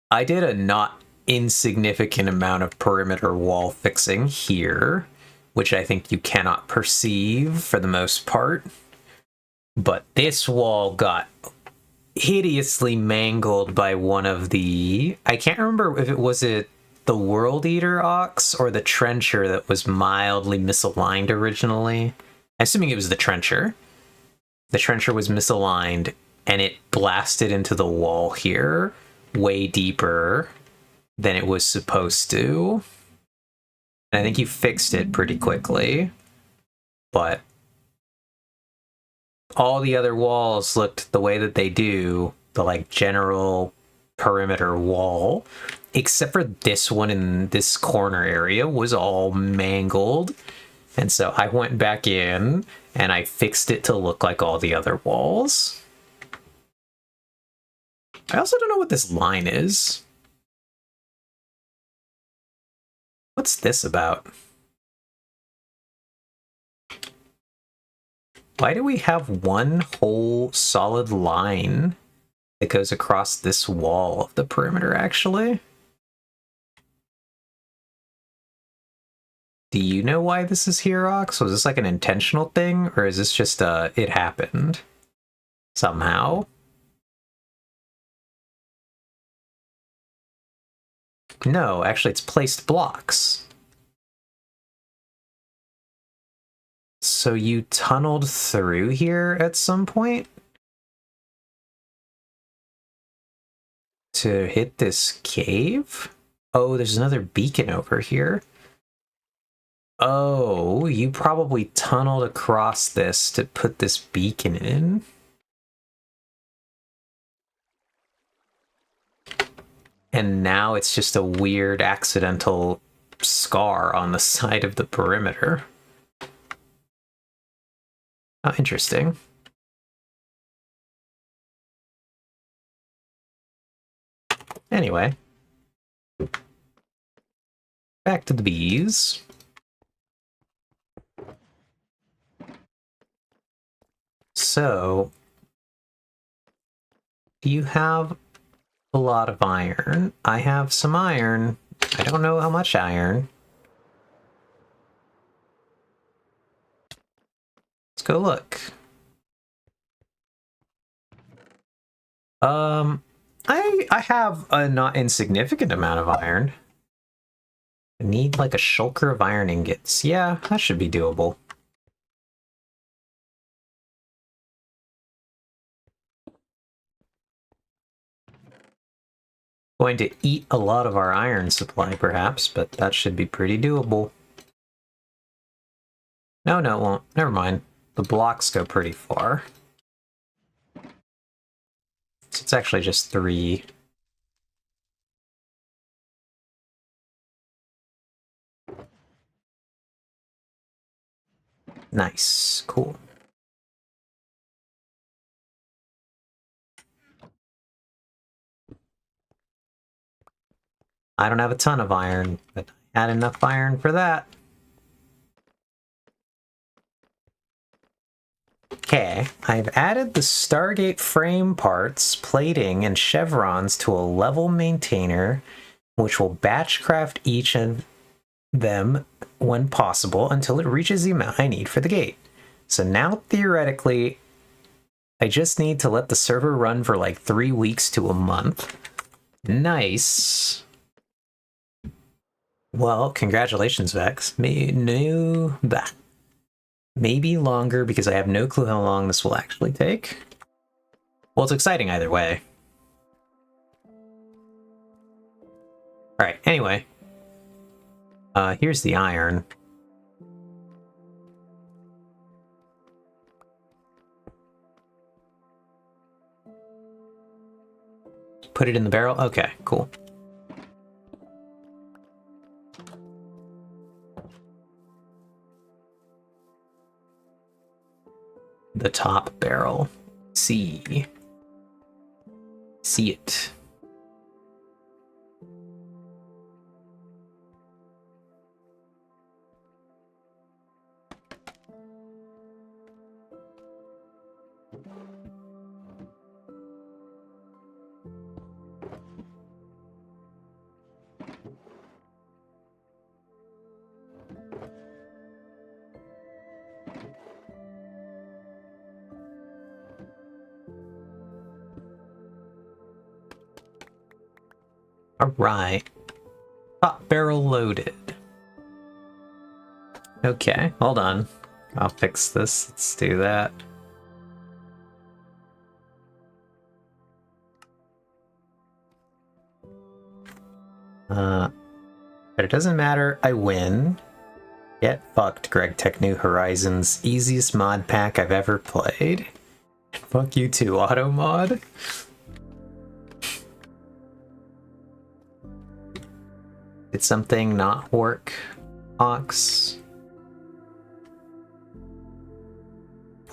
I did a not insignificant amount of perimeter wall fixing here, which I think you cannot perceive for the most part. But this wall got hideously mangled by one of the... I can't remember if it was the World Eater Ox or the Trencher that was mildly misaligned originally. I'm assuming it was the Trencher. The Trencher was misaligned, and it blasted into the wall here way deeper than it was supposed to. And I think you fixed it pretty quickly. But all the other walls looked the way that they do, the like general perimeter wall, except for this one in this corner area was all mangled. And so I went back in and I fixed it to look like all the other walls. I also don't know what this line is. What's this about? Why do we have one whole solid line that goes across this wall of the perimeter, actually? Do you know why this is here, Ox? Was this like an intentional thing, or is this just it happened somehow? No, actually it's placed blocks. So you tunneled through here at some point to hit this cave? Oh, there's another beacon over here. Oh, you probably tunneled across this to put this beacon in. And now it's just a weird accidental scar on the side of the perimeter. Oh, interesting. Anyway. Back to the bees. So, do you have a lot of iron? I have some iron. I don't know how much iron. Let's go look. I have a not insignificant amount of iron. I need like a shulker of iron ingots. Yeah, that should be doable. Going to eat a lot of our iron supply, perhaps, but that should be pretty doable. No, it won't. Never mind. The blocks go pretty far. So it's actually just 3. Nice. Cool. I don't have a ton of iron, but I had enough iron for that. Okay, I've added the Stargate frame parts, plating, and chevrons to a level maintainer, which will batchcraft each of them when possible until it reaches the amount I need for the gate. So now, theoretically, I just need to let the server run for like 3 weeks to a month. Nice. Well, congratulations, Vex. Maybe longer because I have no clue how long this will actually take. Well, it's exciting either way. Alright, anyway. Here's the iron. Put it in the barrel? Okay, cool. The top barrel. See it. Alright. Top barrel loaded. Okay, hold on. I'll fix this. Let's do that. But it doesn't matter. I win. Get fucked, Greg Tech New Horizons. Easiest mod pack I've ever played. Fuck you too, auto mod. Did something not work, Ox?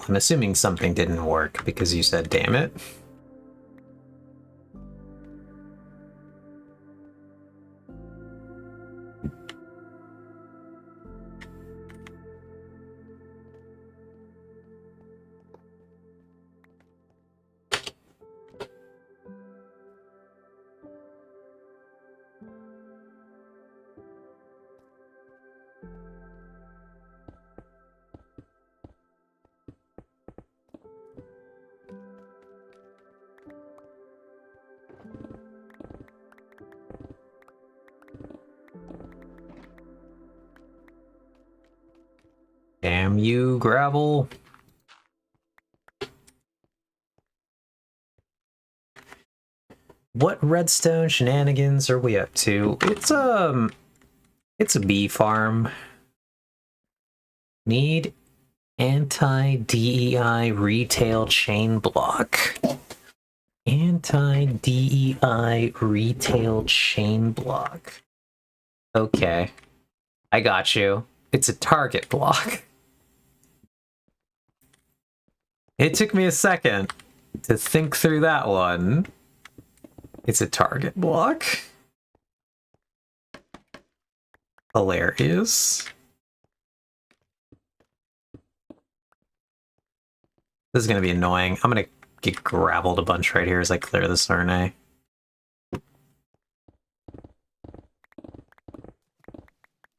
I'm assuming something didn't work because you said damn it. Damn you, gravel. What redstone shenanigans are we up to? It's a bee farm. Need anti-DEI retail chain block. Anti-DEI retail chain block. Okay. I got you. It's a target block. It took me a second to think through that one. It's a target block. Hilarious. This is gonna be annoying. I'm gonna get gravelled a bunch right here as I clear this RNA.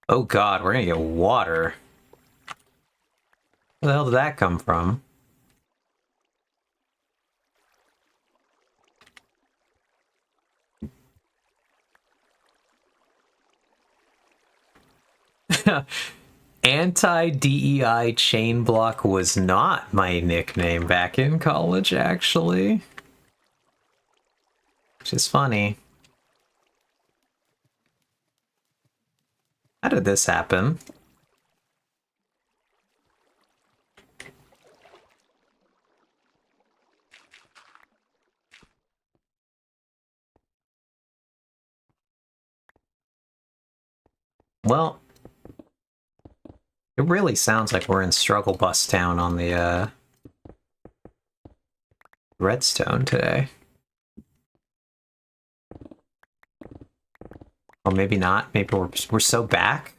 Oh god, we're gonna get water. Where the hell did that come from? Anti-DEI chain block was not my nickname back in college, actually. Which is funny. How did this happen? Well, it really sounds like we're in Struggle Bus Town on the Redstone today. Or maybe not. Maybe we're so back.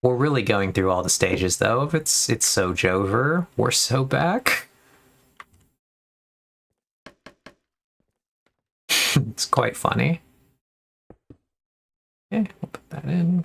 We're really going through all the stages though. If it's so Jover, we're so back. It's quite funny. Okay, we'll put that in.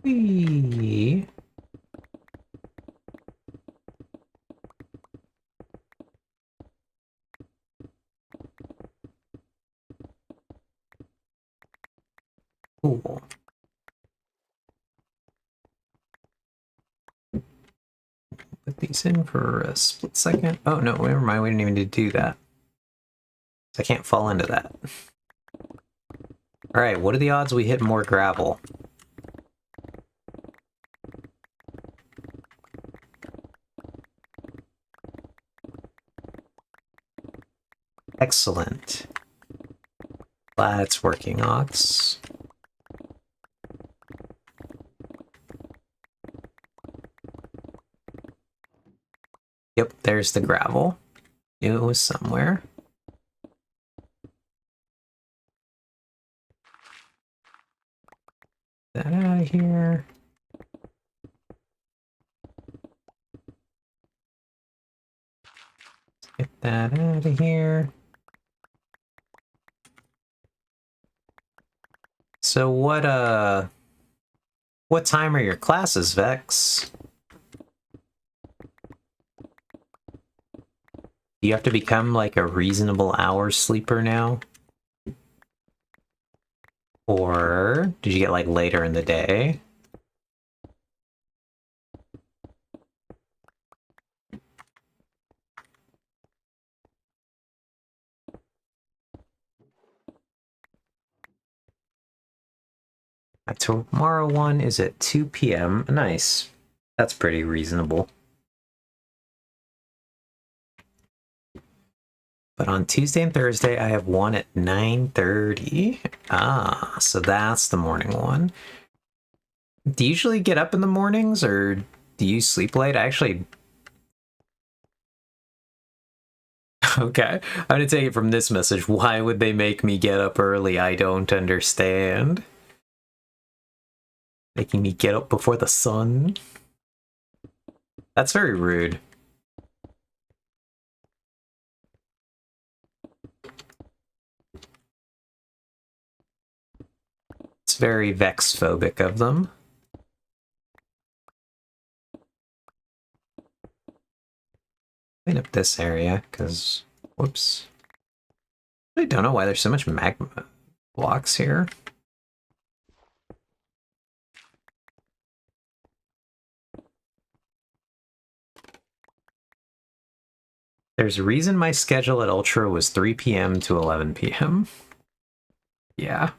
Whee. Cool. Put these in for a split second. Oh no, never mind. We didn't even need to do that. I can't fall into that. All right, what are the odds we hit more gravel? Excellent. Glad it's working, Ox. Yep, there's the gravel. Knew it was somewhere. Get that out of here. Get that out of here. So what time are your classes, Vex? Do you have to become like a reasonable hour sleeper now? Or did you get like later in the day? Tomorrow one is at 2 p.m. Nice. That's pretty reasonable. But on Tuesday and Thursday, I have one at 9:30. Ah, so that's the morning one. Do you usually get up in the mornings, or do you sleep late? I actually... Okay, I'm gonna take it from this message. Why would they make me get up early? I don't understand. Making me get up before the sun? That's very rude. It's very Vex-phobic of them. Clean up this area, because... Whoops. I don't know why there's so much magma blocks here. There's a reason my schedule at Ultra was 3 p.m. to 11 p.m. Yeah,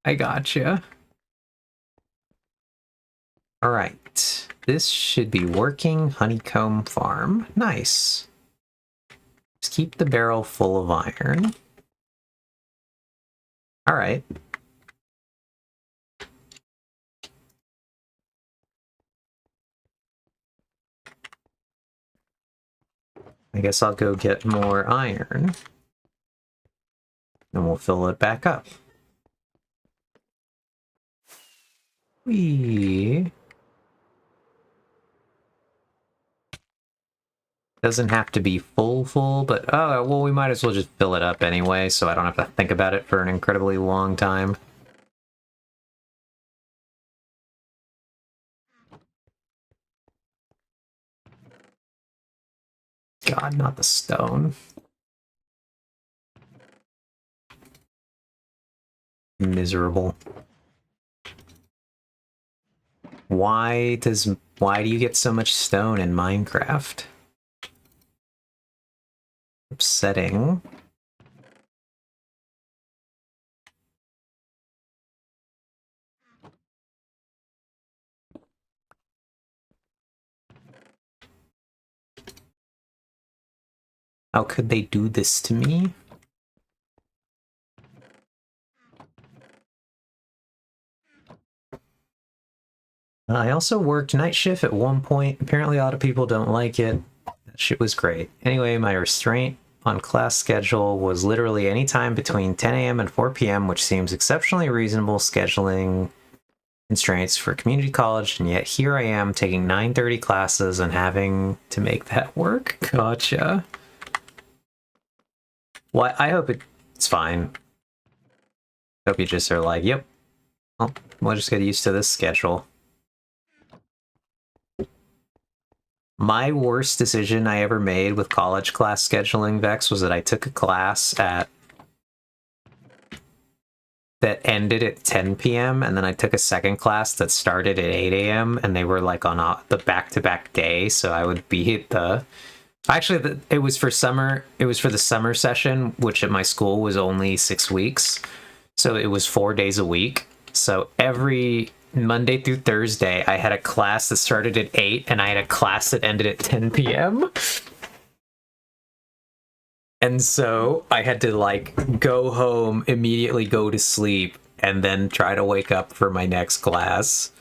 I gotcha. Alright, this should be working. Honeycomb farm. Nice. Just keep the barrel full of iron. Alright. I guess I'll go get more iron. And we'll fill it back up. Whee! Doesn't have to be full, but oh, well, we might as well just fill it up anyway, so I don't have to think about it for an incredibly long time. God, not the stone. Miserable. Why do you get so much stone in Minecraft? Upsetting. How could they do this to me? I also worked night shift at one point. Apparently a lot of people don't like it. That shit was great. Anyway, my restraint on class schedule was literally any time between 10 a.m. and 4 p.m., which seems exceptionally reasonable scheduling constraints for community college, and yet here I am taking 9:30 classes and having to make that work. Gotcha. Well, I hope it's fine. Hope you just are like, yep, well, we'll just get used to this schedule. My worst decision I ever made with college class scheduling, Vex, was that I took a class that ended at 10 p.m. and then I took a second class that started at 8 a.m. and they were like on the back-to-back day, so I would be at the... Actually, it was for summer. It was for the summer session, which at my school was only 6 weeks. So it was 4 days a week. So every Monday through Thursday, I had a class that started at 8 and I had a class that ended at 10 p.m. And so I had to like go home, immediately go to sleep, and then try to wake up for my next class.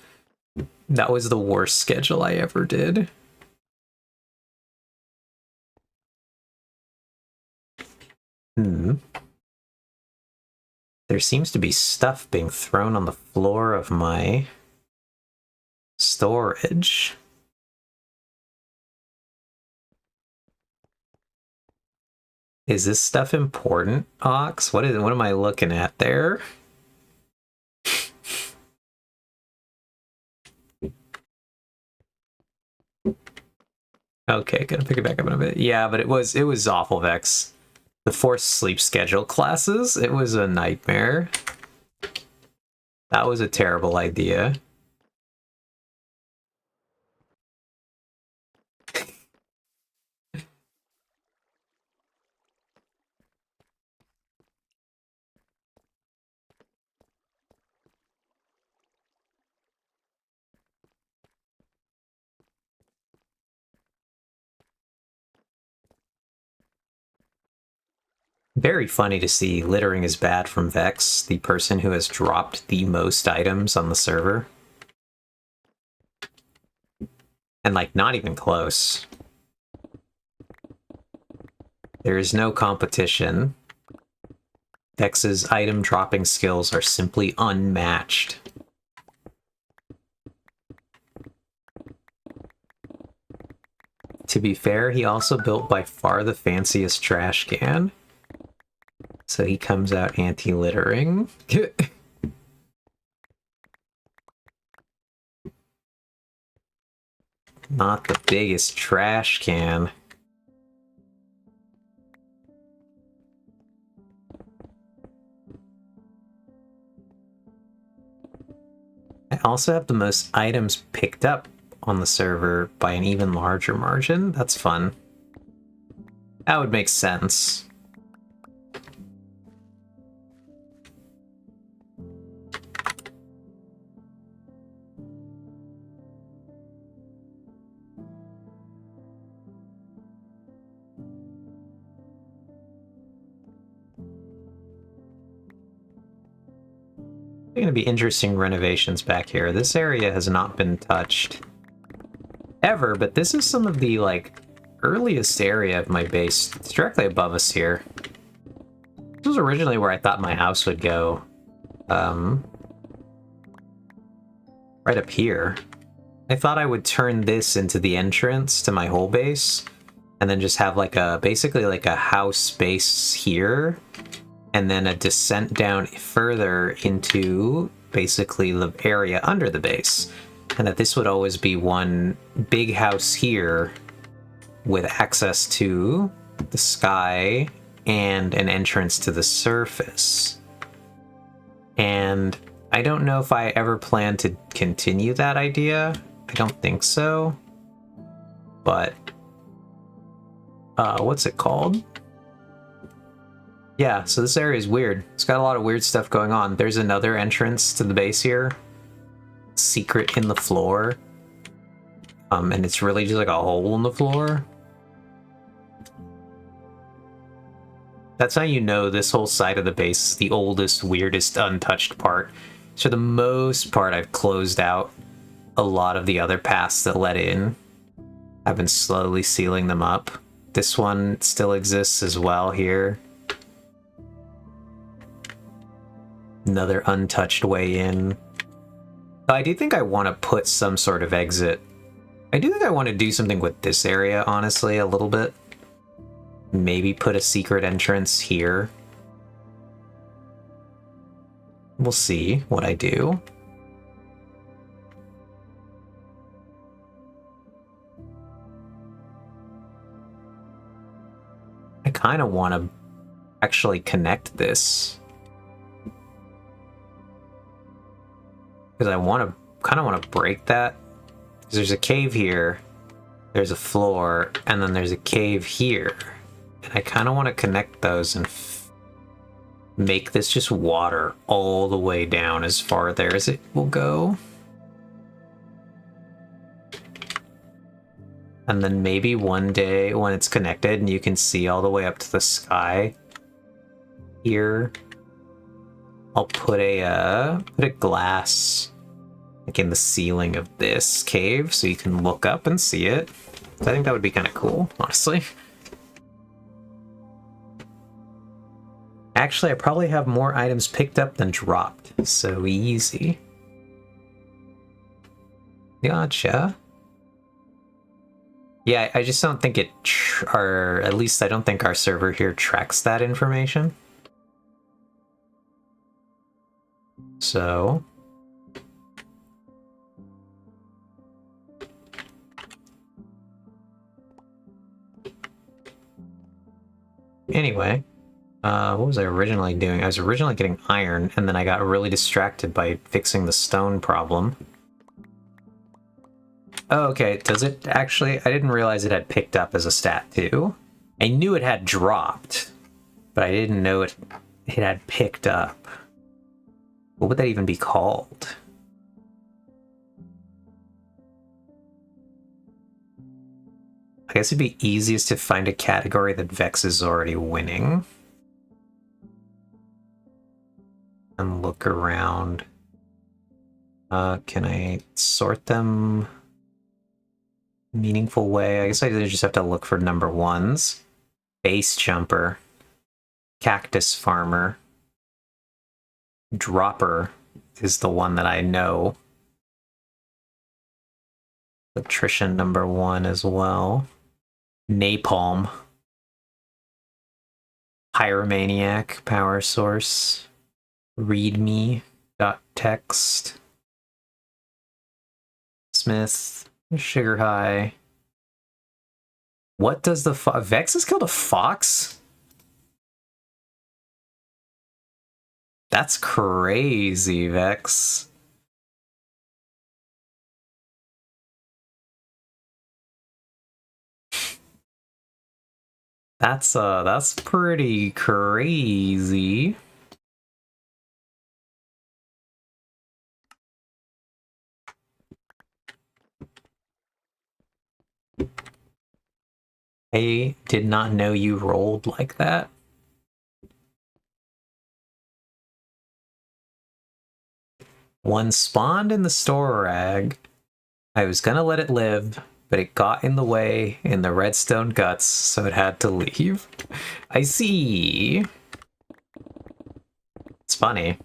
That was the worst schedule I ever did. There seems to be stuff being thrown on the floor of my storage. Is this stuff important, Ox? What am I looking at there? Okay, gonna pick it back up in a bit. Yeah, but it was awful, Vex. The forced sleep schedule classes, it was a nightmare. That was a terrible idea. Very funny to see littering is bad from Vex, the person who has dropped the most items on the server. And, like, not even close. There is no competition. Vex's item dropping skills are simply unmatched. To be fair, he also built by far the fanciest trash can. So he comes out anti-littering. Not the biggest trash can. I also have the most items picked up on the server by an even larger margin. That's fun. That would make sense. Going to be interesting renovations back here. This area has not been touched ever, but this is some of the, like, earliest area of my base. It's directly above us here. This was originally where I thought my house would go. Right up here. I thought I would turn this into the entrance to my whole base, and then just have, like, basically like a house base here, and then a descent down further into basically the area under the base. And that this would always be one big house here with access to the sky and an entrance to the surface. And I don't know if I ever plan to continue that idea. I don't think so. But, what's it called? Yeah, so this area is weird. It's got a lot of weird stuff going on. There's another entrance to the base here. Secret in the floor. And it's really just like a hole in the floor. That's how you know this whole side of the base is the oldest, weirdest, untouched part. For the most part, I've closed out a lot of the other paths that led in. I've been slowly sealing them up. This one still exists as well here. Another untouched way in. I do think I want to put some sort of exit. I do think I want to do something with this area, honestly, a little bit. Maybe put a secret entrance here. We'll see what I do. I kind of want to actually connect this. Because I kind of want to break that. Because there's a cave here, there's a floor, and then there's a cave here. And I kind of want to connect those and make this just water all the way down as far there as it will go. And then maybe one day when it's connected and you can see all the way up to the sky here, I'll put a glass like in the ceiling of this cave so you can look up and see it. So I think that would be kind of cool, honestly. Actually, I probably have more items picked up than dropped. So easy. Gotcha. Yeah, I just don't think or at least I don't think our server here tracks that information. So... Anyway, what was I originally doing? I was originally getting iron, and then I got really distracted by fixing the stone problem. Oh, okay, does it actually? I didn't realize it had picked up as a stat too. I knew it had dropped, but I didn't know it had picked up. What would that even be called? I guess it'd be easiest to find a category that Vex is already winning. And look around. Can I sort them meaningful way? I guess I just have to look for number ones. Base jumper. Cactus farmer. Dropper is the one that I know. Electrician number one as well. Napalm. Pyromaniac power source. Readme.txt. Smith. Sugar high. What does the Vex has killed a fox? That's crazy, Vex. That's pretty crazy. I did not know you rolled like that. One spawned in the store rag. I was gonna let it live, but it got in the way in the redstone guts, so it had to leave. I see. It's funny.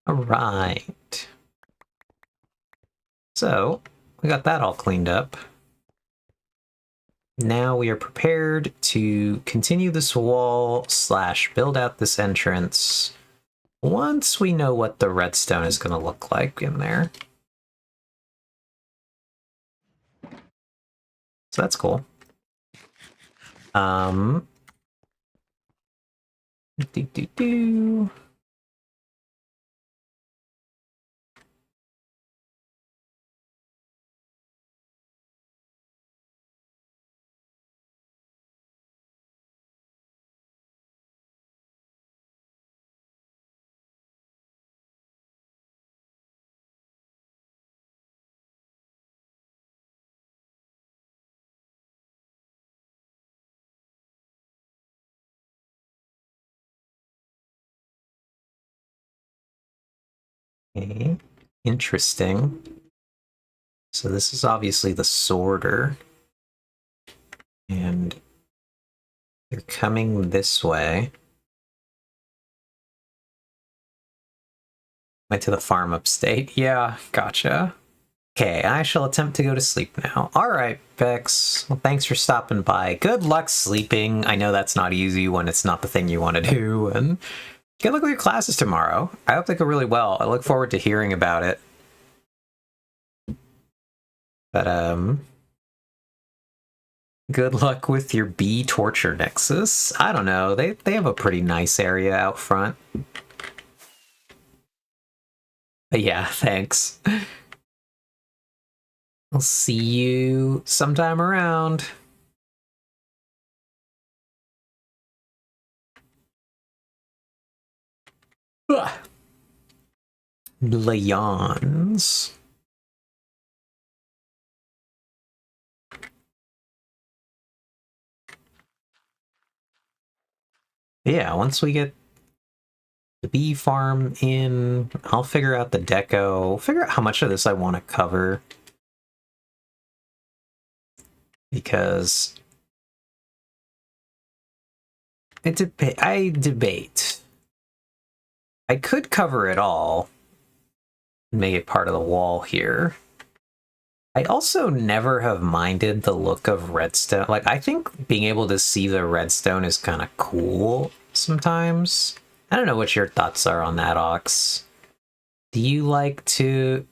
All right. So, we got that all cleaned up. Now we are prepared to continue this wall / build out this entrance once we know what the redstone is going to look like in there. So that's cool. Do. Okay, interesting. So this is obviously the sorter. And they're coming this way. Went to the farm upstate. Yeah, gotcha. Okay, I shall attempt to go to sleep now. Alright, Vex. Well, thanks for stopping by. Good luck sleeping. I know that's not easy when it's not the thing you want to do. And good luck with your classes tomorrow. I hope they go really well. I look forward to hearing about it. But, good luck with your bee torture nexus. I don't know. They have a pretty nice area out front. But yeah, thanks. I'll see you sometime around. Leons. Yeah, once we get the bee farm in. I'll figure out the deco, figure out how much of this I want to cover. Because I debate. I could cover it all and make it part of the wall here. I also never have minded the look of redstone. Like, I think being able to see the redstone is kind of cool sometimes. I don't know what your thoughts are on that, Ox. Do you like to,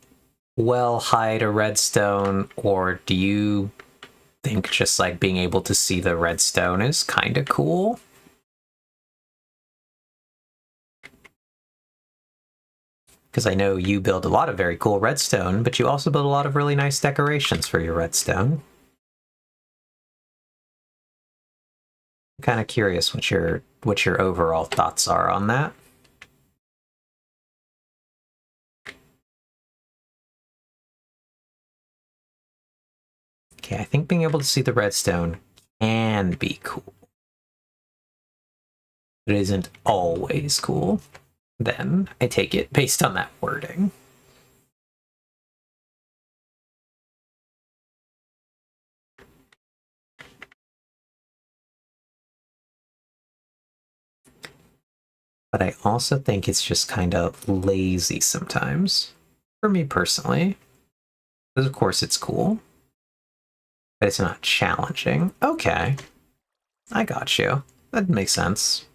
well, hide a redstone, or do you think just like being able to see the redstone is kind of cool? Because I know you build a lot of very cool redstone, but you also build a lot of really nice decorations for your redstone. I'm kind of curious what your overall thoughts are on that. Okay, I think being able to see the redstone can be cool. But it isn't always cool. Then I take it based on that wording. But I also think it's just kind of lazy sometimes. For me personally. Because of course it's cool. But it's not challenging. Okay. I got you. That makes sense.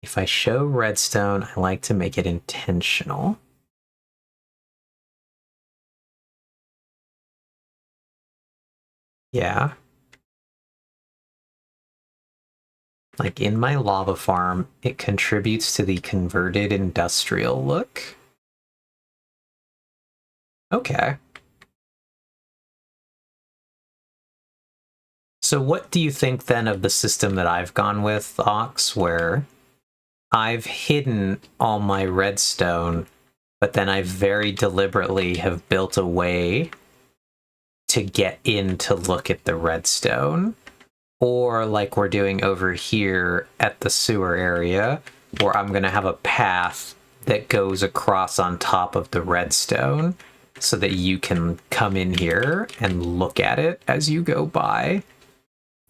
If I show redstone, I like to make it intentional. Yeah. Like in my lava farm, it contributes to the converted industrial look. Okay. So what do you think then of the system that I've gone with, Ox, where I've hidden all my redstone, but then I very deliberately have built a way to get in to look at the redstone? Or like we're doing over here at the sewer area, where I'm going to have a path that goes across on top of the redstone so that you can come in here and look at it as you go by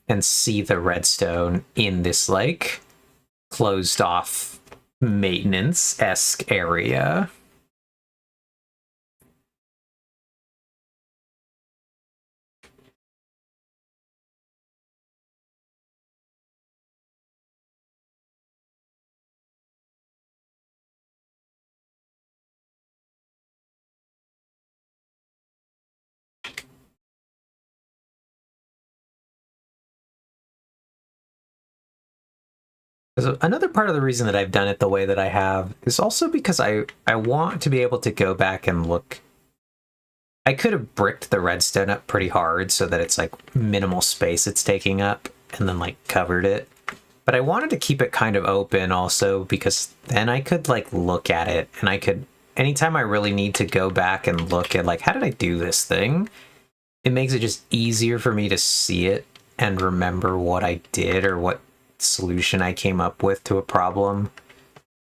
and see the redstone in this like closed off maintenance-esque area. So another part of the reason that I've done it the way that I have is also because I want to be able to go back and look. I could have bricked the redstone up pretty hard so that it's like minimal space it's taking up and then like covered it. But I wanted to keep it kind of open also because then I could like look at it and I could, anytime I really need to go back and look at like, how did I do this thing? It makes it just easier for me to see it and remember what I did or what solution I came up with to a problem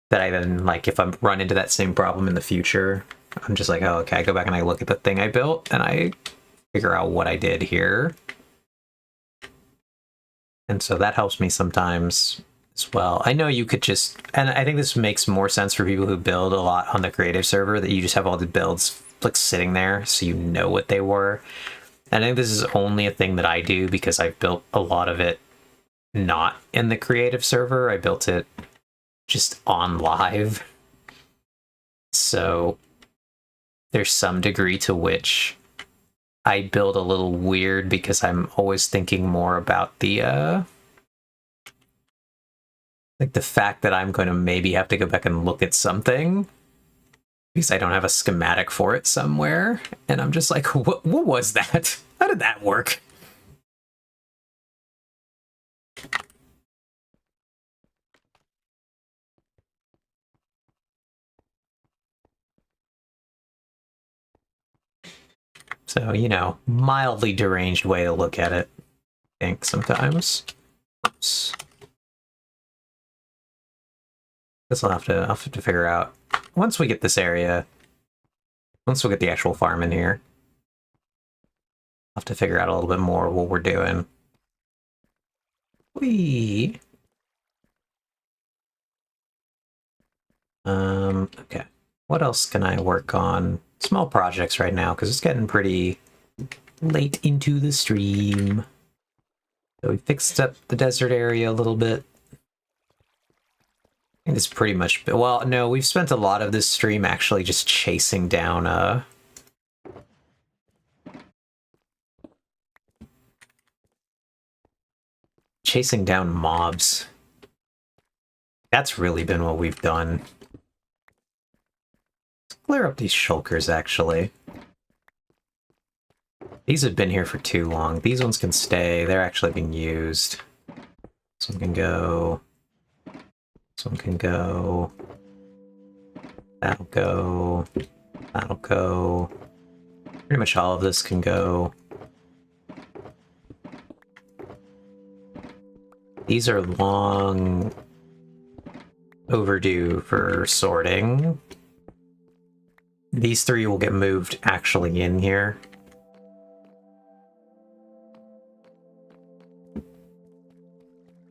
that I then like, if I run into that same problem in the future, I'm just like, oh, okay, I go back and I look at the thing I built and I figure out what I did here. And so that helps me sometimes as well. I know you could just, and I think this makes more sense for people who build a lot on the creative server, that you just have all the builds like sitting there so you know what they were. And I think this is only a thing that I do because I've built a lot of it not in the creative server. I built it just on live. So there's some degree to which I build a little weird because I'm always thinking more about the like the fact that I'm going to maybe have to go back and look at something because I don't have a schematic for it somewhere, and I'm just like, what was that? How did that work? So, you know, mildly deranged way to look at it, I think, sometimes. Oops. This I'll have to figure out. Once we get this area, once we get the actual farm in here, I'll have to figure out a little bit more what we're doing. Okay. What else can I work on? Small projects right now, because it's getting pretty late into the stream. So we fixed up the desert area a little bit. I think it's pretty much... Well, no, we've spent a lot of this stream actually just chasing down, chasing down mobs. That's really been what we've done. Let's clear up these shulkers, actually. These have been here for too long. These ones can stay. They're actually being used. This one can go. This one can go. That'll go. That'll go. Pretty much all of this can go. These are long overdue for sorting. These three will get moved actually in here.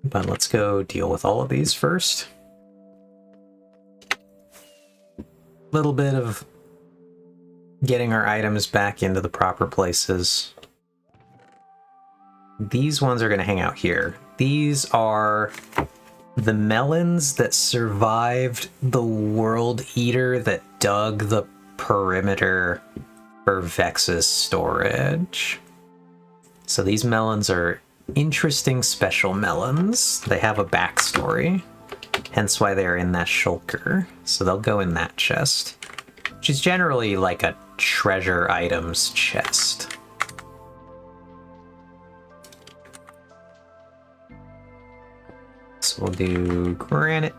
But let's go deal with all of these first. Little bit of getting our items back into the proper places. These ones are going to hang out here. These are the melons that survived the World Eater that dug the perimeter for Vex's storage. So these melons are interesting special melons. They have a backstory, hence why they're in that shulker. So they'll go in that chest, which is generally like a treasure items chest. So we'll do granite.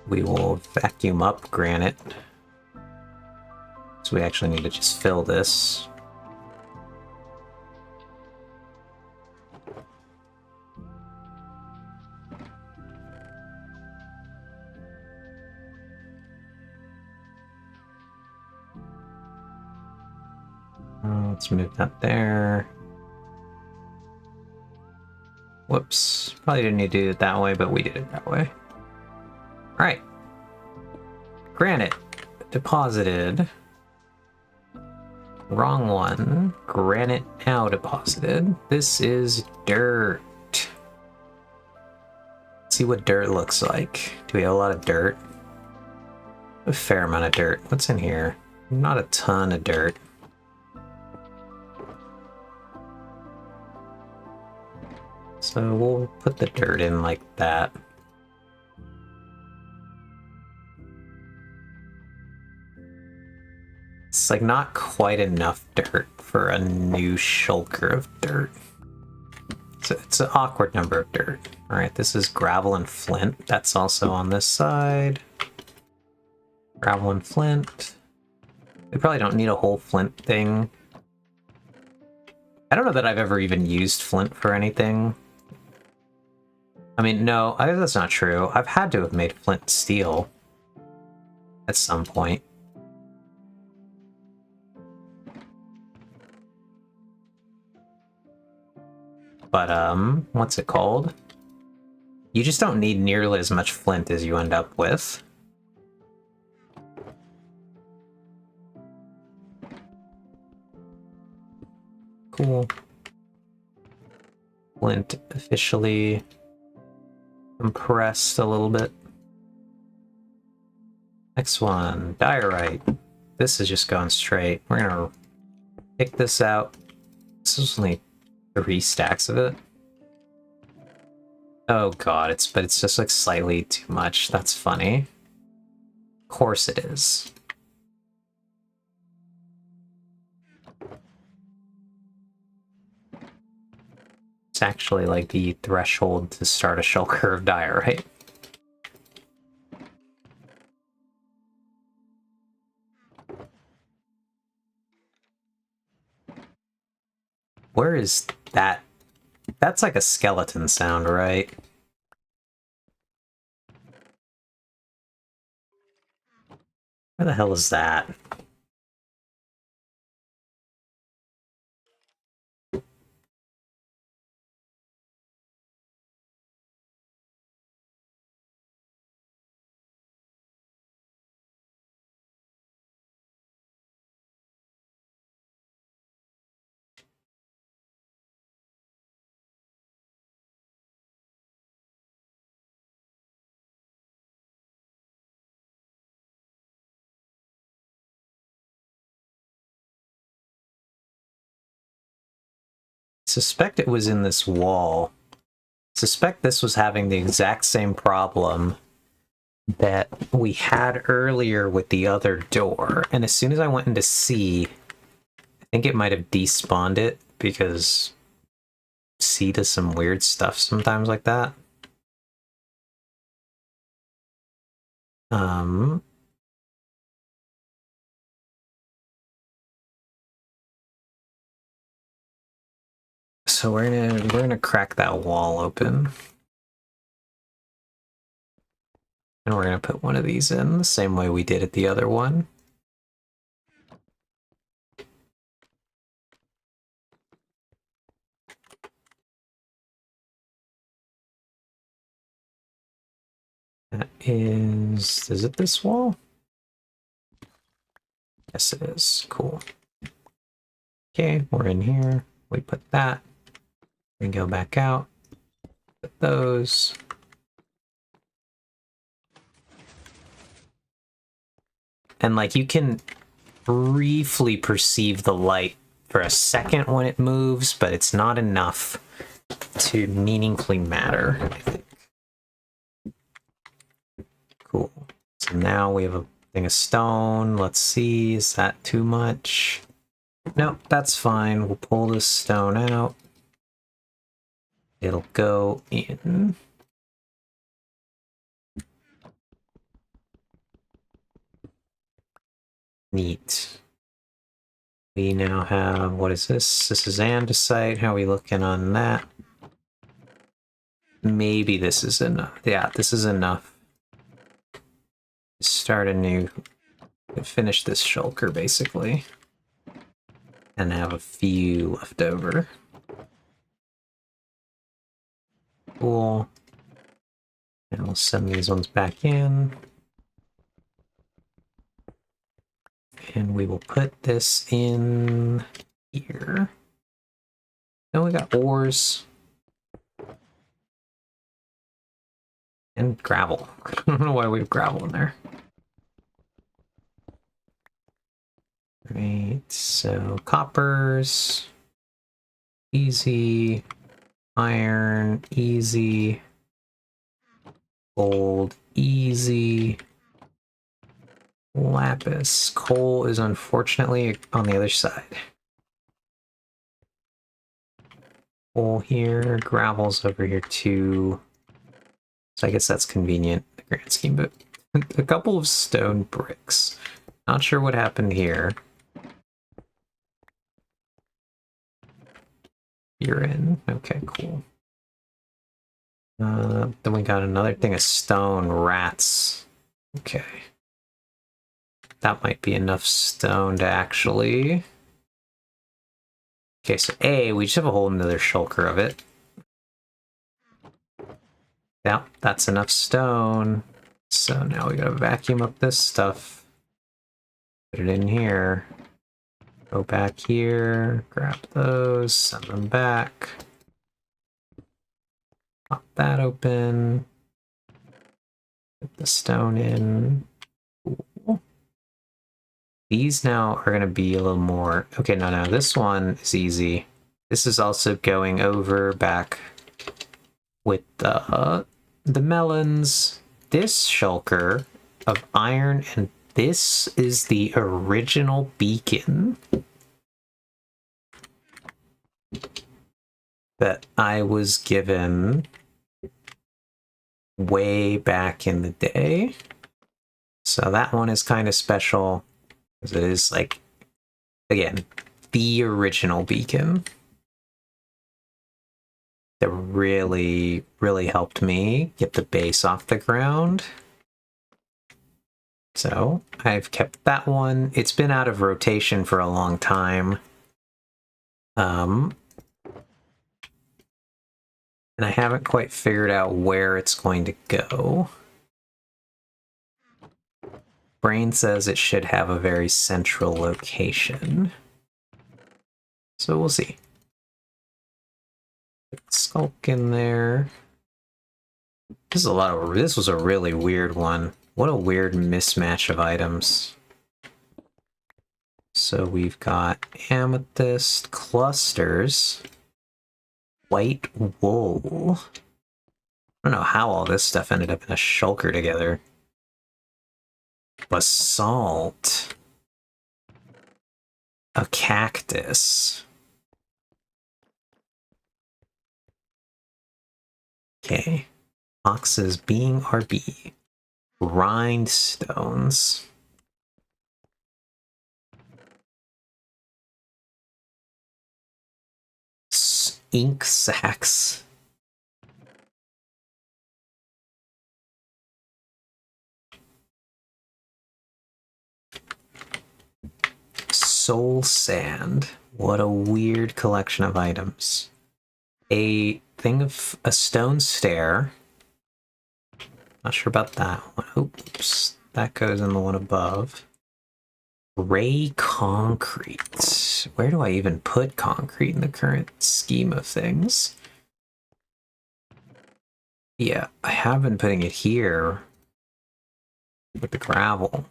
We will vacuum up granite. So we actually need to just fill this. Let's move that there. Whoops. Probably didn't need to do it that way, but we did it that way. Alright. Granite. Deposited. Wrong one. Granite now deposited. This is dirt. Let's see what dirt looks like. Do we have a lot of dirt? A fair amount of dirt. What's in here? Not a ton of dirt. So we'll put the dirt in like that. It's like not quite enough dirt for a new shulker of dirt. So it's an awkward number of dirt. All right, this is gravel and flint. That's also on this side. Gravel and flint. We probably don't need a whole flint thing. I don't know that I've ever even used flint for anything. I mean, no, that's not true. I've had to have made flint steel at some point. But, what's it called? You just don't need nearly as much flint as you end up with. Cool. Flint officially compressed a little bit. Next one, diorite. This is just going straight. We're gonna pick this out. This is only 3 stacks of it. Oh god, it's just like slightly too much. That's funny. Of course it is. It's actually like the threshold to start a shulker of diorite. Where is that? That's like a skeleton sound, right? Where the hell is that? Suspect it was in this wall. Suspect this was having the exact same problem that we had earlier with the other door. And as soon as I went into C, I think it might have despawned it because C does some weird stuff sometimes like that. So we're gonna crack that wall open. And we're gonna put one of these in the same way we did at the other one. That is it this wall? Yes, it is. Cool. Okay, we're in here. We put that. We go back out. Put those. And like you can briefly perceive the light for a second when it moves, but it's not enough to meaningfully matter, I think. Cool. So now we have a thing of stone. Let's see, is that too much? Nope, that's fine. We'll pull this stone out. It'll go in. Neat. We now have, what is this? This is andesite. How are we looking on that? Maybe this is enough. Yeah, this is enough. Start a new, finish this shulker basically. And have a few left over. Cool. And we'll send these ones back in. And we will put this in here. Then we got ores. And gravel. I don't know why we have gravel in there. Right, so coppers. Easy. Iron, easy. Gold, easy. Lapis. Coal is unfortunately on the other side. Coal here, gravel's over here too. So I guess that's convenient, the grand scheme, but a couple of stone bricks. Not sure what happened here. You're in. Okay, cool. Then we got another thing of stone rats. Okay. That might be enough stone to actually... Okay, so A, we just have a whole another shulker of it. Yeah, that's enough stone. So now we gotta vacuum up this stuff. Put it in here. Go back here, grab those, send them back. Pop that open. Put the stone in. Cool. These now are gonna be a little more... Okay, no, this one is easy. This is also going over back with the melons. This shulker of iron, and this is the original beacon that I was given way back in the day. So that one is kind of special because it is like, again, the original beacon. that really, really helped me get the base off the ground. So I've kept that one. It's been out of rotation for a long time. And I haven't quite figured out where it's going to go. Brain says it should have a very central location. So we'll see. Skulk in there. This was a really weird one. What a weird mismatch of items. So we've got amethyst clusters, white wool. I don't know how all this stuff ended up in a shulker together. Basalt. A cactus. Okay. Boxes being RB. Rhinestones. Ink sacks. Soul sand. What a weird collection of items. A stone stair. Not sure about that one. Oops, that goes in the one above. Gray concrete. Where do I even put concrete in the current scheme of things? Yeah, I have been putting it here with the gravel.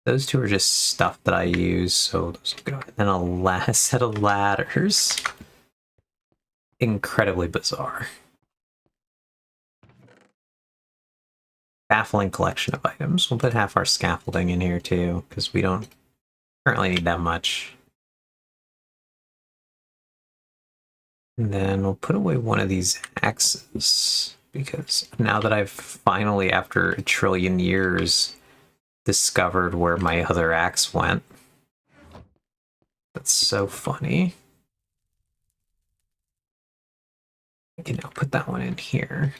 Those two are just stuff that I use, so those will go. And then a set of ladders. Incredibly bizarre. Baffling collection of items. We'll put half our scaffolding in here too, because we don't currently need that much. And then we'll put away one of these axes, because now that I've finally, after a trillion years, discovered where my other axe went. That's so funny. I can now put that one in here.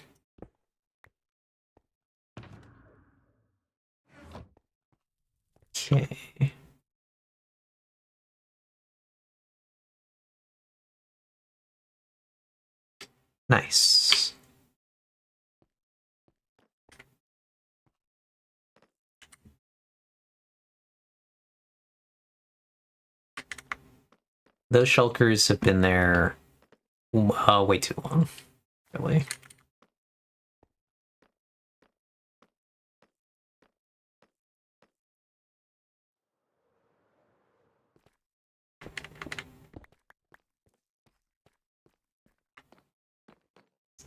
Okay. Nice. Those shulkers have been there way too long, really.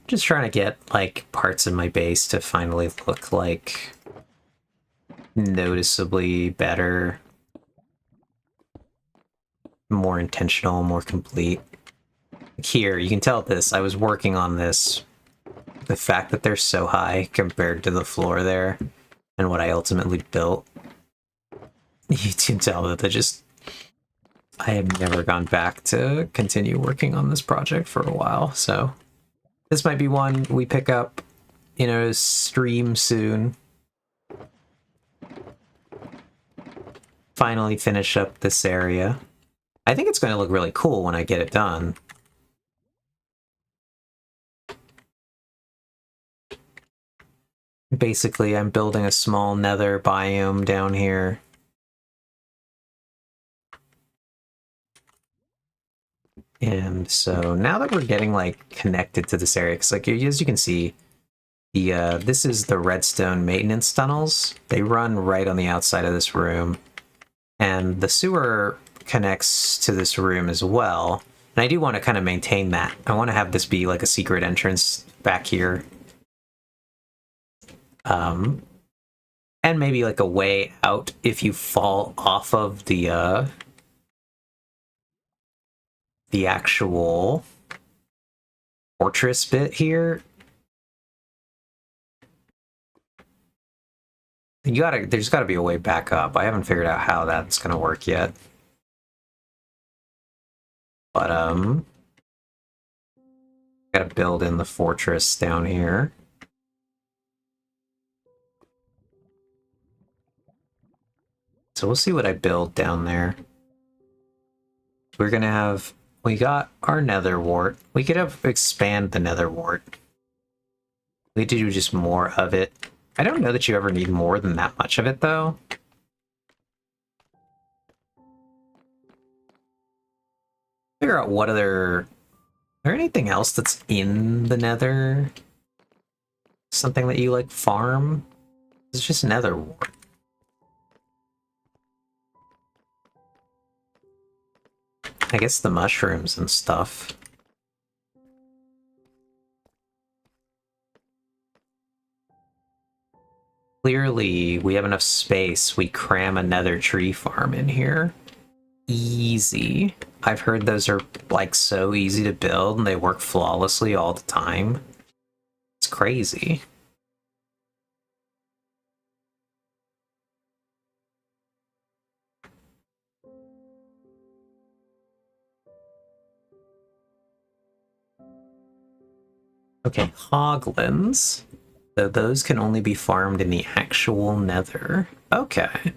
Just trying to get like parts of my base to finally look like noticeably better, more intentional, more complete. Here, you can tell this. I was working on this. The fact that they're so high compared to the floor there and what I ultimately built, you can tell that I have never gone back to continue working on this project for a while, so this might be one we pick up in a stream soon. Finally finish up this area. I think it's going to look really cool when I get it done. Basically, I'm building a small nether biome down here. And so now that we're getting like connected to this area, because like as you can see, this is the redstone maintenance tunnels. They run right on the outside of this room, and the sewer connects to this room as well. And I do want to kind of maintain that. I want to have this be like a secret entrance back here. And maybe like a way out if you fall off of the actual fortress bit here. There's gotta be a way back up. I haven't figured out how that's gonna work yet. But Gotta build in the fortress down here. So we'll see what I build down there. We're gonna have... We got our nether wart. We could have expand the nether wart. We need to do just more of it. I don't know that you ever need more than that much of it, though. Figure out what other... Is there anything else that's in the nether? Something that you, like, farm? It's just nether wart. I guess the mushrooms and stuff. Clearly, we have enough space. We cram a nether tree farm in here. Easy. I've heard those are, like, so easy to build, and they work flawlessly all the time. It's crazy. Okay, hoglins. So those can only be farmed in the actual nether. Okay.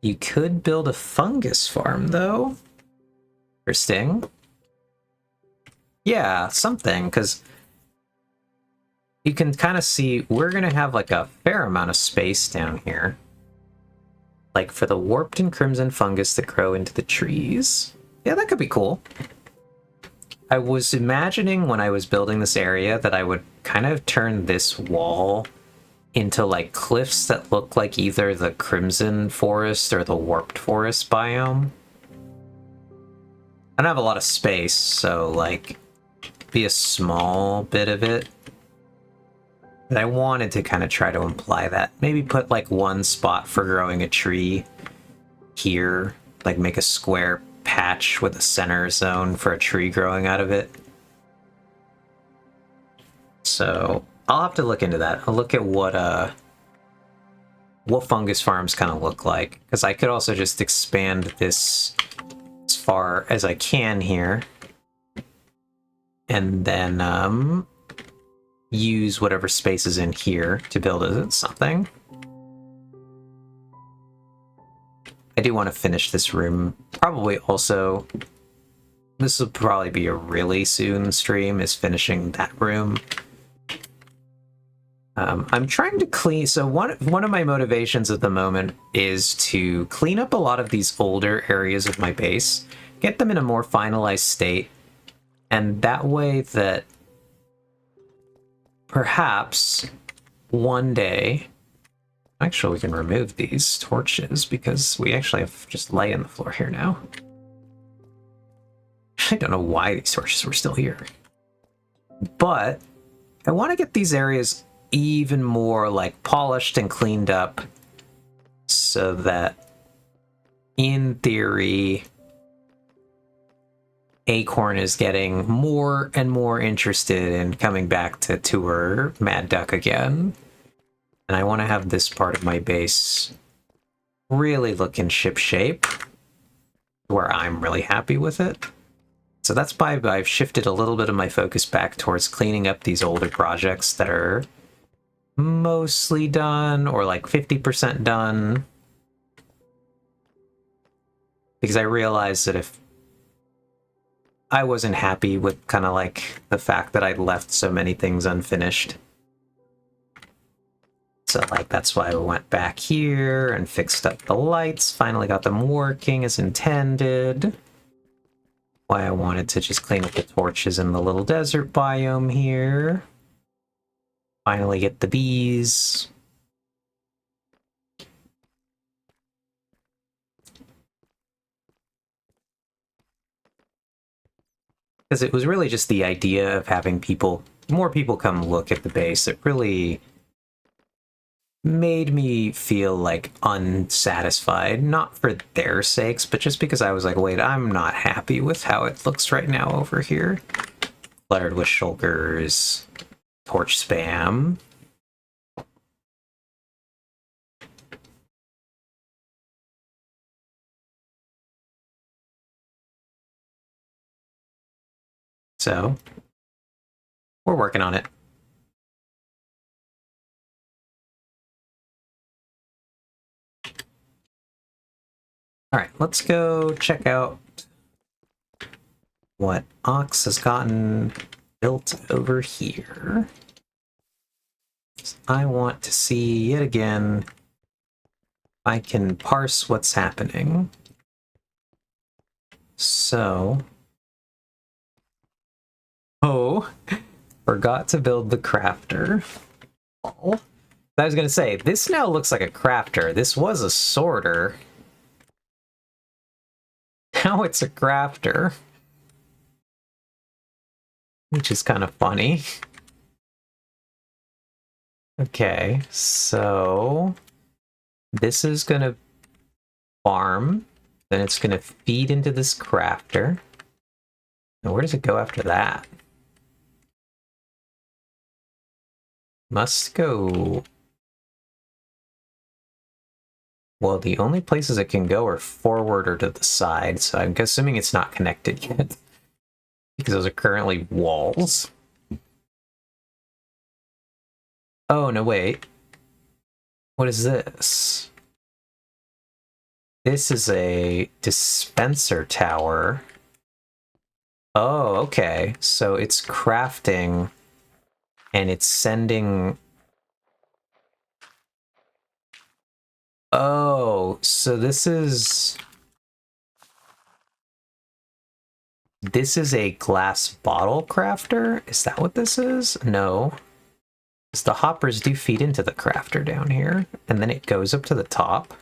You could build a fungus farm, though. Interesting. Yeah, something, because you can kind of see we're going to have, like, a fair amount of space down here. Like, for the warped and crimson fungus that grow into the trees. Yeah, that could be cool. I was imagining when I was building this area that I would kind of turn this wall into, like, cliffs that look like either the crimson forest or the warped forest biome. I don't have a lot of space, so, like, be a small bit of it. But I wanted to kind of try to imply that. Maybe put, like, one spot for growing a tree here. Like, make a square patch with a center zone for a tree growing out of it. So I'll have to look into that. I'll look at what fungus farms kind of look like, because I could also just expand this as far as I can here, and then use whatever space is in here to build something. I do want to finish this room. Probably also, this will probably be a really soon stream, is finishing that room. I'm trying to clean, so one of my motivations at the moment is to clean up a lot of these older areas of my base, get them in a more finalized state, and that way that perhaps one day, actually we can remove these torches because we actually have just light on the floor here now. I don't know why these torches were still here, but I want to get these areas even more, like, polished and cleaned up so that, in theory, Acorn is getting more and more interested in coming back to tour Mad Duck again. And I want to have this part of my base really look in ship shape, where I'm really happy with it. So that's why I've shifted a little bit of my focus back towards cleaning up these older projects that are mostly done, or like 50% done. Because I realized that if I wasn't happy with kind of like the fact that I'd left so many things unfinished. So, like, that's why I went back here and fixed up the lights, finally got them working as intended. Why I wanted to just clean up the torches in the little desert biome here. Finally get the bees. Because it was really just the idea of having more people come look at the base. It really made me feel, like, unsatisfied, not for their sakes, but just because I was like, wait, I'm not happy with how it looks right now over here. Cluttered with shulkers, torch spam. So, we're working on it. Alright, let's go check out what Ox has gotten built over here. I want to see yet again if I can parse what's happening. So, forgot to build the crafter. Oh, I was gonna say, this now looks like a crafter. This was a sorter. Now it's a crafter. Which is kind of funny. Okay, so this is gonna farm, then it's gonna feed into this crafter. Now where does it go after that? Must go... Well, the only places it can go are forward or to the side, so I'm assuming it's not connected yet. Because those are currently walls. Oh, no, wait. What is this? This is a dispenser tower. Oh, okay. So it's crafting, and it's sending... Oh, so this is... This is a glass bottle crafter? Is that what this is? No. Because the hoppers do feed into the crafter down here, and then it goes up to the top.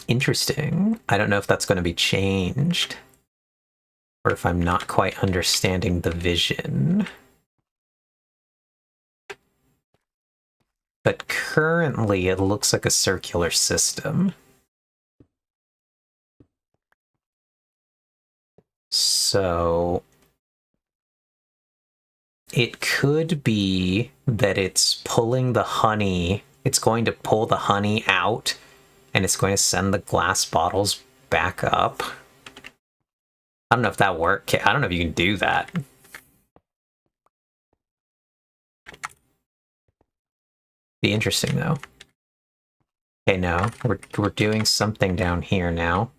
Interesting. I don't know if that's going to be changed, or if I'm not quite understanding the vision. But currently it looks like a circular system. So it could be that it's pulling the honey, it's going to pull the honey out, and it's going to send the glass bottles back up. I don't know if that works. I don't know if you can do that. Be interesting though. Okay, no, we're doing something down here now.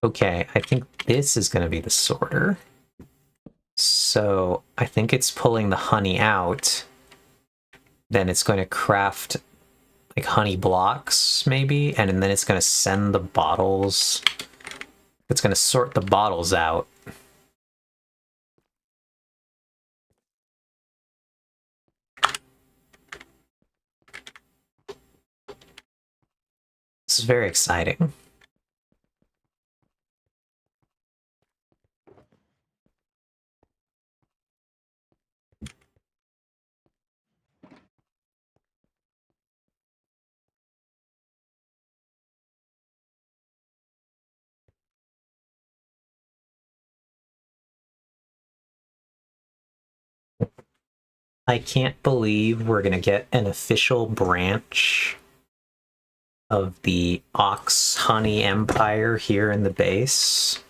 Okay, I think this is going to be the sorter. So I think it's pulling the honey out. Then it's going to craft like honey blocks, maybe, and then it's going to send the bottles. It's going to sort the bottles out. This is very exciting. I can't believe we're going to get an official branch of the Ox Honey Empire here in the base.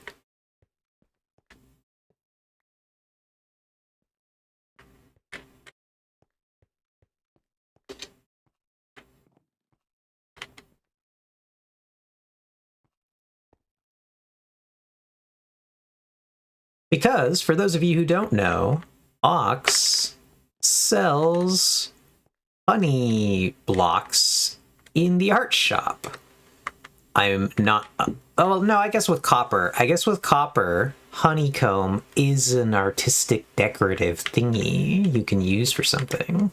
Because, for those of you who don't know, Ox sells honey blocks in the art shop. I'm not... oh, no, I guess with copper. I guess with copper, honeycomb is an artistic decorative thingy you can use for something.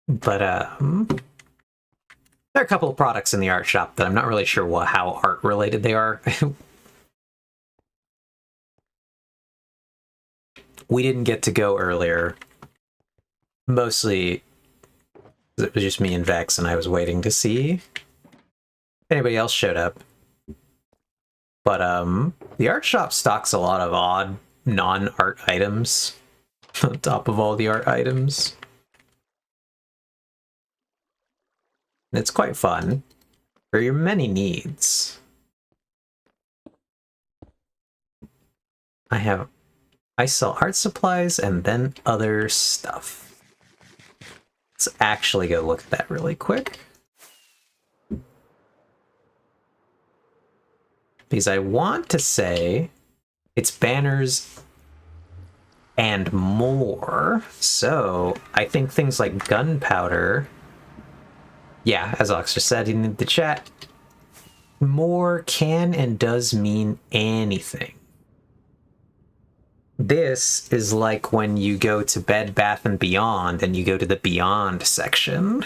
But, there are a couple of products in the art shop that I'm not really sure how art related they are. We didn't get to go earlier. Mostly It was just me and Vex, and I was waiting to see if anybody else showed up. But the art shop stocks a lot of odd non-art items on top of all the art items. And it's quite fun for your many needs. I sell art supplies and then other stuff. Let's actually go look at that really quick. Because I want to say it's banners and more. So I think things like gunpowder. Yeah, as Ox just said in the chat, more can and does mean anything. This is like when you go to Bed Bath & Beyond and you go to the Beyond section.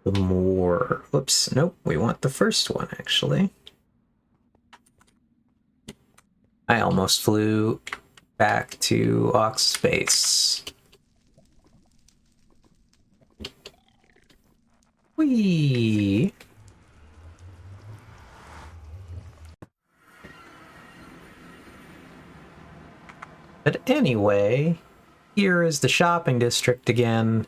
The more... Oops, nope, we want the first one, actually. I almost flew back to Ox Space. Whee! But anyway, here is the shopping district again.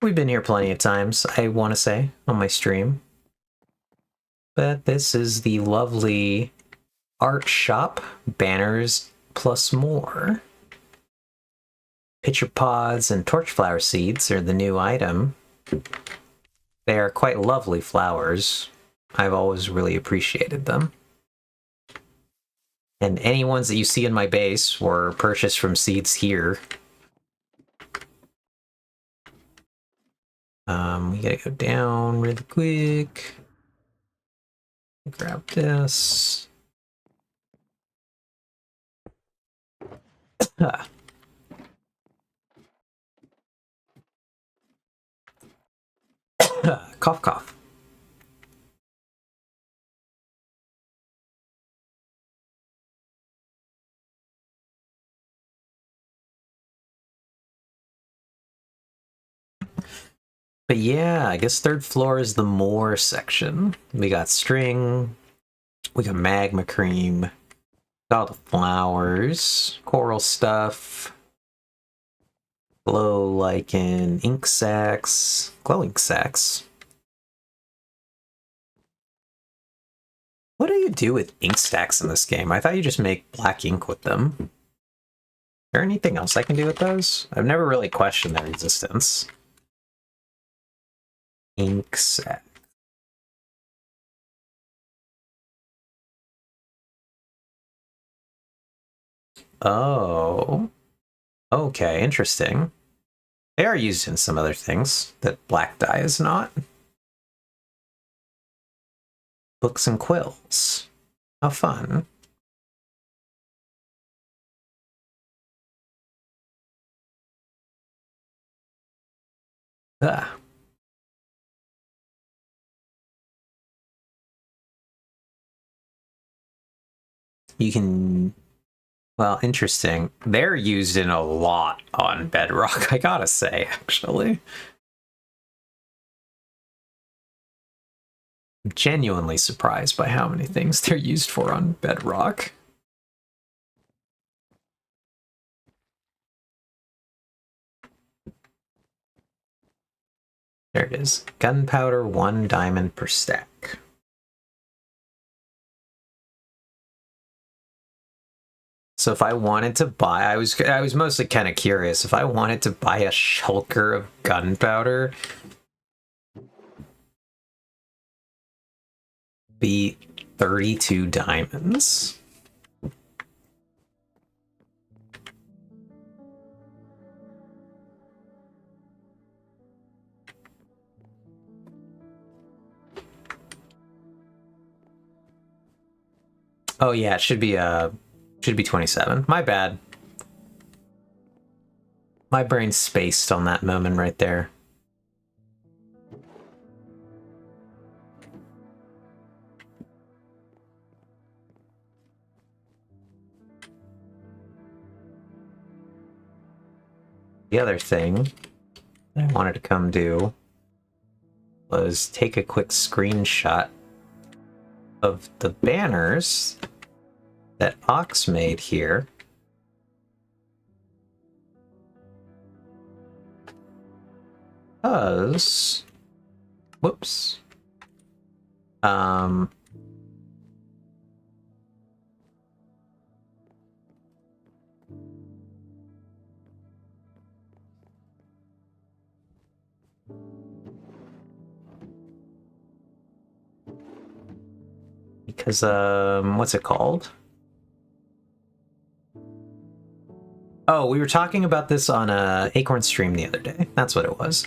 We've been here plenty of times, I want to say, on my stream. But this is the lovely Art Shop, banners plus more. Pitcher pods and torchflower seeds are the new item. They are quite lovely flowers. I've always really appreciated them. And any ones that you see in my base were purchased from seeds here. We gotta go down really quick. Grab this. Cough, cough. But yeah, I guess third floor is the more section. We got string, we got magma cream, got all the flowers, coral stuff, glow lichen, ink sacs, glow ink sacs. What do you do with ink stacks in this game? I thought you just make black ink with them. Is there anything else I can do with those? I've never really questioned their existence. Ink sac. Oh. Okay, interesting. They are used in some other things that black dye is not. Books and quills. How fun. Ah. You can... Well, interesting. They're used in a lot on Bedrock, I gotta say, actually. I'm genuinely surprised by how many things they're used for on Bedrock. There it is. Gunpowder, 1 diamond per stack. So if I wanted to buy, I was mostly kind of curious. If I wanted to buy a shulker of gunpowder, be 32 diamonds. Oh yeah, it should be 27. My bad. My brain spaced on that moment right there. The other thing I wanted to come do was take a quick screenshot of the banners that Ox made here. Because, whoops. Because, what's it called? Oh, we were talking about this on a Acorn stream the other day. That's what it was.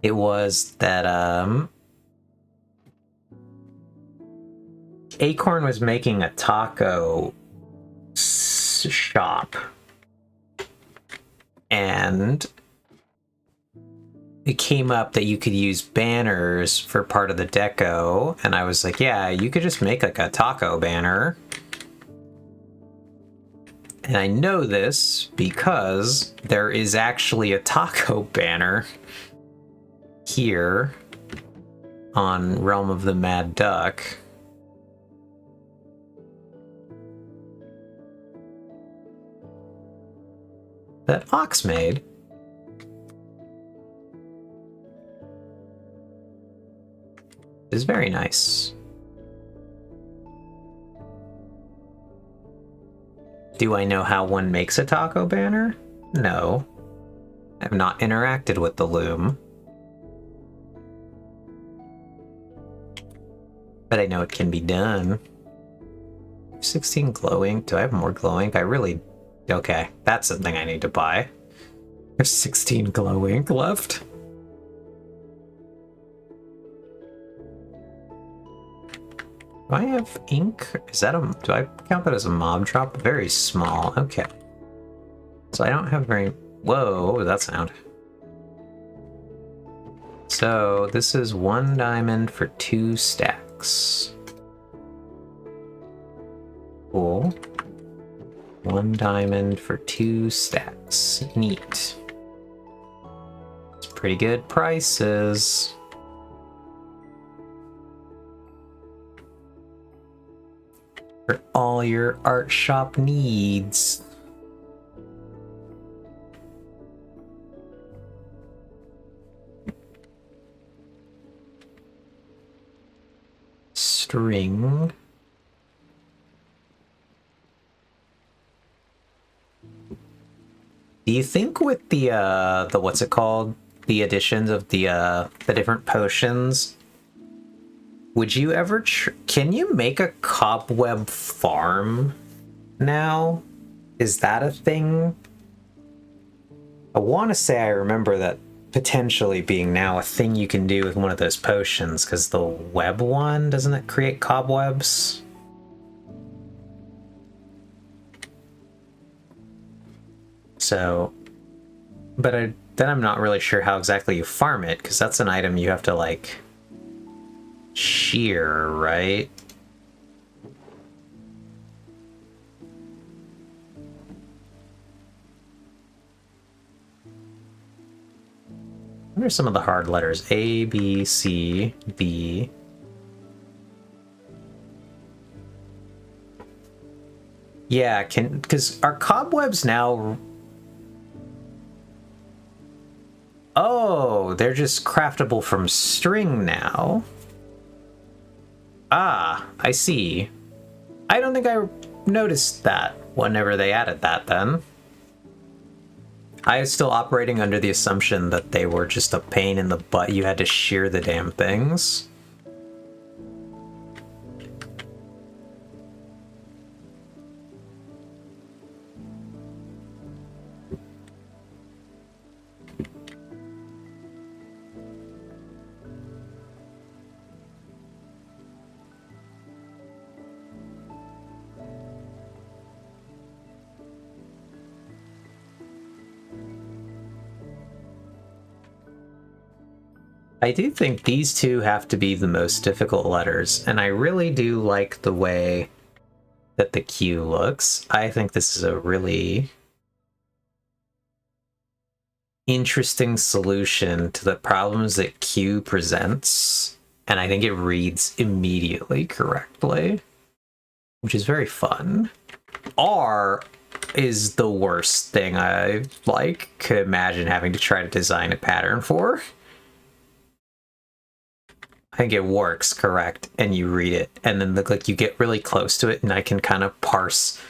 It was that, Acorn was making a taco shop. And it came up that you could use banners for part of the deco, and I was like, yeah, you could just make like a taco banner. And I know this because there is actually a taco banner here on Realm of the Mad Duck. That Ox made. Is very nice. Do I know how one makes a taco banner? No. I have not interacted with the loom. But I know it can be done. 16 glow ink. Do I have more glow ink? I really... Okay, that's something I need to buy. There's 16 glow ink left. Do I have ink? Is that a... Do I count that as a mob drop? Very small. Okay. So I don't have very... Whoa, what was that sound? So this is 1 diamond for 2 stacks. Cool. 1 diamond for 2 stacks. Neat. It's pretty good prices. For all your art shop needs. String. Do you think with the what's it called? The additions of the different potions, would you ever can you make a cobweb farm now? Is that a thing? I want to say I remember that potentially being now a thing you can do with one of those potions, because the web one, doesn't it create cobwebs? So, but then I'm not really sure how exactly you farm it, because that's an item you have to, like, shear, right? What are some of the hard letters? A, B, C, B. Yeah, because are cobwebs now... Oh, they're just craftable from string now. Ah, I see. I don't think I noticed that whenever they added that then. I was still operating under the assumption that they were just a pain in the butt. You had to shear the damn things. I do think these two have to be the most difficult letters, and I really do like the way that the Q looks. I think this is a really interesting solution to the problems that Q presents, and I think it reads immediately correctly, which is very fun. R is the worst thing I could imagine having to try to design a pattern for. I think it works correct, and you read it, and then you get really close to it, and I can kind of parse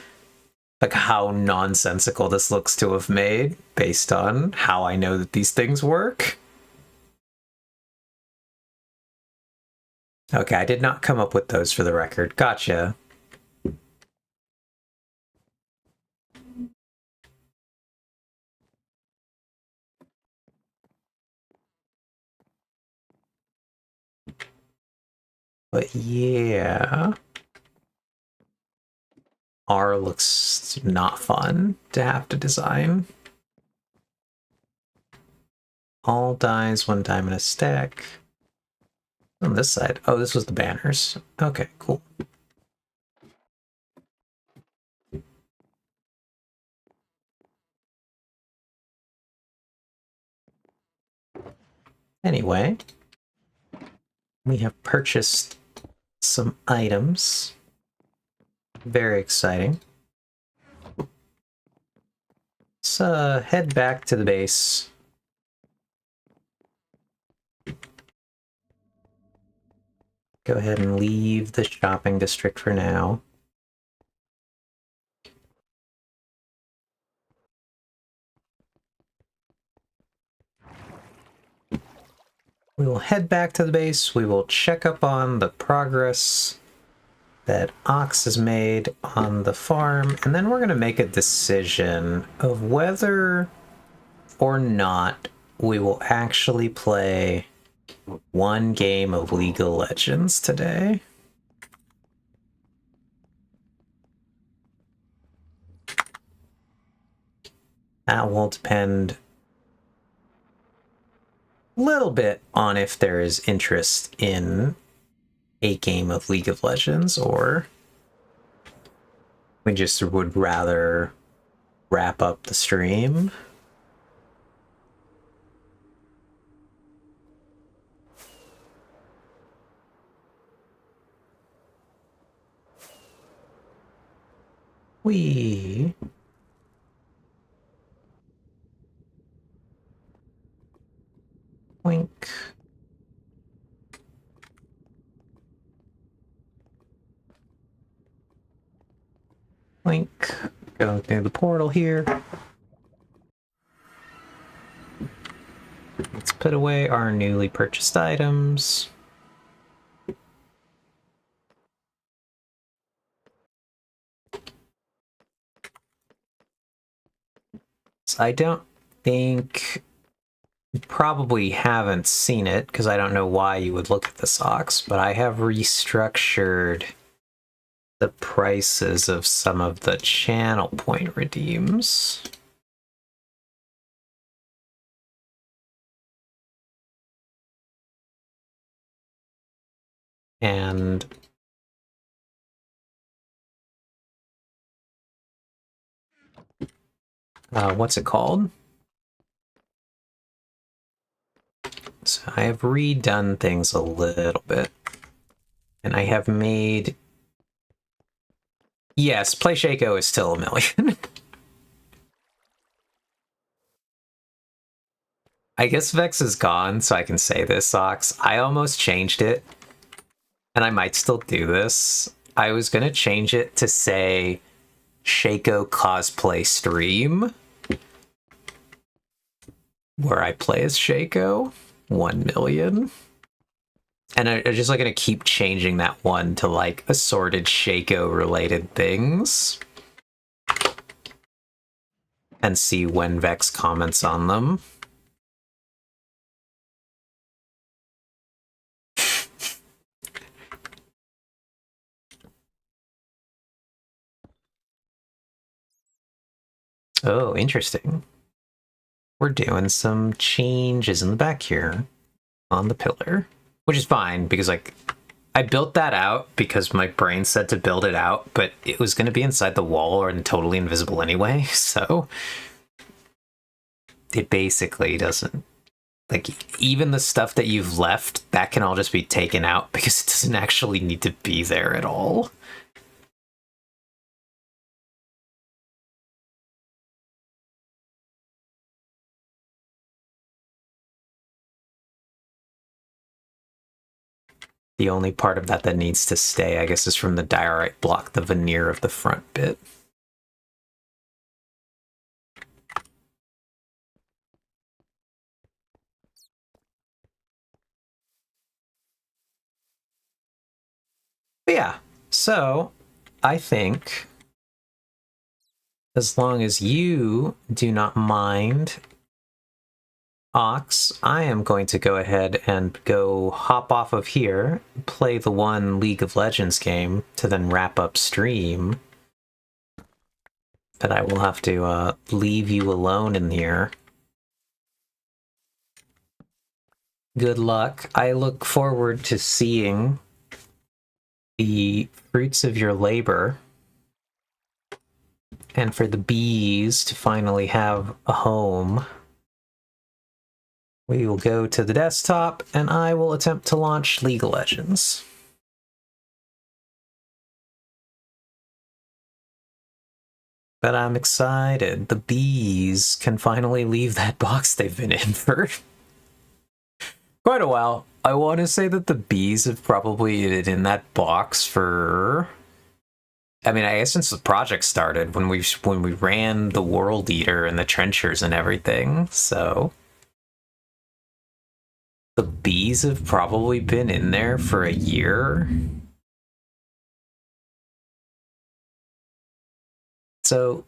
how nonsensical this looks to have made based on how I know that these things work. Okay, I did not come up with those for the record. Gotcha. But yeah, R looks not fun to have to design. All dies one time in a stack. On this side. Oh, this was the banners. Okay, cool. Anyway, we have purchased some items. Very exciting. Let's head back to the base. Go ahead and leave the shopping district for now. We will head back to the base. We will check up on the progress that Ox has made on the farm, and then we're going to make a decision of whether or not we will actually play one game of League of Legends today. That will depend a little bit on if there is interest in a game of League of Legends, or we just would rather wrap up the stream. Wink. Wink. Going through the portal here. Let's put away our newly purchased items. So I don't think, you probably haven't seen it because I don't know why you would look at the socks, but I have restructured the prices of some of the channel point redeems. And what's it called? So I have redone things a little bit. And I have made... Yes, Play Shaco is still $1 million. I guess Vex is gone, so I can say this, Socks. I almost changed it, and I might still do this. I was going to change it to say Shaco cosplay stream, where I play as Shaco, 1 million. And I'm just going to keep changing that one to assorted Shaco related things. And see when Vex comments on them. Oh, interesting. We're doing some changes in the back here. on the pillar, which is fine because like I built that out because my brain said to build it out, but it was going to be inside the wall or totally invisible anyway, so it basically doesn't, like, even the stuff that you've left, that can all just be taken out because it doesn't actually need to be there at all. The only part of that that needs to stay, I guess, is from the diorite block, the veneer of the front bit. But yeah, so I think as long as you do not mind, Ox, I am going to go ahead and go hop off of here, play the one League of Legends game to then wrap up stream. But I will have to leave you alone in here. Good luck. I look forward to seeing the fruits of your labor and for the bees to finally have a home. We will go to the desktop, and I will attempt to launch League of Legends. But I'm excited. The bees can finally leave that box they've been in for quite a while. I want to say that the bees have probably been in that box for, I mean, I guess since the project started, when we ran the World Eater and the trenchers and everything, so the bees have probably been in there for a year. So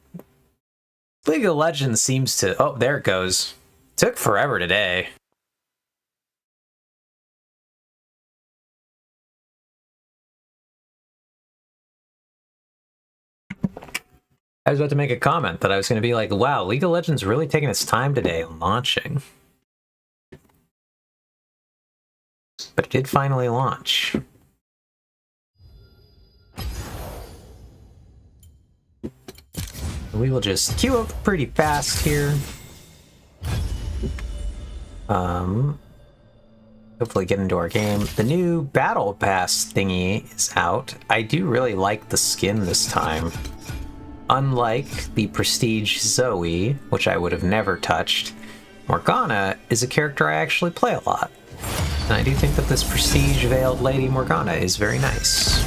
League of Legends seems to... Oh, there it goes. Took forever today. I was about to make a comment that I was going to be like, wow, League of Legends really taking its time today on launching. But it did finally launch. We will just queue up pretty fast here. Hopefully get into our game. The new Battle Pass thingy is out. I do really like the skin this time. Unlike the Prestige Zoe, which I would have never touched, Morgana is a character I actually play a lot. And I do think that this Prestige Veiled Lady Morgana is very nice.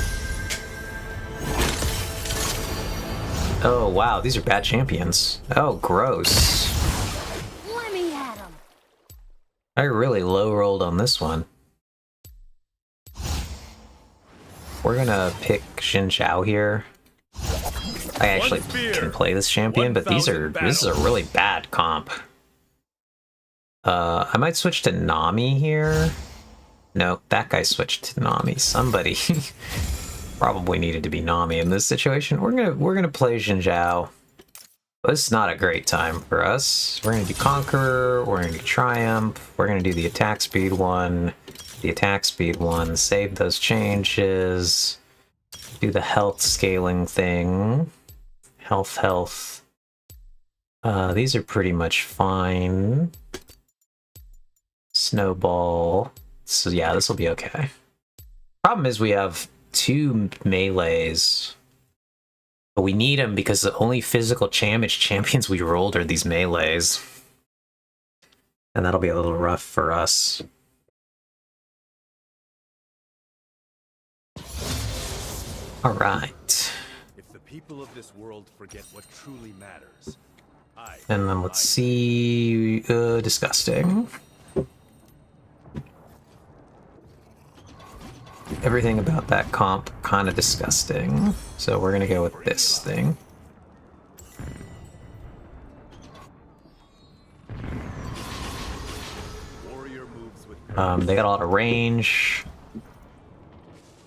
Oh wow, these are bad champions. Oh, gross. Let me at him. I really low rolled on this one. We're gonna pick Xin Zhao here. I actually can play this champion, but this is a really bad comp. I might switch to Nami here. No, that guy switched to Nami. Somebody probably needed to be Nami in this situation. We're gonna play Xin Zhao. This is not a great time for us. We're gonna do Conqueror, we're gonna do Triumph, we're gonna do the attack speed one, save those changes, do the health scaling thing. Health. These are pretty much fine. Snowball. So yeah, this will be okay. Problem is we have 2 melees. But we need them because the only physical champions we rolled are these melees. And that'll be a little rough for us. Alright. If the people of this world forget what truly matters, And then let's see... disgusting. Everything about that comp kind of disgusting. So we're gonna go with this thing. They got a lot of range. I'm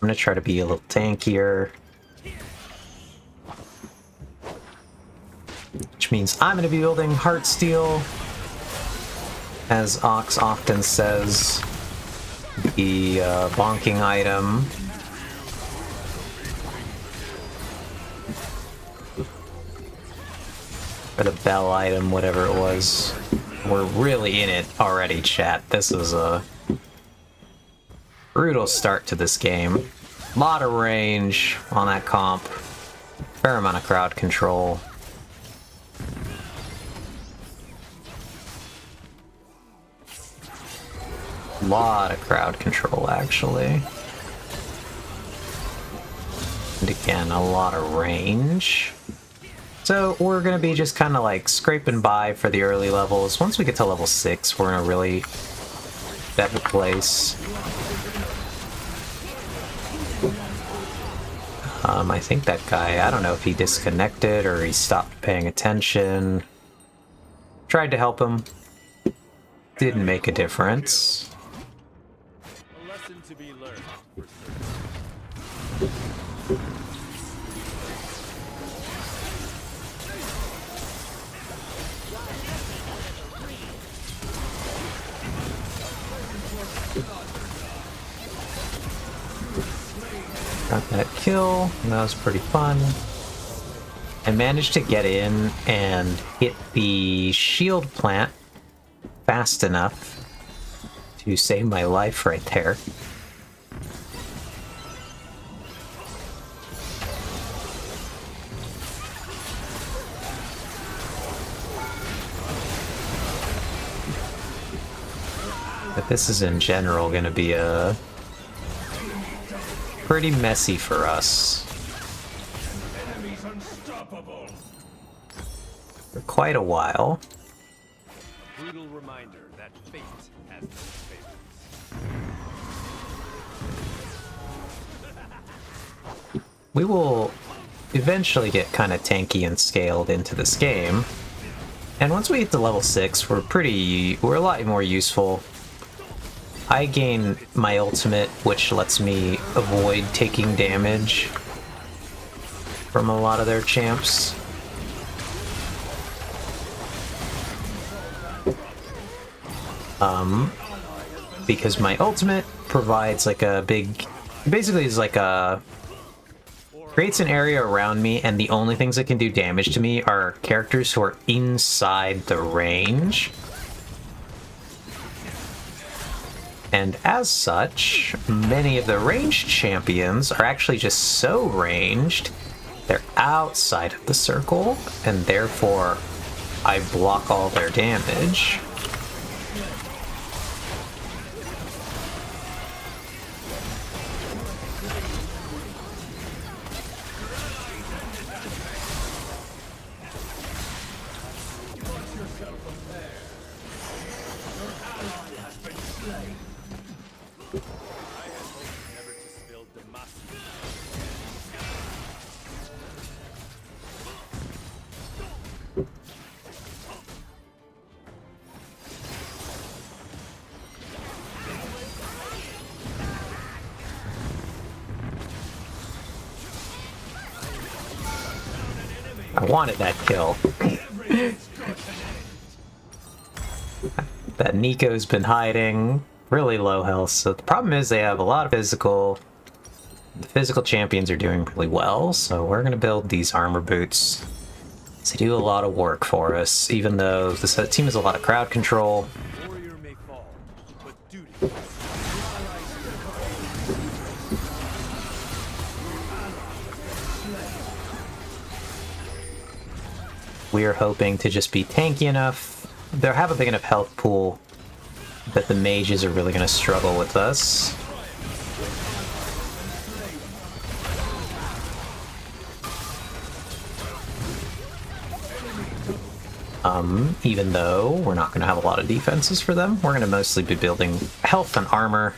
gonna try to be a little tankier. Which means I'm gonna be building Heartsteel. As Ox often says, the bonking item. Or the bell item, whatever it was. We're really in it already, chat. This is a brutal start to this game. Lot of range on that comp. Fair amount of crowd control. Lot of crowd control, actually. And again, a lot of range. So we're gonna be just kind of like scraping by for the early levels. Once we get to level 6, we're in a really better place. I think that guy, I don't know if he disconnected or he stopped paying attention. Tried to help him. Didn't make a difference. A lesson to be learned. Got that kill, and that was pretty fun. I managed to get in and hit the shield plant fast enough to save my life right there. But this is in general going to be a pretty messy for us. For quite a while. Brutal reminder that fate has no favorites. We will eventually get kind of tanky and scaled into this game. And once we get to level 6, we're a lot more useful. I gain my ultimate, which lets me avoid taking damage from a lot of their champs. Because my ultimate provides like a big, basically is like a, creates an area around me, and the only things that can do damage to me are characters who are inside the range. And as such, many of the ranged champions are actually just so ranged, they're outside of the circle, and therefore I block all their damage. I wanted that kill. That Nico's been hiding. Really low health. So the problem is they have a lot of physical. The physical champions are doing really well, so we're going to build these armor boots. They do a lot of work for us, even though this team has a lot of crowd control. Warrior may fall, but duty. We are hoping to just be tanky enough. They have a big enough health pool that the mages are really going to struggle with us. Even though we're not going to have a lot of defenses for them, we're going to mostly be building health and armor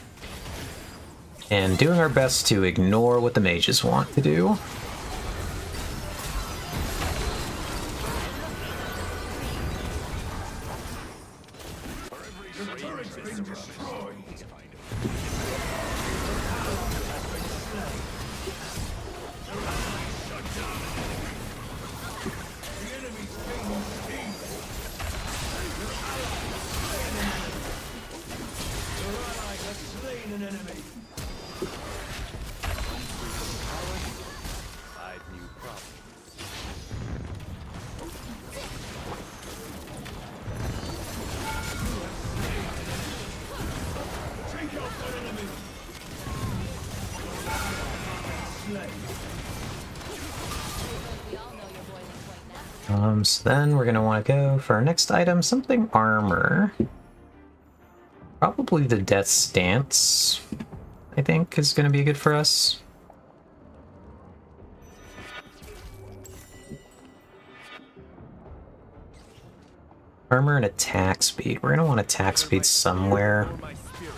and doing our best to ignore what the mages want to do. So then we're gonna want to go for our next item, something armor. Probably the Death's Dance, I think, is gonna be good for us. Armor and attack speed. We're gonna want attack speed somewhere. My spirit.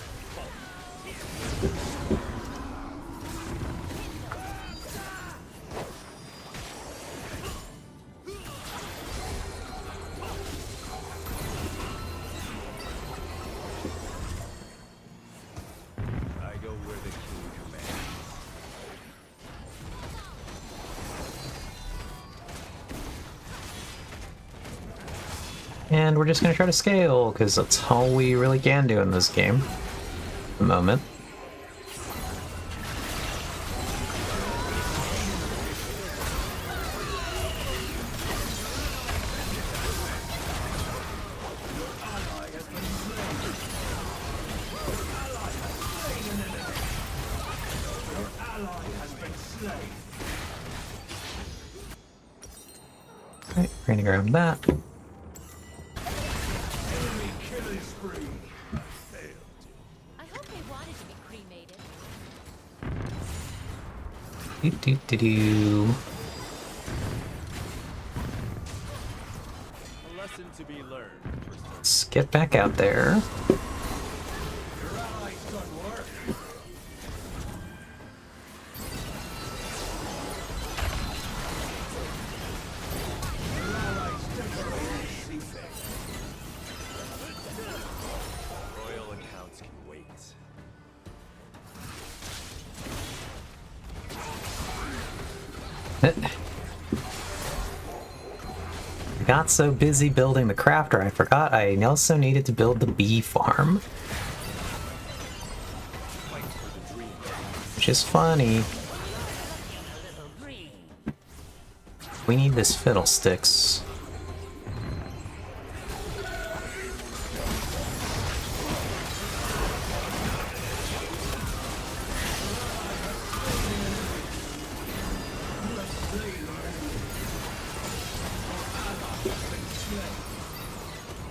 I go where the king commands. And we're just gonna try to scale, because that's all we really can do in this game. At the moment. Alright, we're gonna grab that. I hope they wanted to be cremated. Do. A lesson to be learned. Let's get back out there. Royal accounts can wait. I got so busy building the crafter, I forgot I also needed to build the bee farm. Which is funny. We need this fiddlesticks.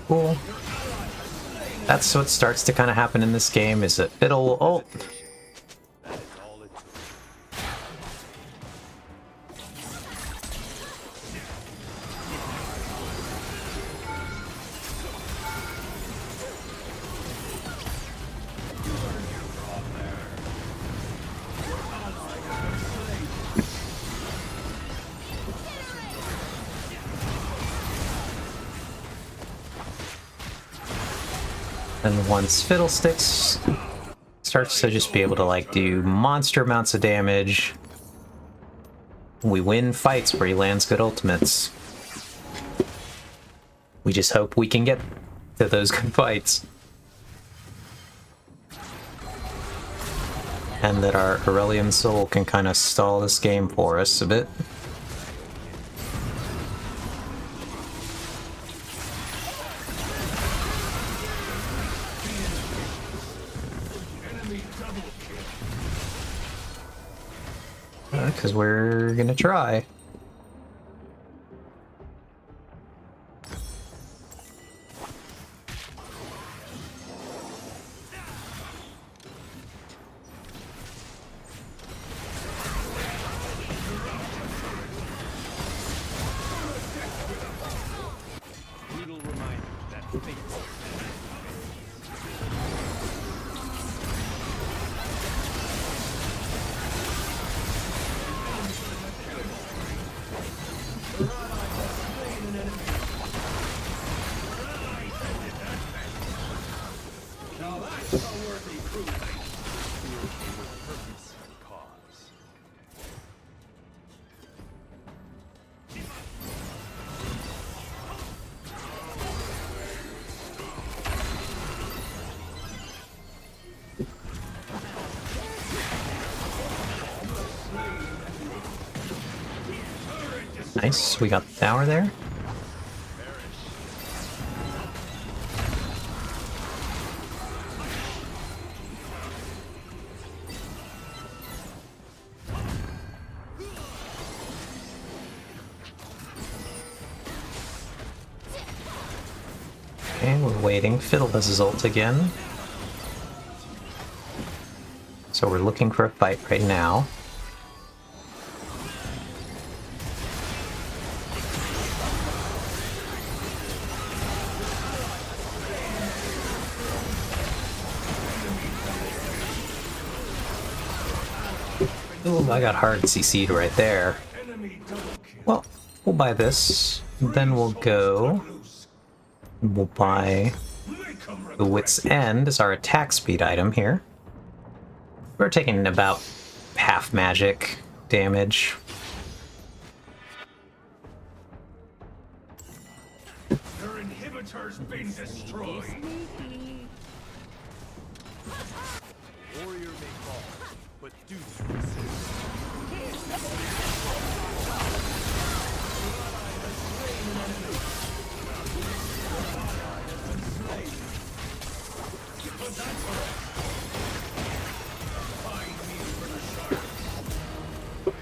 Cool. That's what starts to kind of happen in this game, is that fiddle... Oh! That is all it took. And once Fiddlesticks starts to just be able to like do monster amounts of damage, we win fights where he lands good ultimates. We just hope we can get to those good fights. And that our Aurelian Soul can kind of stall this game for us a bit. Because we're gonna try. Brutal reminder that fate. Now that's a worthy proof. With purpose and cause. Nice, we got the tower there. Okay, we're waiting. Fiddle does his ult again. So we're looking for a fight right now. Ooh, I got hard CC'd right there. Well, we'll buy this. Then we'll go. We'll buy the Wit's End as our attack speed item here. We're taking about half magic damage. Your inhibitor's been destroyed. Warrior may fall, but duty persists.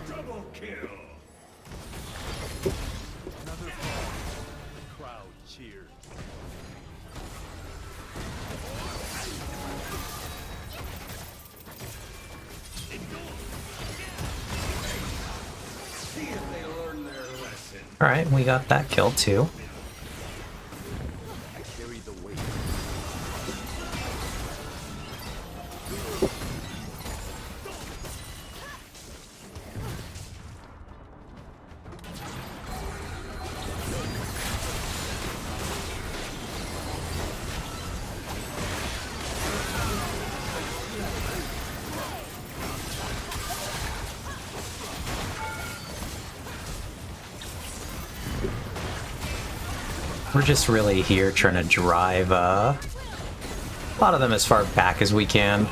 Double kill. Another fall. The crowd cheers. See if they learn their lesson. Alright, we got that kill too. I carry the weight. We're just really here trying to drive a lot of them as far back as we can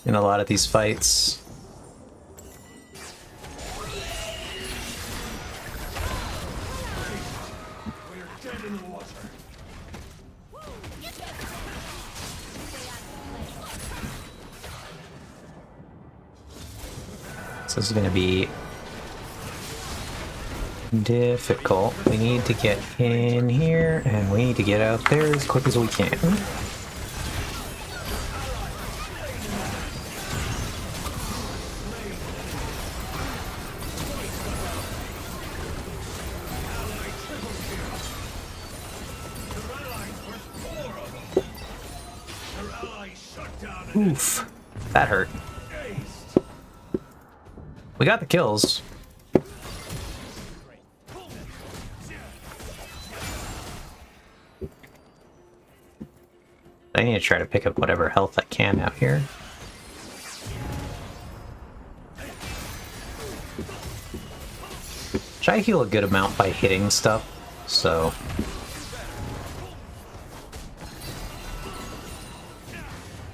in a lot of these fights. We're dead in the water. So this is going to be difficult. We need to get in here and we need to get out there as quick as we can. Oof, that hurt. We got the kills. I need to try to pick up whatever health I can out here. Which I heal a good amount by hitting stuff, so...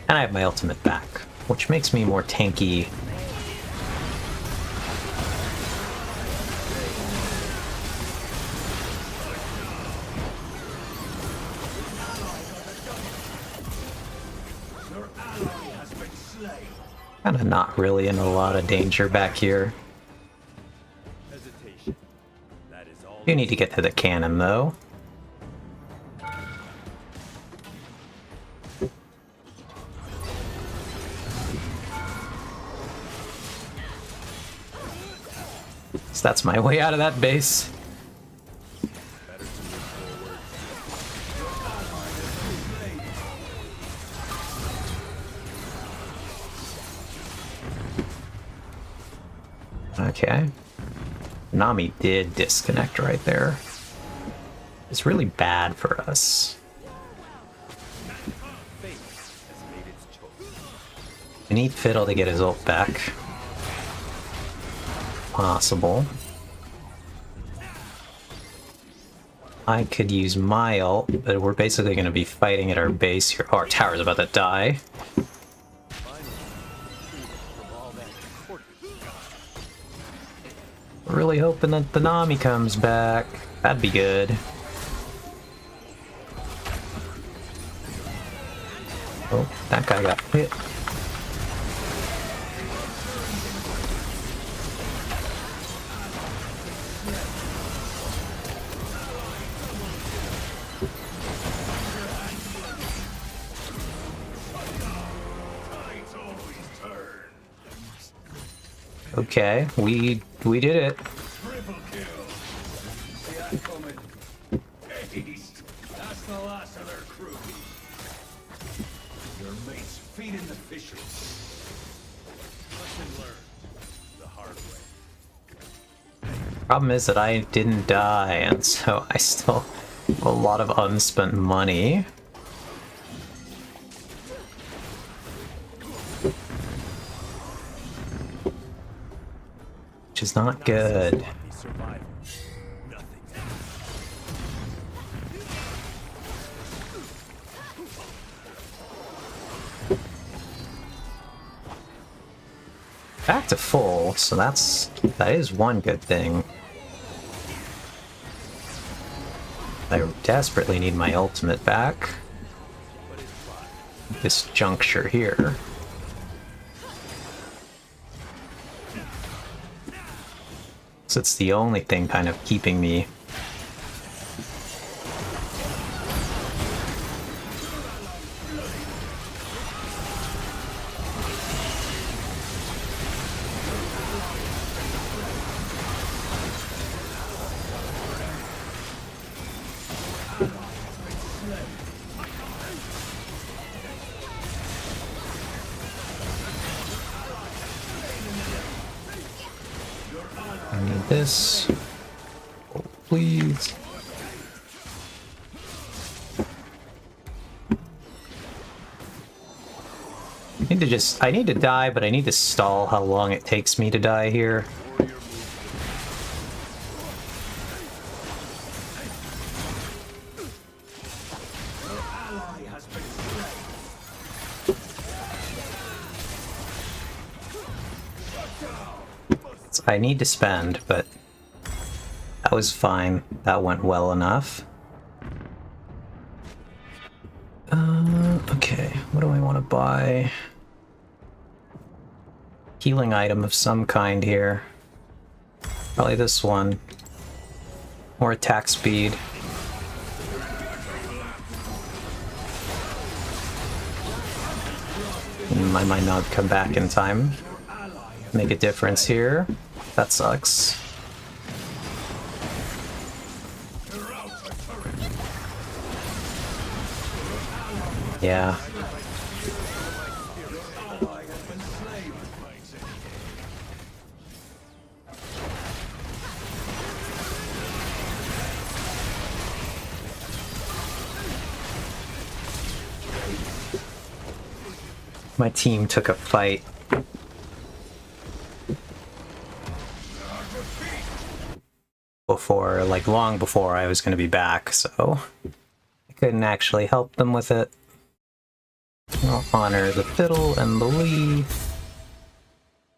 And I have my ultimate back, which makes me more tanky. Kinda not really in a lot of danger back here. Hesitation. That is all. You need to get to the cannon, though. So that's my way out of that base. Better to move forward. Okay. Nami did disconnect right there. It's really bad for us. Fate has made its choice. We need Fiddle to get his ult back. Possible. I could use my ult, but we're basically going to be fighting at our base here. Oh, our tower's about to die. Really hoping that the Nami comes back. That'd be good. Oh, that guy got hit. Okay, we did it. Triple kill. See that coming? Haste. That's the last of their crew. Your mates feeding the fishes. Lesson learned the hard way. Problem is that I didn't die, and so I still have a lot of unspent money. Which is not good. Survival. Nothing. Back to full, so that is one good thing. I desperately need my ultimate back. This juncture here. So it's the only thing kind of keeping me. I need this. Oh, please. I need to die, but I need to stall how long it takes me to die here. I need to spend, but that was fine. That went well enough. Okay, what do I want to buy? Healing item of some kind here. Probably this one. More attack speed. I might not come back in time. Make a difference here. That sucks. Yeah. My team took a fight. Before, like long before I was going to be back, so I couldn't actually help them with it. I'll honor the fiddle and the Lee.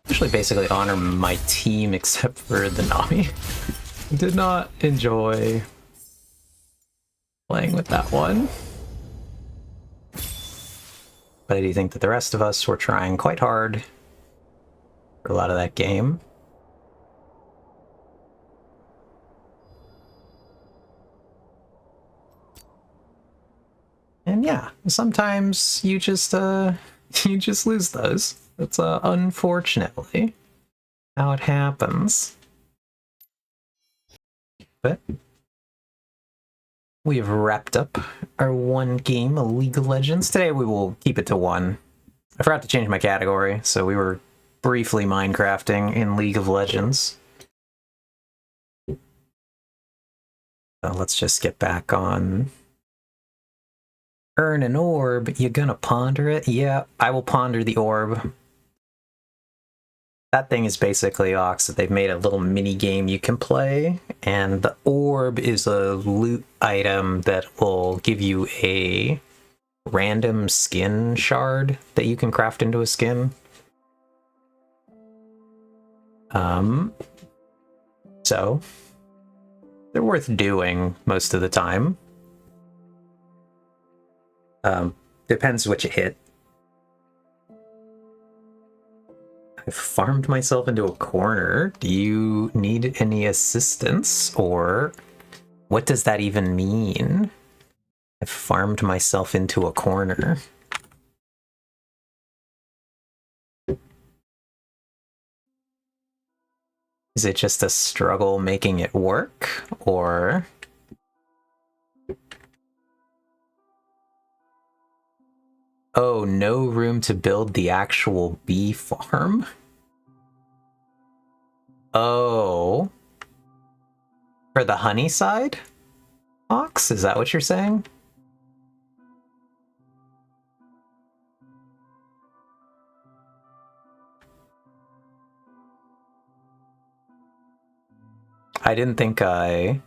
Usually basically honor my team except for the Nami. Did not enjoy playing with that one. But I do think that the rest of us were trying quite hard for a lot of that game. And yeah, sometimes you just lose those. That's unfortunately how it happens. But we have wrapped up our one game of League of Legends. Today we will keep it to one. I forgot to change my category, so we were briefly Minecrafting in League of Legends. So let's just get back on. Earn an orb. You gonna ponder it? Yeah, I will ponder the orb. That thing is basically Ox that they've made a little mini game you can play, and the orb is a loot item that will give you a random skin shard that you can craft into a skin. So they're worth doing most of the time. Depends which hit. I've farmed myself into a corner. Do you need any assistance? Or what does that even mean? I've farmed myself into a corner. Is it just a struggle making it work, or... Oh, no room to build the actual bee farm? Oh. For the honey side? Ox, is that what you're saying? I didn't think I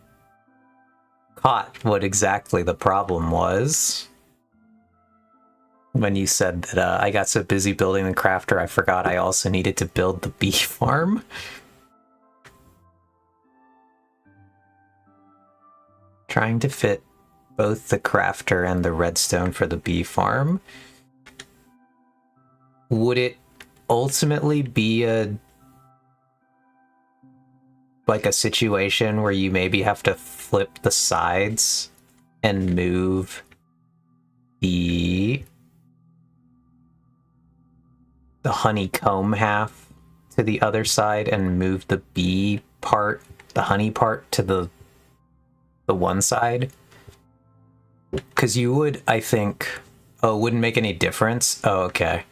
caught what exactly the problem was. When you said that I got so busy building the crafter, I forgot I also needed to build the bee farm. Trying to fit both the crafter and the redstone for the bee farm. Would it ultimately be like a situation where you maybe have to flip the sides and move the honeycomb half to the other side and move the bee part, the honey part, to the one side? Because you would, I think... Oh, it wouldn't make any difference? Oh, okay.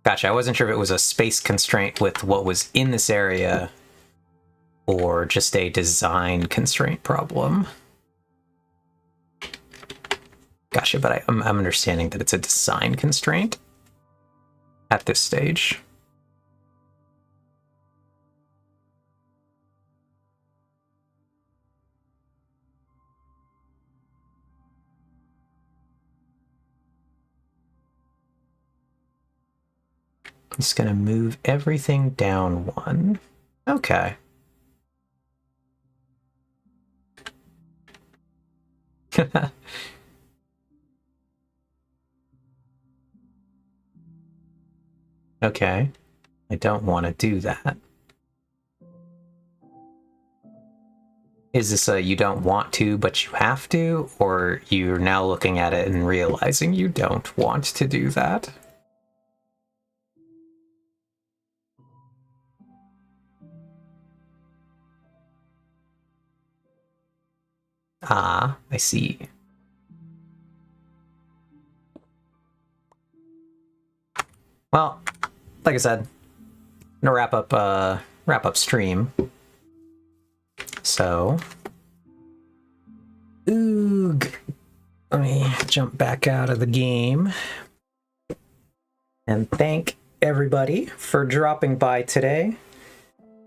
Gotcha, I wasn't sure if it was a space constraint with what was in this area or just a design constraint problem. Gotcha, but I'm understanding that it's a design constraint at this stage. I'm just gonna move everything down one. Okay. Okay. I don't want to do that. Is this a you don't want to, but you have to? Or you're now looking at it and realizing you don't want to do that? Ah, I see. Well, like I said, I'm gonna wrap up stream. So, oog. Let me jump back out of the game and thank everybody for dropping by today.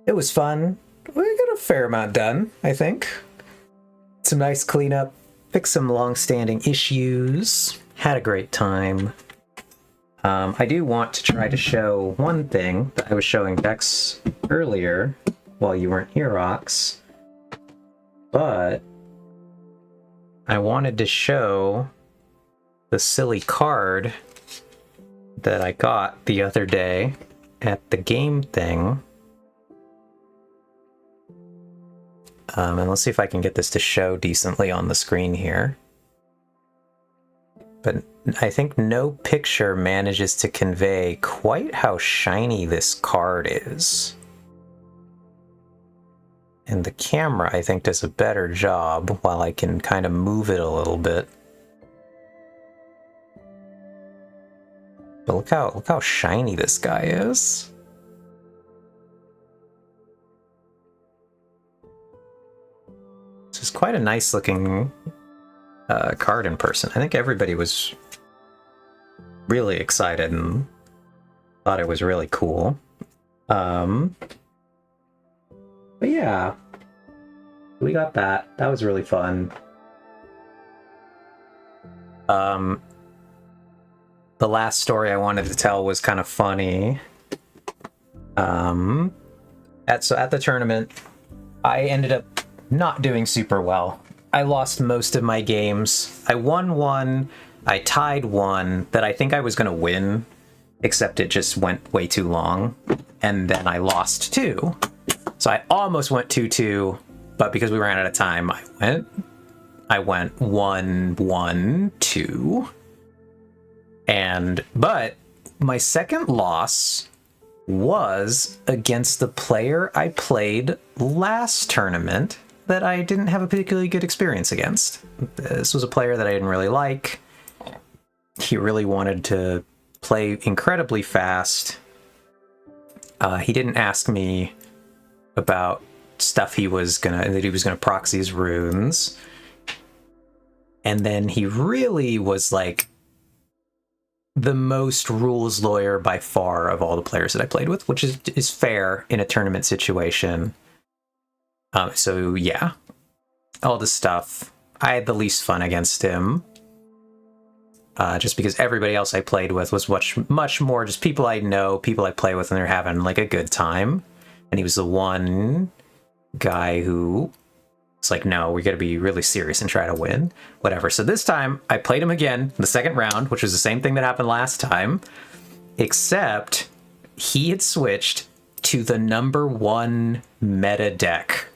It was fun. We got a fair amount done, I think. Some nice cleanup, fixed some long-standing issues, had a great time. I do want to try to show one thing that I was showing Dex earlier while you weren't here, Ox. But I wanted to show the silly card that I got the other day at the game thing. And let's see if I can get this to show decently on the screen here. But I think no picture manages to convey quite how shiny this card is. And the camera, I think, does a better job while I can kind of move it a little bit. But look how shiny this guy is. This is quite a nice looking card in person. I think everybody was really excited and thought it was really cool. But yeah, we got that. That was really fun. The last story I wanted to tell was kind of funny. At the tournament, I ended up not doing super well. I lost most of my games. I won one, I tied one that I think I was going to win, except it just went way too long. And then I lost two. So I almost went 2-2, but because we ran out of time, I went 1-1-2. But my second loss was against the player I played last tournament that I didn't have a particularly good experience against. This was a player that I didn't really like. He really wanted to play incredibly fast. He didn't ask me about stuff that he was gonna proxy his runes. And then he really was like the most rules lawyer by far of all the players that I played with, which is fair in a tournament situation. So yeah, all this stuff. I had the least fun against him. Just because everybody else I played with was much more just people I know, people I play with, and they're having like a good time. And he was the one guy who was like, no, we got to be really serious and try to win. Whatever. So this time I played him again, the second round, which was the same thing that happened last time, except he had switched to the number 1 meta deck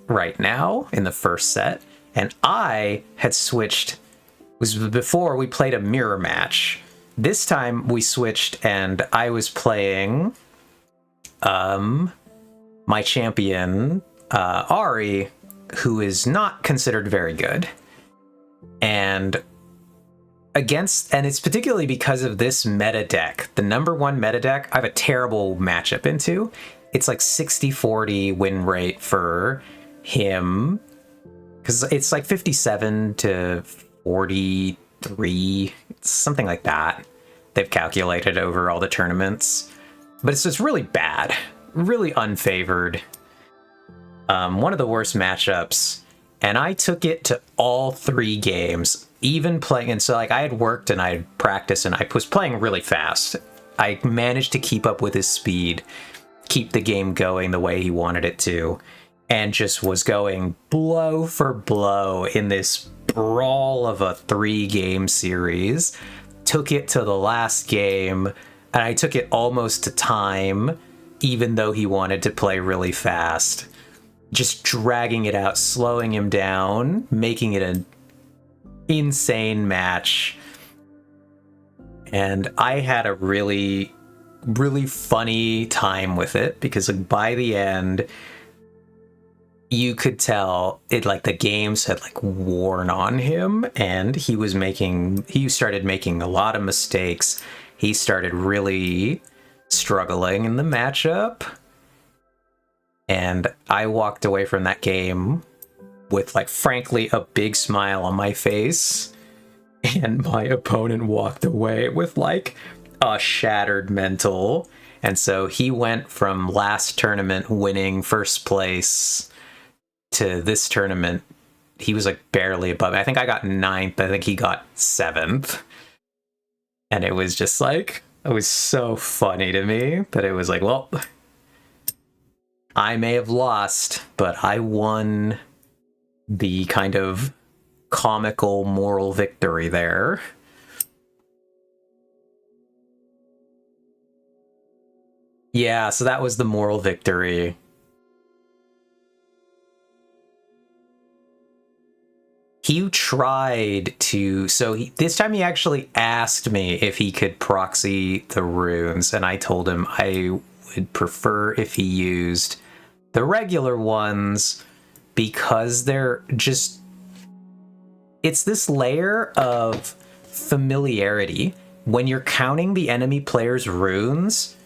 right now in the first set. And I had switched. Was before we played a mirror match. This time we switched and I was playing my champion Ari, who is not considered very good. And it's particularly because of this meta deck, the number 1 meta deck, I have a terrible matchup into. It's like 60-40 win rate for him, because it's like 57 to 43, something like that. They've calculated over all the tournaments, but it's just really bad, really unfavored. One of the worst matchups, and I took it to all 3 games, even playing. And so like I had worked and I had practiced and I was playing really fast. I managed to keep up with his speed, keep the game going the way he wanted it to, and just was going blow for blow in this brawl of a 3-game series. Took it to the last game, and I took it almost to time, even though he wanted to play really fast. Just dragging it out, slowing him down, making it an insane match. And I had a really, really funny time with it, because like by the end, you could tell it, like the games had like worn on him, and he started making a lot of mistakes. He started really struggling in the matchup, and I walked away from that game with like frankly a big smile on my face, and my opponent walked away with like a shattered mental. And so he went from last tournament winning first place to this tournament, he was like barely above. I think I got 9th. I think he got 7th. And it was just like, it was so funny to me that it was like, well, I may have lost, but I won the kind of comical moral victory there. Yeah, so that was the moral victory. He tried to, this time he actually asked me if he could proxy the runes, and I told him I would prefer if he used the regular ones, because they're just, it's this layer of familiarity. When you're counting the enemy player's runes,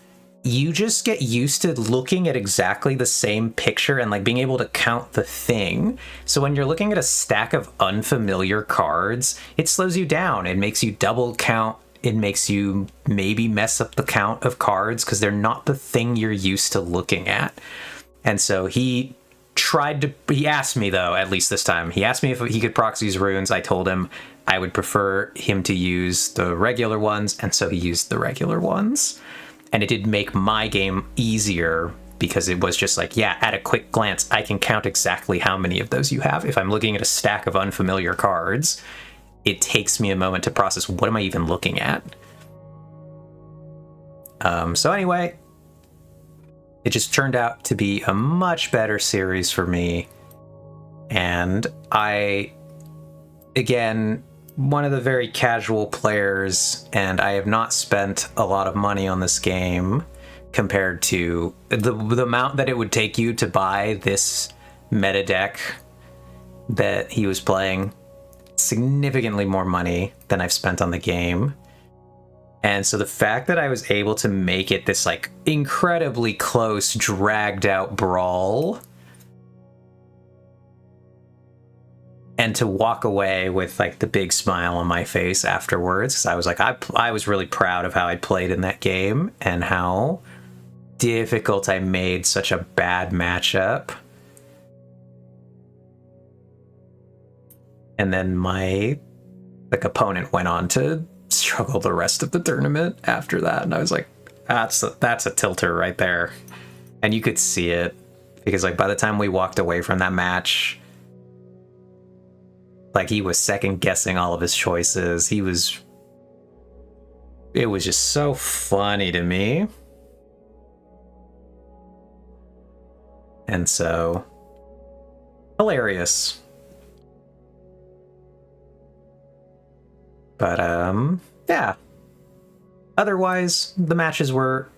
you just get used to looking at exactly the same picture and like being able to count the thing. So when you're looking at a stack of unfamiliar cards, it slows you down. It makes you double count. It makes you maybe mess up the count of cards because they're not the thing you're used to looking at. And so he asked me though, at least this time, he asked me if he could proxy his runes. I told him I would prefer him to use the regular ones. And so he used the regular ones. And it did make my game easier, because it was just like, yeah, at a quick glance, I can count exactly how many of those you have. If I'm looking at a stack of unfamiliar cards, it takes me a moment to process, what am I even looking at? So anyway, it just turned out to be a much better series for me. And I, again, one of the very casual players, and I have not spent a lot of money on this game compared to the amount that it would take you to buy this meta deck that he was playing. Significantly more money than I've spent on the game. And so the fact that I was able to make it this like incredibly close, dragged out brawl, and to walk away with like the big smile on my face afterwards, because I was like, I was really proud of how I played in that game and how difficult I made such a bad matchup. And then my opponent went on to struggle the rest of the tournament after that, and I was like, that's a tilter right there. And you could see it, because like by the time we walked away from that match, like he was second guessing all of his choices. It was just so funny to me. And so hilarious. But, yeah. Otherwise, the matches were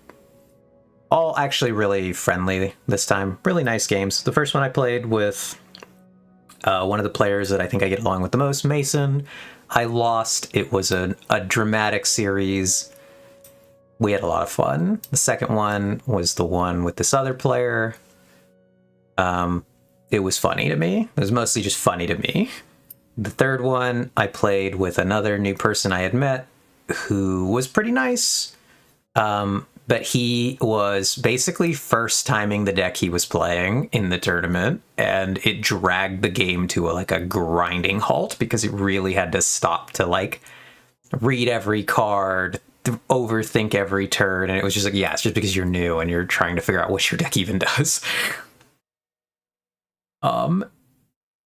all actually really friendly this time. Really nice games. The first one I played with one of the players that I think I get along with the most, Mason. I lost. It was a dramatic series. We had a lot of fun. The second one was the one with this other player. It was funny to me. It was mostly just funny to me. The third one, I played with another new person I had met who was pretty nice, but he was basically first timing the deck he was playing in the tournament, and it dragged the game to a grinding halt because it really had to stop to like read every card, overthink every turn, and it was just like, yeah, it's just because you're new and you're trying to figure out what your deck even does.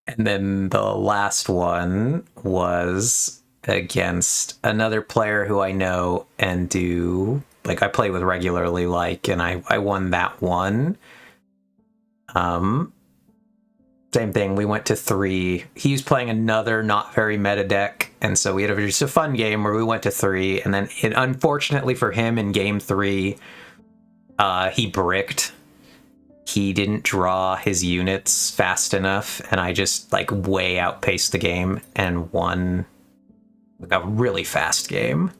And then the last one was against another player who I know and I play with regularly, and I won that one. Same thing, we went to 3. He was playing another not very meta deck, and so we had just a fun game where we went to 3, and then unfortunately for him in game 3, he bricked. He didn't draw his units fast enough, and I just way outpaced the game and won a really fast game.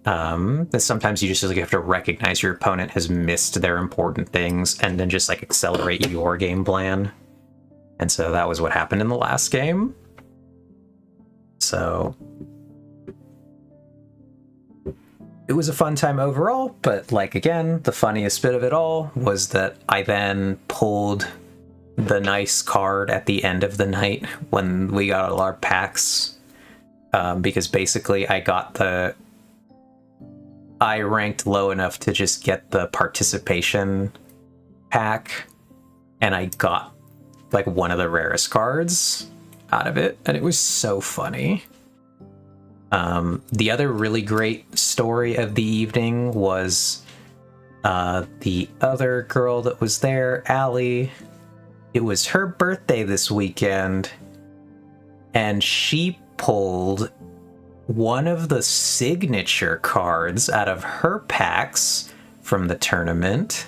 That sometimes you just have to recognize your opponent has missed their important things and then just accelerate your game plan. And so that was what happened in the last game. So it was a fun time overall, but again, the funniest bit of it all was that I then pulled the nice card at the end of the night when we got all our packs, because basically I ranked low enough to just get the participation pack, and I got one of the rarest cards out of it, and it was so funny. The other really great story of the evening was the other girl that was there, Allie. It was her birthday this weekend, and she pulled one of the signature cards out of her packs from the tournament.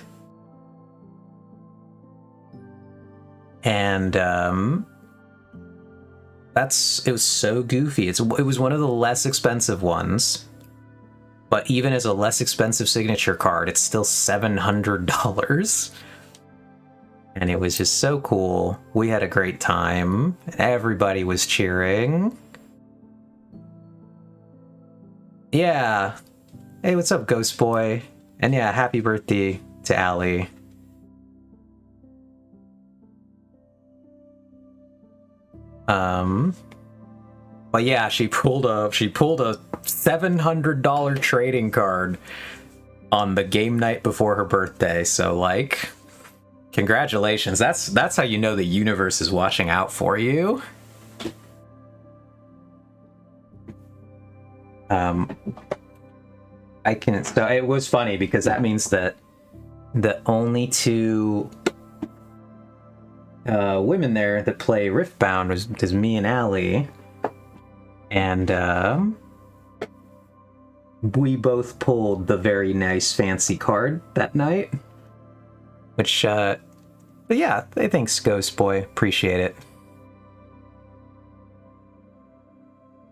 And it was so goofy. It was one of the less expensive ones, but even as a less expensive signature card, it's still $700. And it was just so cool. We had a great time. Everybody was cheering. Yeah. Hey, what's up, Ghost Boy? And yeah, happy birthday to Allie. But yeah, she pulled a $700 trading card on the game night before her birthday. So congratulations. That's how you know the universe is watching out for you. So it was funny because that means that the only 2 women there that play Riftbound is me and Allie, and we both pulled the very nice fancy card that night. Which, but yeah, thanks, Ghost Boy. Appreciate it.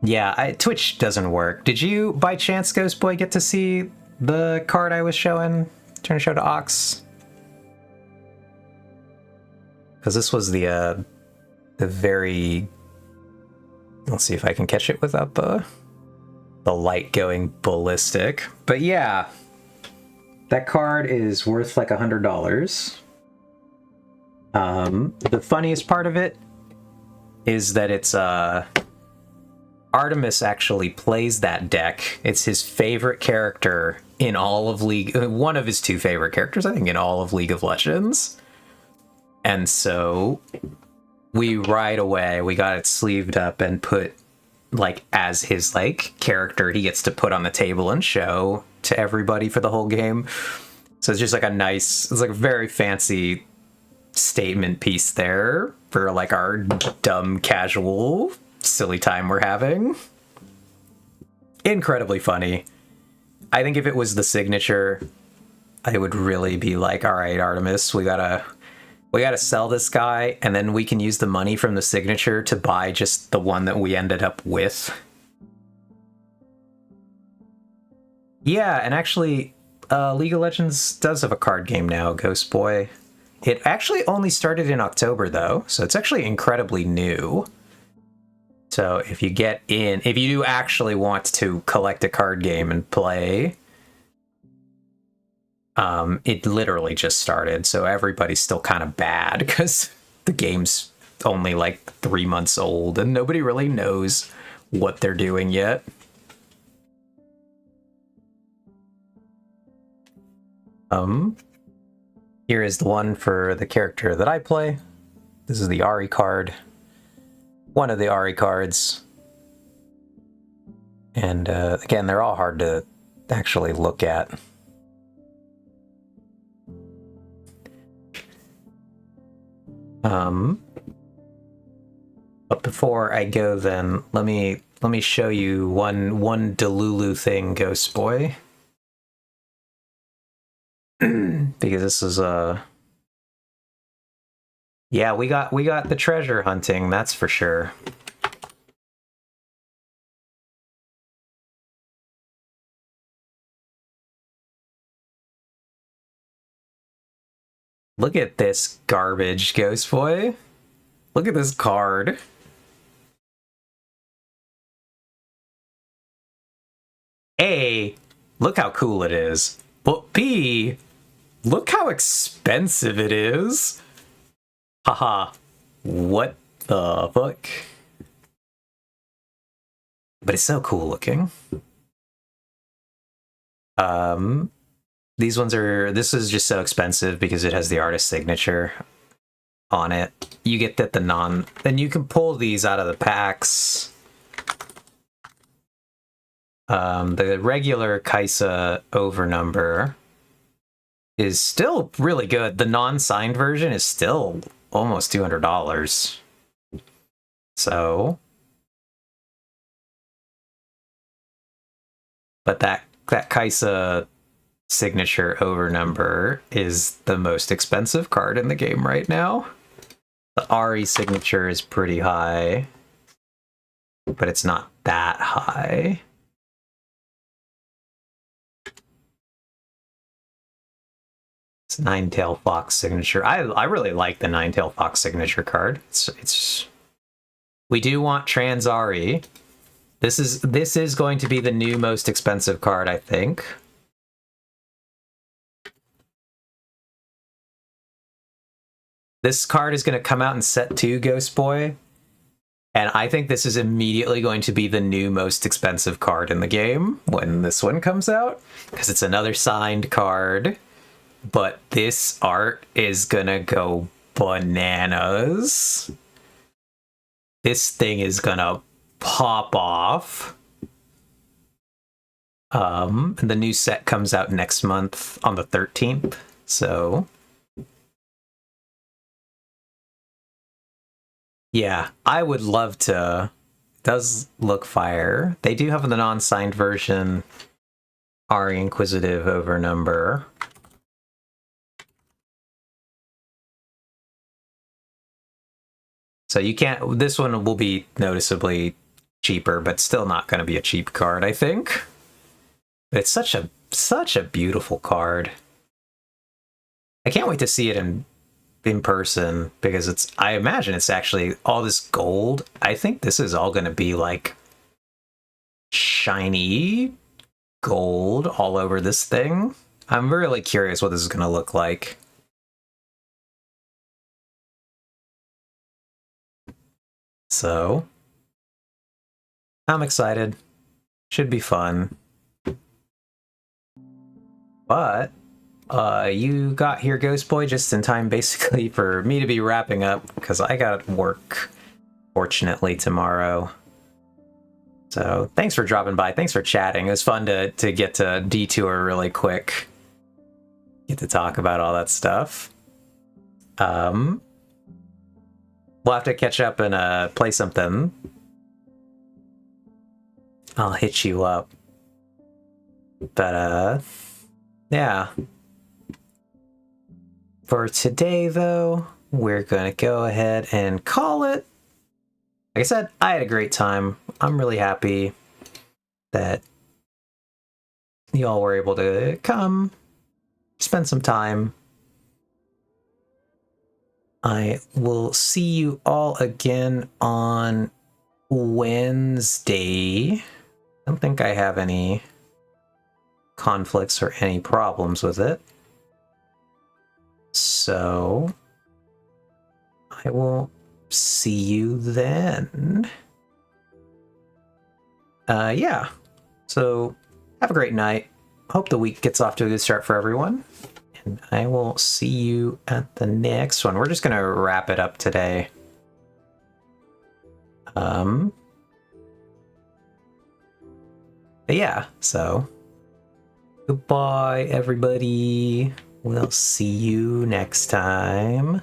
Yeah, Twitch doesn't work. Did you, by chance, Ghost Boy, get to see the card I was showing? Trying to show to Ox? Because this was the very... Let's see if I can catch it without the light going ballistic. But yeah, that card is worth like $100. The funniest part of it is that it's Artemis actually plays that deck. It's his favorite character in all of League, one of his two favorite characters, I think, in all of League of Legends. And so we right away, we got it sleeved up and put like as his like character he gets to put on the table and show to everybody for the whole game. So it's just like a nice, it's like a very fancy statement piece there for like our dumb casual silly time we're having. Incredibly funny. I think if it was the signature, I would really be like, all right, Artemis, we gotta sell this guy, and then we can use the money from the signature to buy just the one that we ended up with. Yeah, and actually, League of Legends does have a card game now, Ghost Boy. It actually only started in October, though, so it's actually incredibly new. So if you get in, if you do actually want to collect a card game and play, it literally just started, so everybody's still kind of bad because the game's only like 3 months old and nobody really knows what they're doing yet. Here is the one for the character that I play. This is the Ari card. One of the Ari cards. And again, they're all hard to actually look at. But before I go then, let me show you one Delulu thing, Ghost Boy. Because this is yeah, we got the treasure hunting, that's for sure. Look at this garbage, Ghost Boy. Look at this card. A, look how cool it is. But B, look how expensive it is. Haha. What the fuck? But it's so cool looking. These ones are, this is just so expensive because it has the artist signature on it. You get that then you can pull these out of the packs. The regular Kaisa overnumber is still really good. The non-signed version is still almost $200. So, but that Kaisa signature overnumber is the most expensive card in the game right now. The Ari signature is pretty high, but it's not that high. It's Nine-Tail Fox signature. I really like the Nine-Tail Fox signature card. It's we do want Trans Ari. This is going to be the new most expensive card, I think. This card is going to come out in set 2, Ghost Boy. And I think this is immediately going to be the new most expensive card in the game when this one comes out. Because it's another signed card. But this art is going to go bananas. This thing is going to pop off. And the new set comes out next month on the 13th. So... yeah, I would love to. It does look fire. They do have the non-signed version are inquisitive over number. So you can't, this one will be noticeably cheaper, but still not going to be a cheap card, I think. But it's such a beautiful card. I can't wait to see it in person because it's, I imagine it's actually all this gold. I think this is all going to be like shiny gold all over this thing. I'm really curious what this is going to look like. So, I'm excited. Should be fun. But, you got here, Ghost Boy, just in time basically for me to be wrapping up, because I got work, fortunately, tomorrow. So, thanks for dropping by. Thanks for chatting. It was fun to get to detour really quick. Get to talk about all that stuff. We'll have to catch up and play something. I'll hit you up. But, yeah. For today, though, we're going to go ahead and call it. Like I said, I had a great time. I'm really happy that y'all were able to come, spend some time. I will see you all again on Wednesday. I don't think I have any conflicts or any problems with it. So I will see you then. Yeah. So have a great night. Hope the week gets off to a good start for everyone. And I will see you at the next one. We're just going to wrap it up today. But yeah, so goodbye, everybody. We'll see you next time.